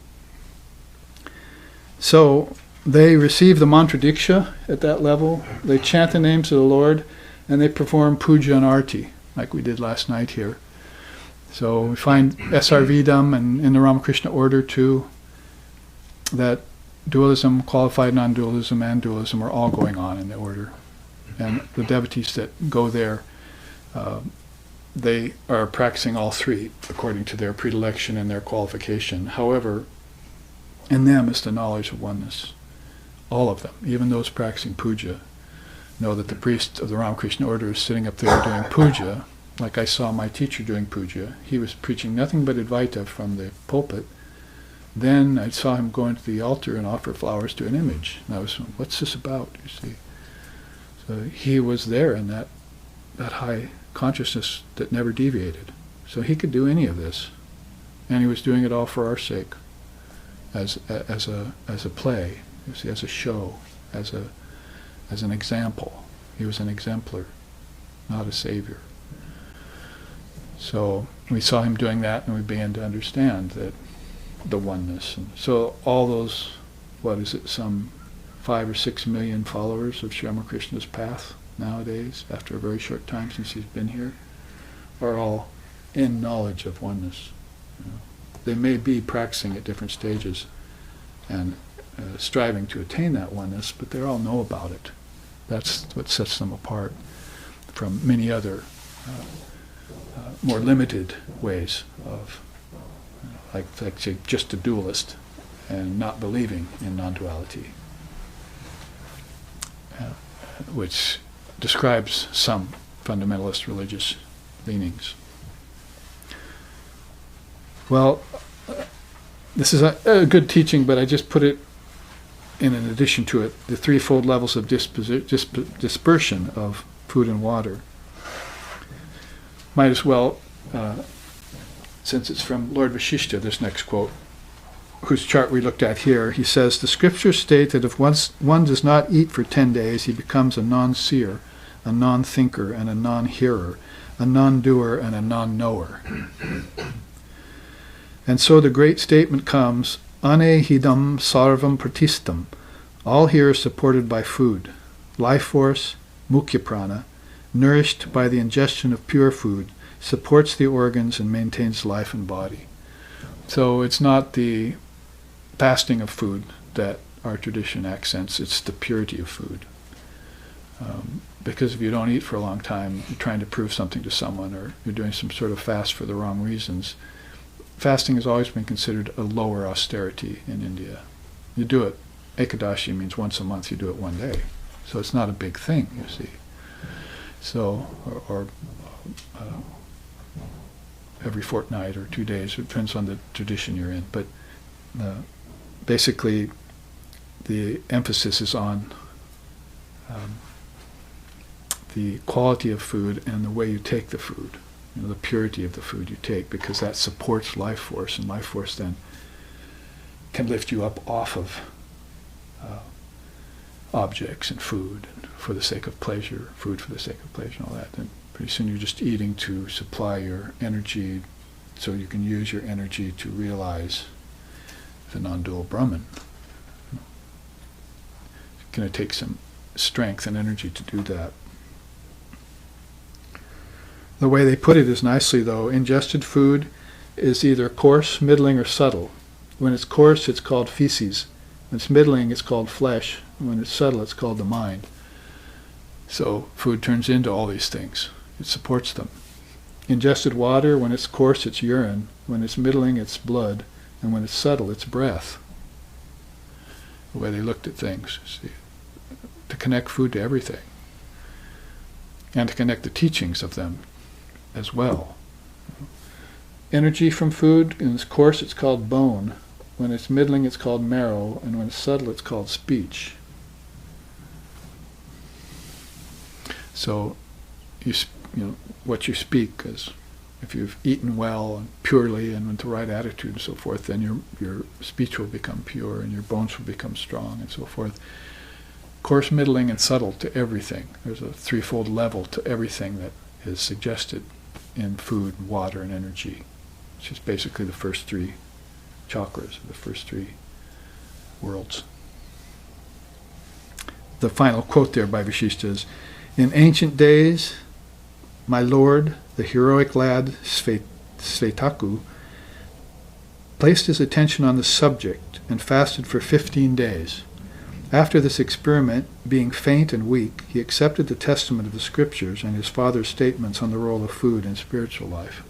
So they receive the mantra diksha at that level. They chant the names of the Lord, and they perform puja and arti, like we did last night here. So we find SRVdom and in the Ramakrishna order too, that dualism, qualified non-dualism, and dualism are all going on in the order. And the devotees that go there, they are practicing all three according to their predilection and their qualification. However, in them is the knowledge of oneness. All of them, even those practicing puja, know that the priest of the Ramakrishna order is sitting up there doing puja. Like I saw my teacher doing puja. He was preaching nothing but Advaita from the pulpit. Then I saw him go into the altar and offer flowers to an image. And I was, what's this about, you see? So he was there in that high consciousness that never deviated. So he could do any of this. And he was doing it all for our sake, as a play, you see, as a show, as an example. He was an exemplar, not a savior. So we saw him doing that, and we began to understand that the oneness. And so all those, some 5 or 6 million followers of Sri Ramakrishna's path nowadays, after a very short time since he's been here, are all in knowledge of oneness. You know. They may be practicing at different stages and striving to attain that oneness, but they all know about it. That's what sets them apart from many other more limited ways of, like say, just a dualist and not believing in non-duality, which describes some fundamentalist religious leanings. Well, this is a good teaching, but I just put it in addition to it, the threefold levels of dispersion of food and water. Might as well, since it's from Lord Vasishta, this next quote, whose chart we looked at here, he says, "The scriptures state that if one does not eat for 10 days, he becomes a non-seer, a non-thinker, and a non-hearer, a non-doer, and a non-knower." And so the great statement comes, "Anehidam sarvam pratistam." All here is supported by food, life force, mukhya prana, nourished by the ingestion of pure food, supports the organs and maintains life and body. So it's not the fasting of food that our tradition accents, it's the purity of food. Because if you don't eat for a long time, you're trying to prove something to someone, or you're doing some sort of fast for the wrong reasons. Fasting has always been considered a lower austerity in India. You do it, Ekadashi means once a month, you do it one day. So it's not a big thing, you see. So, or every fortnight or 2 days, it depends on the tradition you're in. But basically, the emphasis is on the quality of food and the way you take the food, the purity of the food you take, because that supports life force, and life force then can lift you up off of objects and food, and for the sake of pleasure, food for the sake of pleasure and all that. And pretty soon you're just eating to supply your energy so you can use your energy to realize the non-dual Brahman. It's going to take some strength and energy to do that. The way they put it is nicely, though. Ingested food is either coarse, middling, or subtle. When it's coarse, it's called feces. When it's middling, it's called flesh. When it's subtle, it's called the mind. So food turns into all these things. It supports them. Ingested water, when it's coarse, it's urine. When it's middling, it's blood. And when it's subtle, it's breath. The way they looked at things, see, to connect food to everything. And to connect the teachings of them as well. Energy from food, in its coarse, it's called bone. When it's middling, it's called marrow. And when it's subtle, it's called speech. So, what you speak is, if you've eaten well and purely and with the right attitude and so forth, then your speech will become pure and your bones will become strong and so forth. Coarse, middling, and subtle to everything. There's a threefold level to everything that is suggested in food, water, and energy, which is basically the first three chakras, the first three worlds. the final quote there by Vasishtha is, "In ancient days, my lord, the heroic lad Svetaku, placed his attention on the subject and fasted for 15 days. After this experiment, being faint and weak, he accepted the testament of the scriptures and his father's statements on the role of food in spiritual life."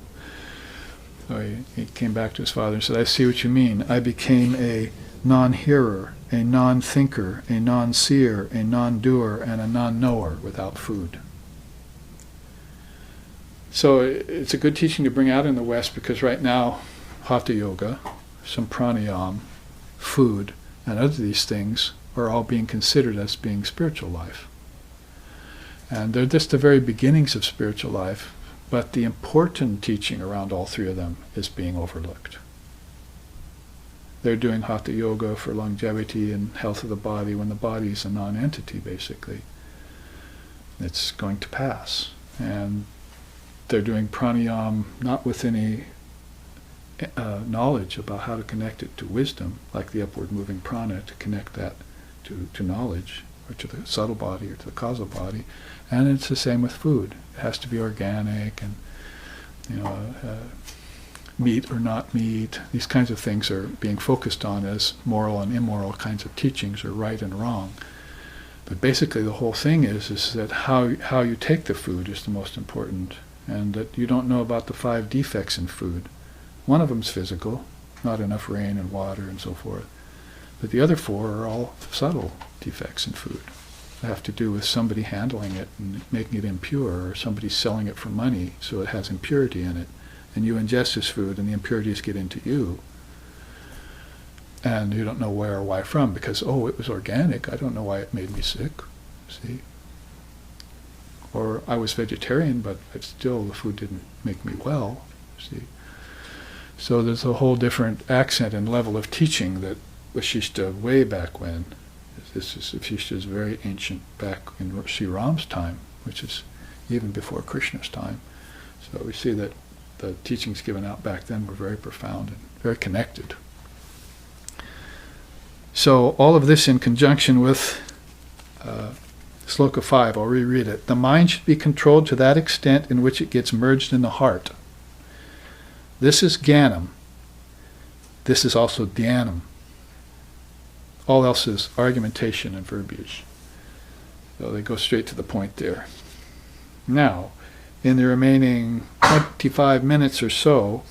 So he came back to his father and said, "I see what you mean. I became a non-hearer, a non-thinker, a non-seer, a non-doer, and a non-knower without food." So it's a good teaching to bring out in the West, because right now, Hatha Yoga, some pranayama, food, and other these things are all being considered as being spiritual life. And they're just the very beginnings of spiritual life, but the important teaching around all three of them is being overlooked. They're doing Hatha Yoga for longevity and health of the body when the body is a non-entity, basically. It's going to pass. And they're doing pranayama not with any knowledge about how to connect it to wisdom, like the upward moving prana, to connect that to knowledge, or to the subtle body, or to the causal body. And it's the same with food. It has to be organic, and meat or not meat. These kinds of things are being focused on as moral and immoral kinds of teachings, or right and wrong. But basically the whole thing is that how you take the food is the most important, and that you don't know about the 5 defects in food. One of them's physical, not enough rain and water and so forth. But the other 4 are all subtle defects in food. They have to do with somebody handling it and making it impure, or somebody selling it for money so it has impurity in it. And you ingest this food and the impurities get into you. And you don't know where or why from, because, it was organic. I don't know why it made me sick. See? Or I was vegetarian, but still the food didn't make me well. See? So there's a whole different accent and level of teaching that Vasishtha way back when. Vasishtha is very ancient, back in Sri Ram's time, which is even before Krishna's time. So we see that the teachings given out back then were very profound and very connected. So all of this in conjunction with Sloka 5, I'll reread it. The mind should be controlled to that extent in which it gets merged in the heart. This is Jnanam. This is also Dhyanam. All else is argumentation and verbiage. So they go straight to the point there. Now, in the remaining 25 minutes or so,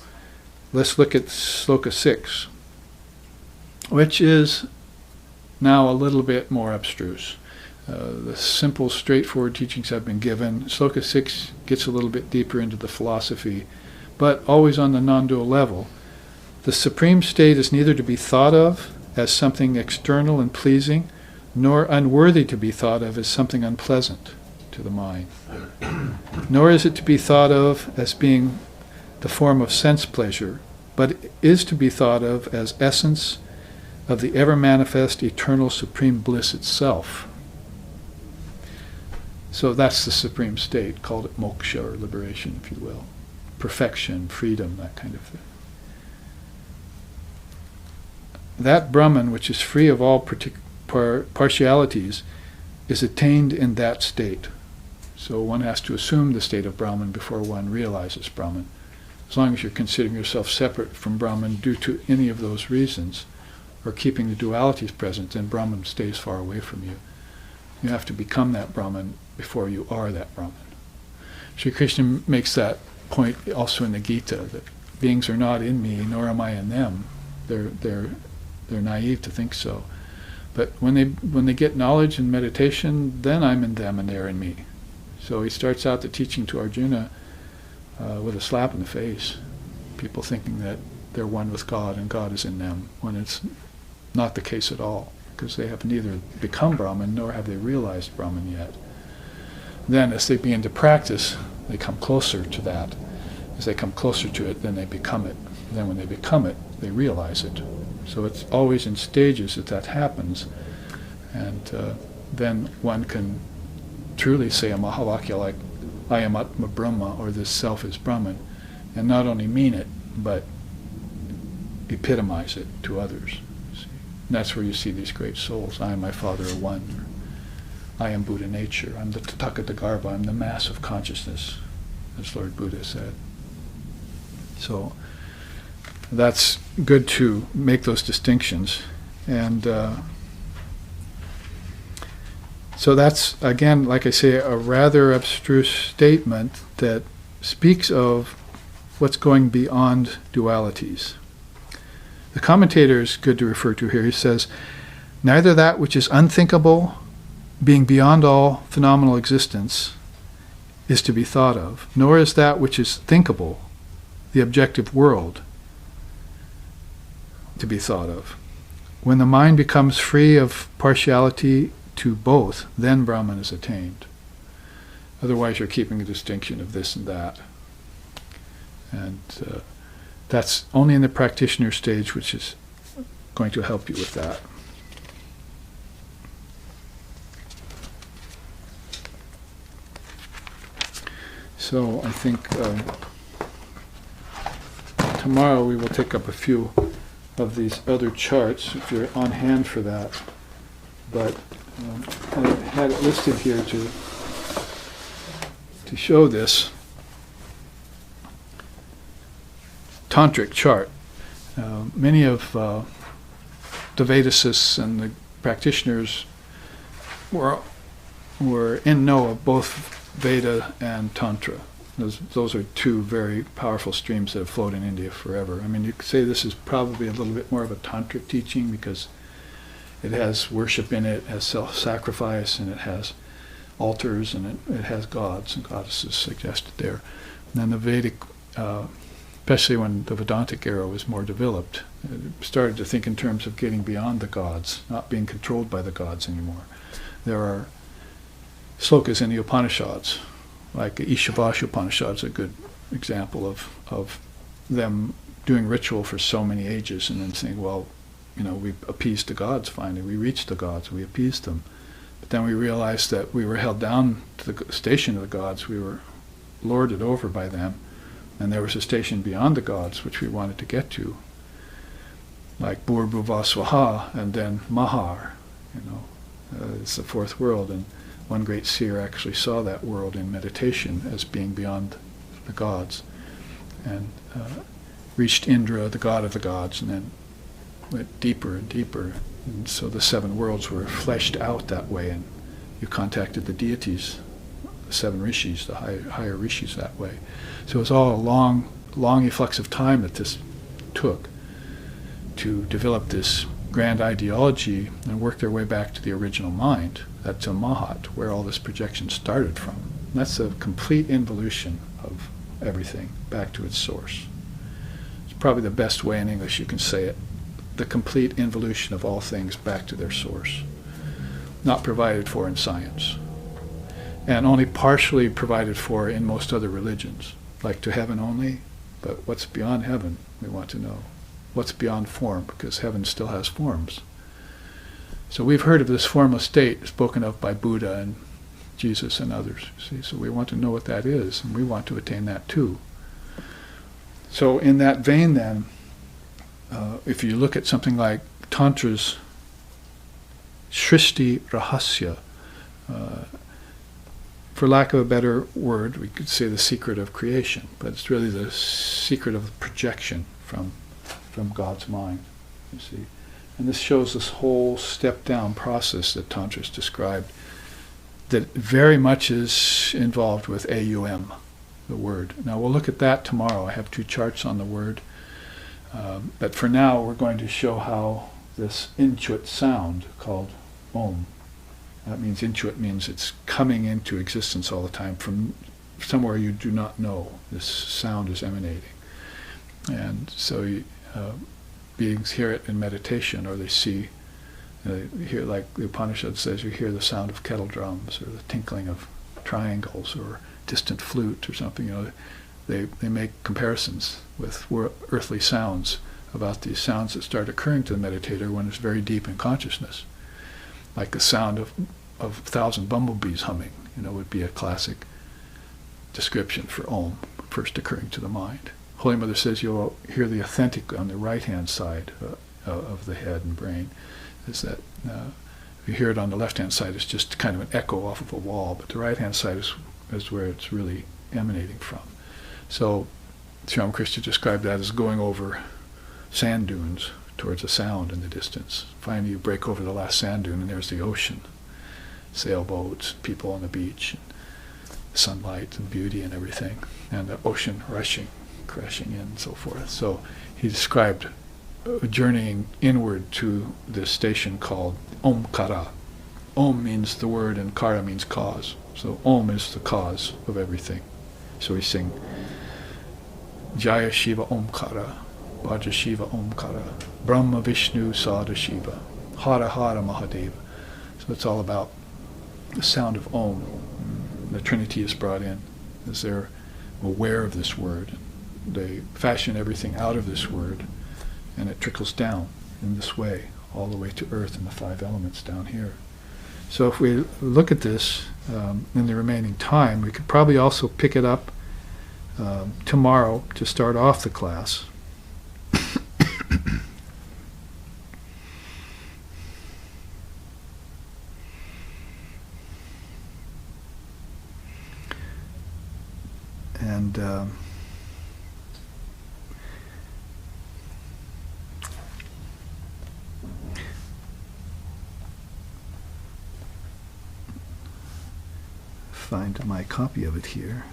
let's look at Sloka 6, which is now a little bit more abstruse. The simple, straightforward teachings have been given. Sloka 6 gets a little bit deeper into the philosophy, but always on the non-dual level. The supreme state is neither to be thought of as something external and pleasing, nor unworthy to be thought of as something unpleasant to the mind. Nor is it to be thought of as being the form of sense pleasure, but is to be thought of as essence of the ever-manifest eternal supreme bliss itself. So that's the supreme state. Called it moksha, or liberation, if you will. Perfection, freedom, that kind of thing. That Brahman, which is free of all partialities, is attained in that state. So one has to assume the state of Brahman before one realizes Brahman. As long as you're considering yourself separate from Brahman due to any of those reasons, or keeping the dualities present, then Brahman stays far away from you. You have to become that Brahman before you are that Brahman. Sri Krishna makes that point also in the Gita, that beings are not in me, nor am I in them. They're naive to think so. But when they get knowledge and meditation, then I'm in them and they're in me. So he starts out the teaching to Arjuna with a slap in the face. People thinking that they're one with God and God is in them, when it's not the case at all, because they have neither become Brahman nor have they realized Brahman yet. Then as they begin to practice, they come closer to that. As they come closer to it, then they become it. And then when they become it, they realize it. So it's always in stages that happens. And then one can truly say a Mahavakya like, I am Atma Brahma, or this self is Brahman, and not only mean it, but epitomize it to others. See? And that's where you see these great souls. I and my Father are one. I am Buddha nature. I'm the Tathagata, I'm the mass of consciousness, as Lord Buddha said. So that's good to make those distinctions. And so that's, again, like I say, a rather abstruse statement that speaks of what's going beyond dualities. The commentator is good to refer to here. He says, neither that which is unthinkable, being beyond all phenomenal existence, is to be thought of, nor is that which is thinkable, the objective world, to be thought of. When the mind becomes free of partiality to both, then Brahman is attained. Otherwise you're keeping a distinction of this and that. And that's only in the practitioner stage, which is going to help you with that. So I think tomorrow we will take up a few of these other charts, if you're on hand for that. But I had it listed here to show this tantric chart. Many of the Vedicists and the practitioners were in know of both Veda and Tantra. Those are two very powerful streams that have flowed in India forever. I mean, you could say this is probably a little bit more of a tantric teaching because it has worship in it, it has self-sacrifice, and it has altars, and it has gods and goddesses suggested there. And then the Vedic, especially when the Vedantic era was more developed, it started to think in terms of getting beyond the gods, not being controlled by the gods anymore. There are slokas in the Upanishads, like Ishavasya Upanishad is a good example of them doing ritual for so many ages and then saying, well, we appeased the gods finally, we reached the gods, we appeased them. But then we realized that we were held down to the station of the gods, we were lorded over by them, and there was a station beyond the gods which we wanted to get to, like Bhurbhuvasvaha and then Mahar, it's the fourth world, and one great seer actually saw that world in meditation as being beyond the gods, and reached Indra, the god of the gods, and then went deeper and deeper. And so the seven worlds were fleshed out that way, and you contacted the deities, the seven rishis, the higher rishis that way. So it was all a long efflux of time that this took to develop this grand ideology and work their way back to the original mind. That's a Mahat, where all this projection started from. And that's a complete involution of everything back to its source. It's probably the best way in English you can say it. The complete involution of all things back to their source. Not provided for in science. And only partially provided for in most other religions. Like to heaven only, but what's beyond heaven, we want to know. What's beyond form, because heaven still has forms. So we've heard of this formless state spoken of by Buddha and Jesus and others. See, so we want to know what that is, and we want to attain that too. So in that vein then, if you look at something like Tantra's Srishti Rahasya, for lack of a better word, we could say the secret of creation, but it's really the secret of projection from God's mind, you see. And this shows this whole step-down process that Tantra's described that very much is involved with AUM, the word. Now we'll look at that tomorrow. I have two charts on the word. But for now, we're going to show how this intuit sound called Om, that means intuit means it's coming into existence all the time from somewhere you do not know. This sound is emanating. And so beings hear it in meditation, or they see, hear, like the Upanishad says, you hear the sound of kettle drums, or the tinkling of triangles, or distant flute, or something. They make comparisons with earthly sounds about these sounds that start occurring to the meditator when it's very deep in consciousness. Like the sound of 1,000 bumblebees humming, would be a classic description for Om, first occurring to the mind. Holy Mother says you'll hear the authentic on the right-hand side of the head and brain. Is that you hear it on the left-hand side, it's just kind of an echo off of a wall, but the right-hand side is where it's really emanating from. So Sri Ramakrishna described that as going over sand dunes towards a sound in the distance. Finally you break over the last sand dune and there's the ocean. Sailboats, people on the beach, and sunlight and beauty and everything, and the ocean rushing, crashing in and so forth. So he described journeying inward to this station called Omkara. Om means the word and Kara means cause. So Om is the cause of everything. So we sing Jaya Shiva Omkara, Bhaja Shiva Omkara, Brahma Vishnu Sada Shiva, Hara Hara Mahadeva. So it's all about the sound of Om. The Trinity is brought in as they're aware of this word. They fashion everything out of this word, and it trickles down in this way, all the way to earth and the 5 elements down here. So if we look at this in the remaining time, we could probably also pick it up tomorrow to start off the class. And find my copy of it here.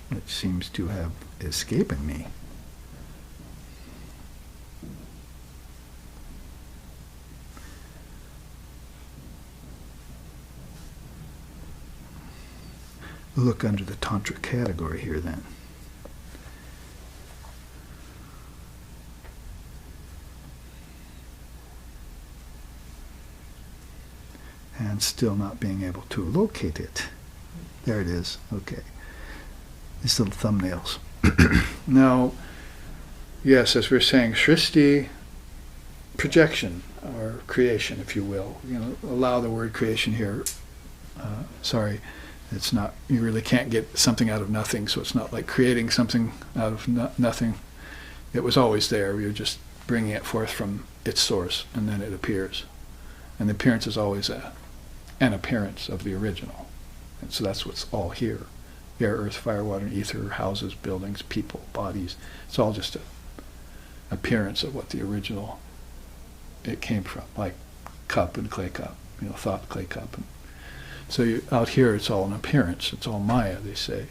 It seems to have escaped me. Look under the Tantra category here then. And still not being able to locate it. There it is. Okay. These little thumbnails. Now, yes, as we're saying, Srishti, projection, or creation, if you will. You know, allow the word creation here. Sorry, it's not, you really can't get something out of nothing, so it's not like creating something out of nothing. It was always there. You're just bringing it forth from its source, and then it appears. And the appearance is always an appearance of the original. And so that's what's all here. Air, earth, fire, water, and ether, houses, buildings, people, bodies. It's all just an appearance of what the original, it came from, like cup and clay cup, you know, thought, clay cup. And so out here it's all an appearance. It's all Maya, they say.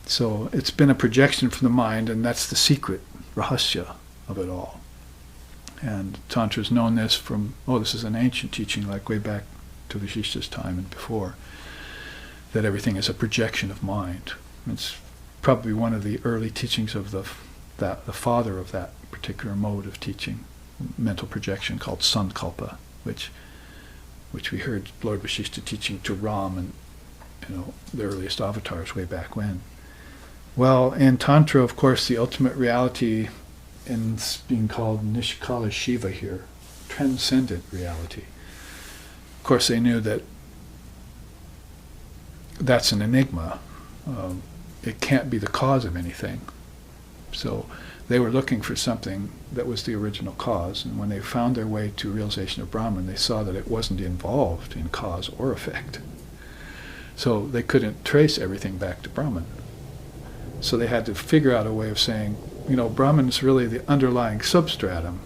So it's been a projection from the mind, and that's the secret, rahasya, of it all. And Tantra's known this from, this is an ancient teaching, like way back to Vasishtha's time and before, that everything is a projection of mind. It's probably one of the early teachings of the father of that particular mode of teaching, mental projection, called sankalpa, which we heard Lord Vasishtha teaching to Ram and, you know, the earliest avatars way back when. Well, in Tantra, of course, the ultimate reality is being called Nishkala Shiva here, transcendent reality. Of course, they knew that that's an enigma. It can't be the cause of anything. So they were looking for something that was the original cause, and when they found their way to realization of Brahman, they saw that it wasn't involved in cause or effect. So they couldn't trace everything back to Brahman. So they had to figure out a way of saying, you know, Brahman is really the underlying substratum.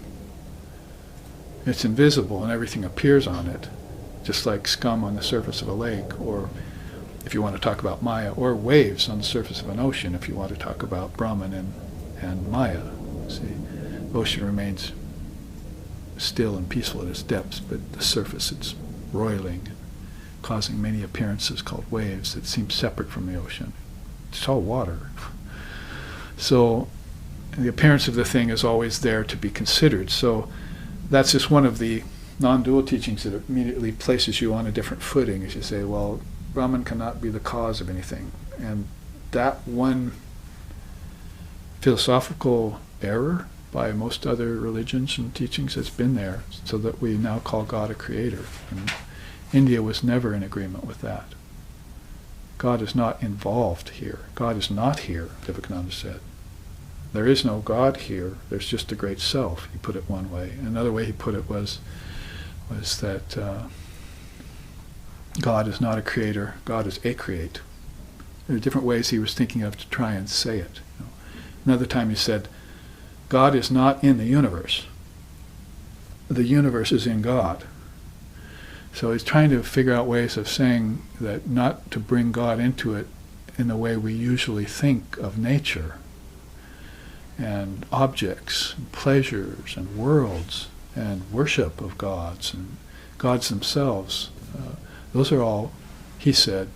It's invisible and everything appears on it, just like scum on the surface of a lake, or if you want to talk about Maya, or waves on the surface of an ocean, if you want to talk about Brahman and Maya. See, the ocean remains still and peaceful at its depths, but the surface, it's roiling, causing many appearances called waves that seem separate from the ocean. It's all water. So the appearance of the thing is always there to be considered. So that's just one of the non-dual teachings that immediately places you on a different footing, as you say, well, Brahman cannot be the cause of anything. And that one philosophical error by most other religions and teachings. It's been there, so that we now call God a creator. And India was never in agreement with that. God is not involved here. God is not here, Vivekananda said. There is no God here. There's just the great self, he put it one way. Another way he put it was that God is not a creator, God is a create. There are different ways he was thinking of to try and say it. Another time he said, God is not in the universe. The universe is in God. So he's trying to figure out ways of saying that, not to bring God into it in the way we usually think of nature and objects and pleasures and worlds and worship of gods and gods themselves. Those are all, he said,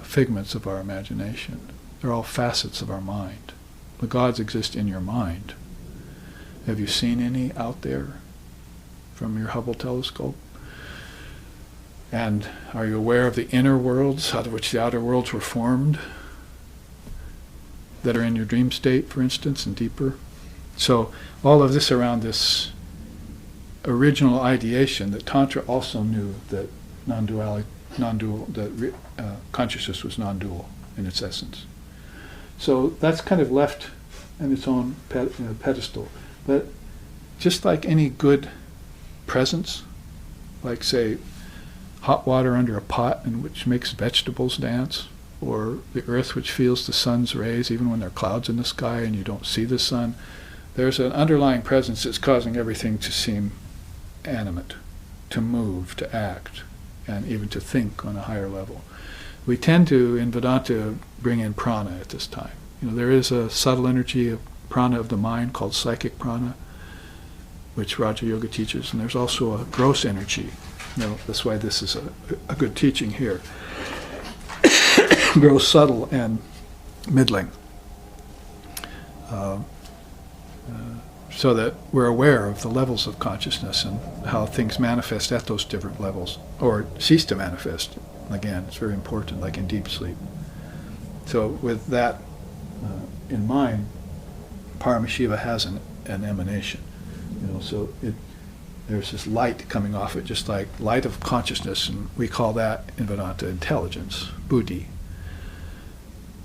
figments of our imagination. They're all facets of our mind. The gods exist in your mind. Have you seen any out there from your Hubble telescope? And are you aware of the inner worlds out of which the outer worlds were formed, that are in your dream state, for instance, and deeper? So all of this around this original ideation that Tantra also knew that consciousness was non-dual in its essence. So that's kind of left in its own pedestal. But just like any good presence, like say hot water under a pot in which makes vegetables dance, or the earth which feels the sun's rays even when there are clouds in the sky and you don't see the sun, there's an underlying presence that's causing everything to seem animate, to move, to act, and even to think on a higher level. We tend to, in Vedanta, bring in prana at this time. There is a subtle energy of prana of the mind called psychic prana, which Raja Yoga teaches, and there's also a gross energy. That's why this is a good teaching here. Gross, subtle, and middling. So that we're aware of the levels of consciousness and how things manifest at those different levels, or cease to manifest. Again, it's very important, like in deep sleep. So with that in mind, Paramashiva has an emanation. So there's this light coming off it, just like light of consciousness, and we call that in Vedanta intelligence, buddhi.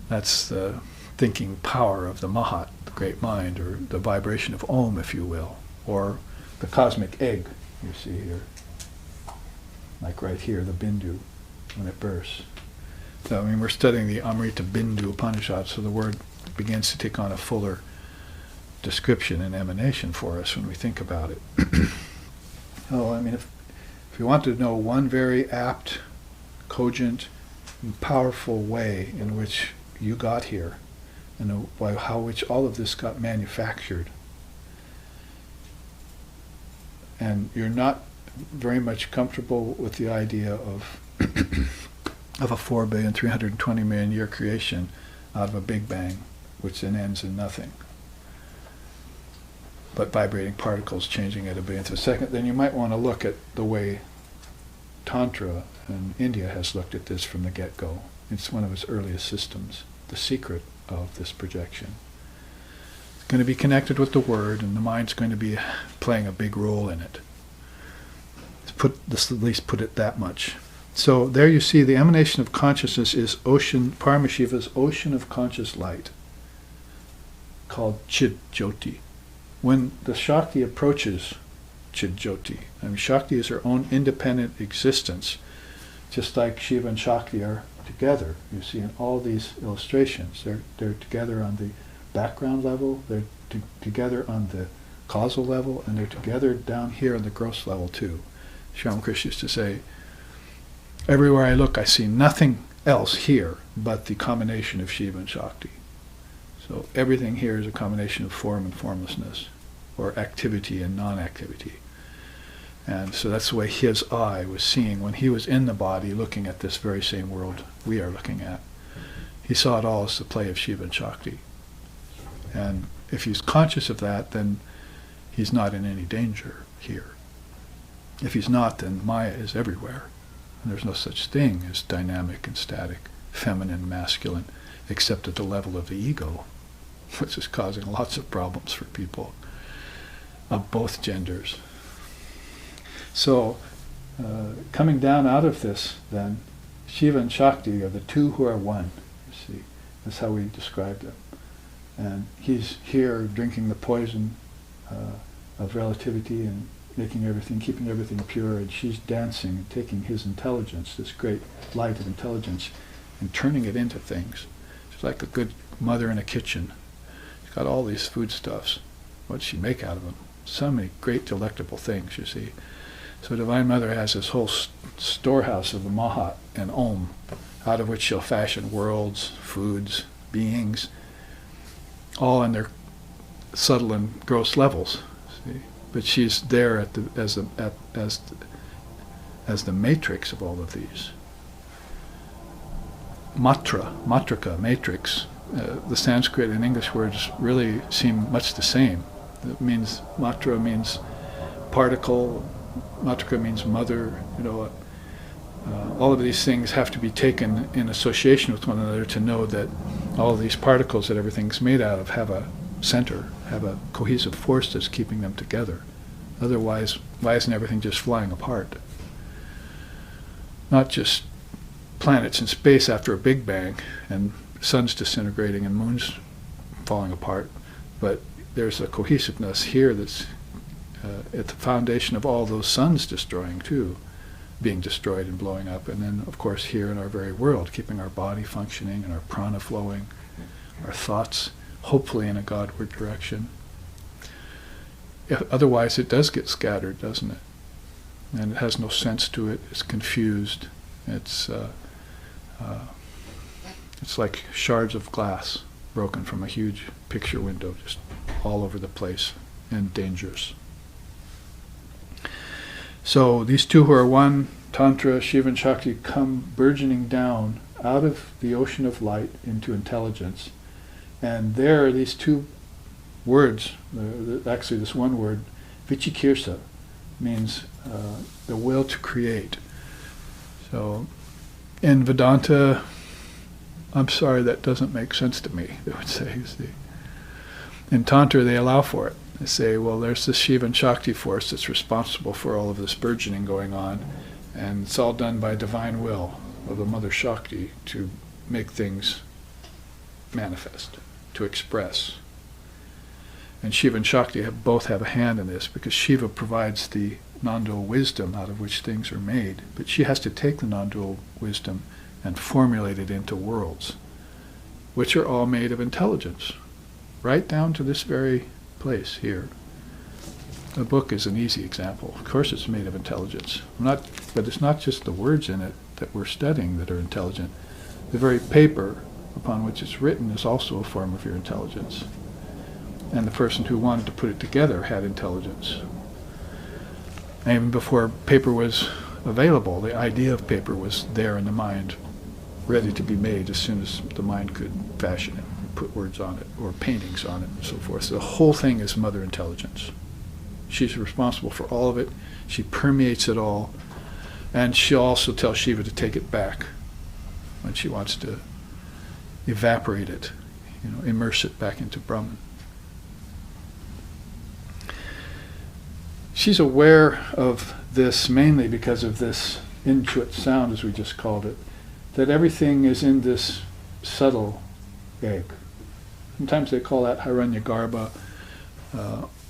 That's the thinking power of the Mahat, the great mind, or the vibration of Om, if you will, or the cosmic egg you see here, like right here, the bindu, when it bursts. So, we're studying the Amritabindu Upanishad, so the word begins to take on a fuller description and emanation for us when we think about it. If you want to know one very apt, cogent, and powerful way in which you got here, and how which all of this got manufactured, and you're not very much comfortable with the idea of a 4,320,000,000 year creation out of a Big Bang, which then ends in nothing, but vibrating particles changing at a billionth of a second, then you might want to look at the way Tantra in India has looked at this from the get-go. It's one of its earliest systems, the secret of this projection. It's going to be connected with the word, and the mind's going to be playing a big role in it. Let's at least put it that much. So there you see the emanation of consciousness is ocean, Paramashiva's ocean of conscious light, called Chid Jyoti. When the Shakti approaches Chid Jyoti, Shakti is her own independent existence, just like Shiva and Shakti are together. You see in all these illustrations, they're together on the background level, they're together on the causal level, and they're together down here on the gross level too. Sri Ramakrishna used to say, everywhere I look I see nothing else here but the combination of Shiva and Shakti. So everything here is a combination of form and formlessness, or activity and non-activity. And so that's the way his eye was seeing when he was in the body looking at this very same world we are looking at. He saw it all as the play of Shiva and Shakti. And if he's conscious of that, then he's not in any danger here. If he's not, then Maya is everywhere. And there's no such thing as dynamic and static, feminine, masculine, except at the level of the ego. which is causing lots of problems for people of both genders. So, coming down out of this, then, Shiva and Shakti are the two who are one, you see. That's how we describe them. And he's here drinking the poison of relativity and making everything, keeping everything pure, and she's dancing and taking his intelligence, this great light of intelligence, and turning it into things. She's like a good mother in a kitchen. She's got all these foodstuffs. What does she make out of them? So many great delectable things, you see. So Divine Mother has this whole storehouse of the Mahat and Om, out of which she'll fashion worlds, foods, beings, all in their subtle and gross levels. See? But she's there as the matrix of all of these. Matrika, matrix. The Sanskrit and English words really seem much the same. It means, matra means particle, matrika means mother, all of these things have to be taken in association with one another to know that all of these particles that everything's made out of have a center, have a cohesive force that's keeping them together. Otherwise, why isn't everything just flying apart? Not just planets in space after a Big Bang and suns disintegrating and moons falling apart, but there's a cohesiveness here that's at the foundation of all those suns destroying too, being destroyed and blowing up, and then of course here in our very world, keeping our body functioning and our prana flowing, our thoughts hopefully in a Godward direction. Otherwise it does get scattered, doesn't it? And it has no sense to it, it's confused, it's like shards of glass broken from a huge picture window, just all over the place and dangerous. So these two who are one, Tantra, Shiva and Shakti, come burgeoning down out of the ocean of light into intelligence. And there are these two words, actually this one word, vichikirsa, means the will to create. So in Vedanta, I'm sorry, that doesn't make sense to me, they would say. You see. In Tantra, they allow for it. They say, well, there's this Shiva and Shakti force that's responsible for all of this burgeoning going on, and it's all done by divine will of the Mother Shakti to make things manifest, to express. And Shiva and Shakti both have a hand in this, because Shiva provides the non-dual wisdom out of which things are made, but she has to take the non-dual wisdom and formulate it into worlds, which are all made of intelligence, right down to this very place here. The book is an easy example. Of course it's made of intelligence. But it's not just the words in it that we're studying that are intelligent. The very paper upon which it's written is also a form of your intelligence. And the person who wanted to put it together had intelligence. And even before paper was available, the idea of paper was there in the mind, ready to be made as soon as the mind could fashion it, put words on it, or paintings on it, and so forth. So the whole thing is mother intelligence. She's responsible for all of it. She permeates it all. And she'll also tell Shiva to take it back when she wants to evaporate it, immerse it back into Brahman. She's aware of this mainly because of this intuit sound, as we just called it, that everything is in this subtle egg. Sometimes they call that Hiranyagarbha.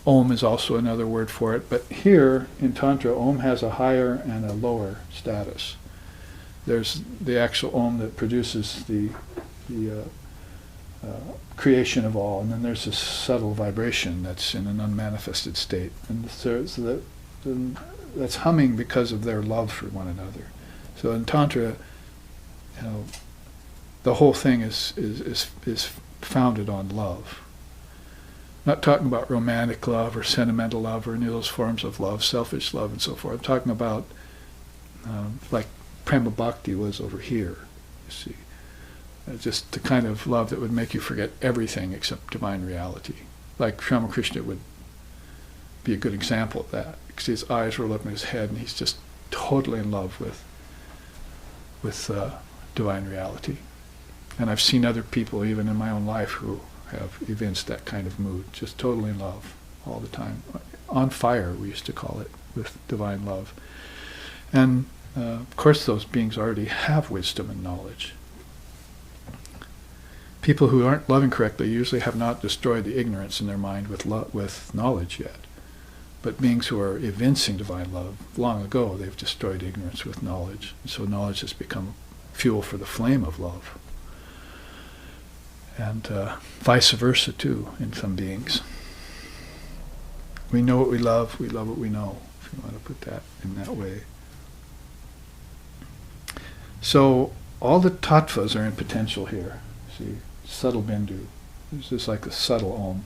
Om is also another word for it, but here in Tantra, Om has a higher and a lower status. There's the actual Om that produces the creation of all, and then there's this subtle vibration that's in an unmanifested state, and so that's humming because of their love for one another. So in Tantra, the whole thing is founded on love. I'm not talking about romantic love or sentimental love or any of those forms of love, selfish love and so forth. I'm talking about like Prema Bhakti was over here, you see. Just the kind of love that would make you forget everything except divine reality. Like Ramakrishna would be a good example of that, because his eyes roll up in his head and he's just totally in love with divine reality. And I've seen other people, even in my own life, who have evinced that kind of mood, just totally in love all the time. On fire, we used to call it, with divine love. And of course those beings already have wisdom and knowledge. People who aren't loving correctly usually have not destroyed the ignorance in their mind with knowledge yet. But beings who are evincing divine love, long ago they've destroyed ignorance with knowledge. And so knowledge has become fuel for the flame of love. And vice versa too, in some beings. We know what we love what we know, if you want to put that in that way. So all the tattvas are in potential here. See, subtle bindu. This is like a subtle om.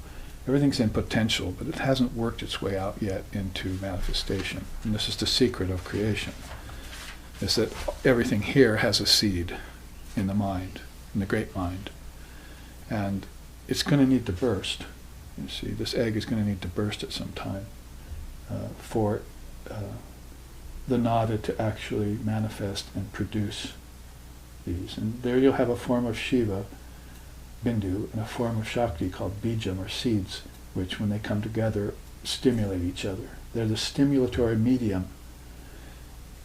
Everything's in potential, but it hasn't worked its way out yet into manifestation. And this is the secret of creation, is that everything here has a seed in the mind, in the great mind. And it's going to need to burst. You see, this egg is going to need to burst at some time for the nada to actually manifest and produce these. And there you'll have a form of Shiva, Bindu, and a form of Shakti called Bijam, or seeds, which when they come together stimulate each other. They're the stimulatory medium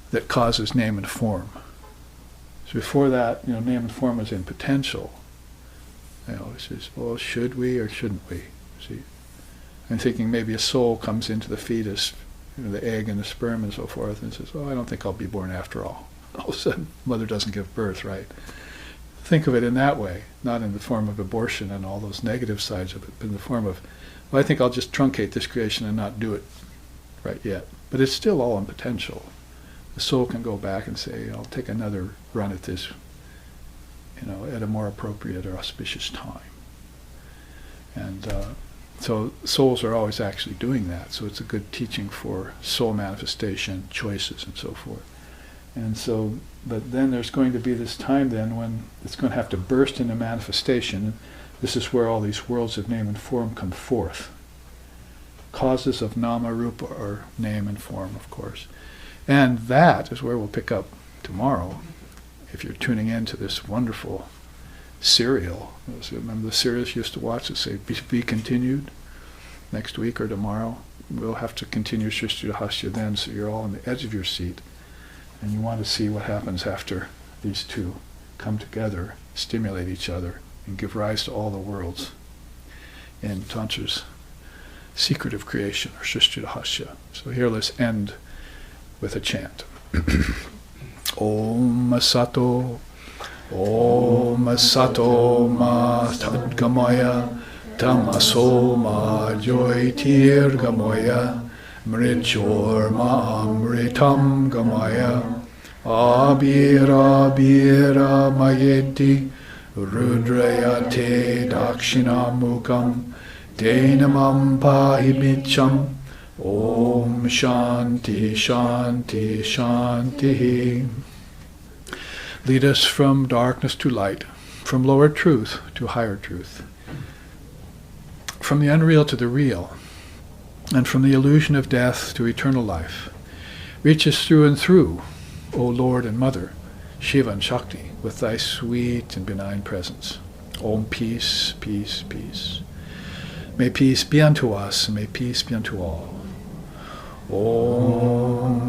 that causes name and form. So before that, name and form was in potential. It's just, well, should we or shouldn't we? See, I'm thinking maybe a soul comes into the fetus, the egg and the sperm and so forth, and says, "Oh, I don't think I'll be born after all." All of a sudden, mother doesn't give birth, right? Think of it in that way, not in the form of abortion and all those negative sides of it, but in the form of, well, I think I'll just truncate this creation and not do it right yet. But it's still all in potential. The soul can go back and say, I'll take another run at this, at a more appropriate or auspicious time. And so souls are always actually doing that. So it's a good teaching for soul manifestation, choices, and so forth. And so, but then there's going to be this time then when it's going to have to burst into manifestation. This is where all these worlds of name and form come forth. Causes of nama, rupa, or name and form, of course. And that is where we'll pick up tomorrow, if you're tuning in to this wonderful serial. Remember the serials you used to watch that say, be continued, next week or tomorrow? We'll have to continue Srishti Rahasya then, so you're all on the edge of your seat. And you want to see what happens after these two come together, stimulate each other, and give rise to all the worlds in Tantra's secret of creation, or Srishti Rahasya. So here let's end with a chant. Om Sato, Om Sato Ma Tadgamaya, Tamaso Ma Joytir Gamaya, Mrichor Ma Amritam Gamaya, Abira Bira Mayeti, Rudrayate Dakshinamukam, Denamam Pahimicham, Om Shanti Shanti Shanti. Lead us from darkness to light, from lower truth to higher truth, from the unreal to the real, and from the illusion of death to eternal life. Reach us through and through, O Lord and Mother, Shiva and Shakti, with thy sweet and benign presence. Om, peace, peace, peace. May peace be unto us, and may peace be unto all. Om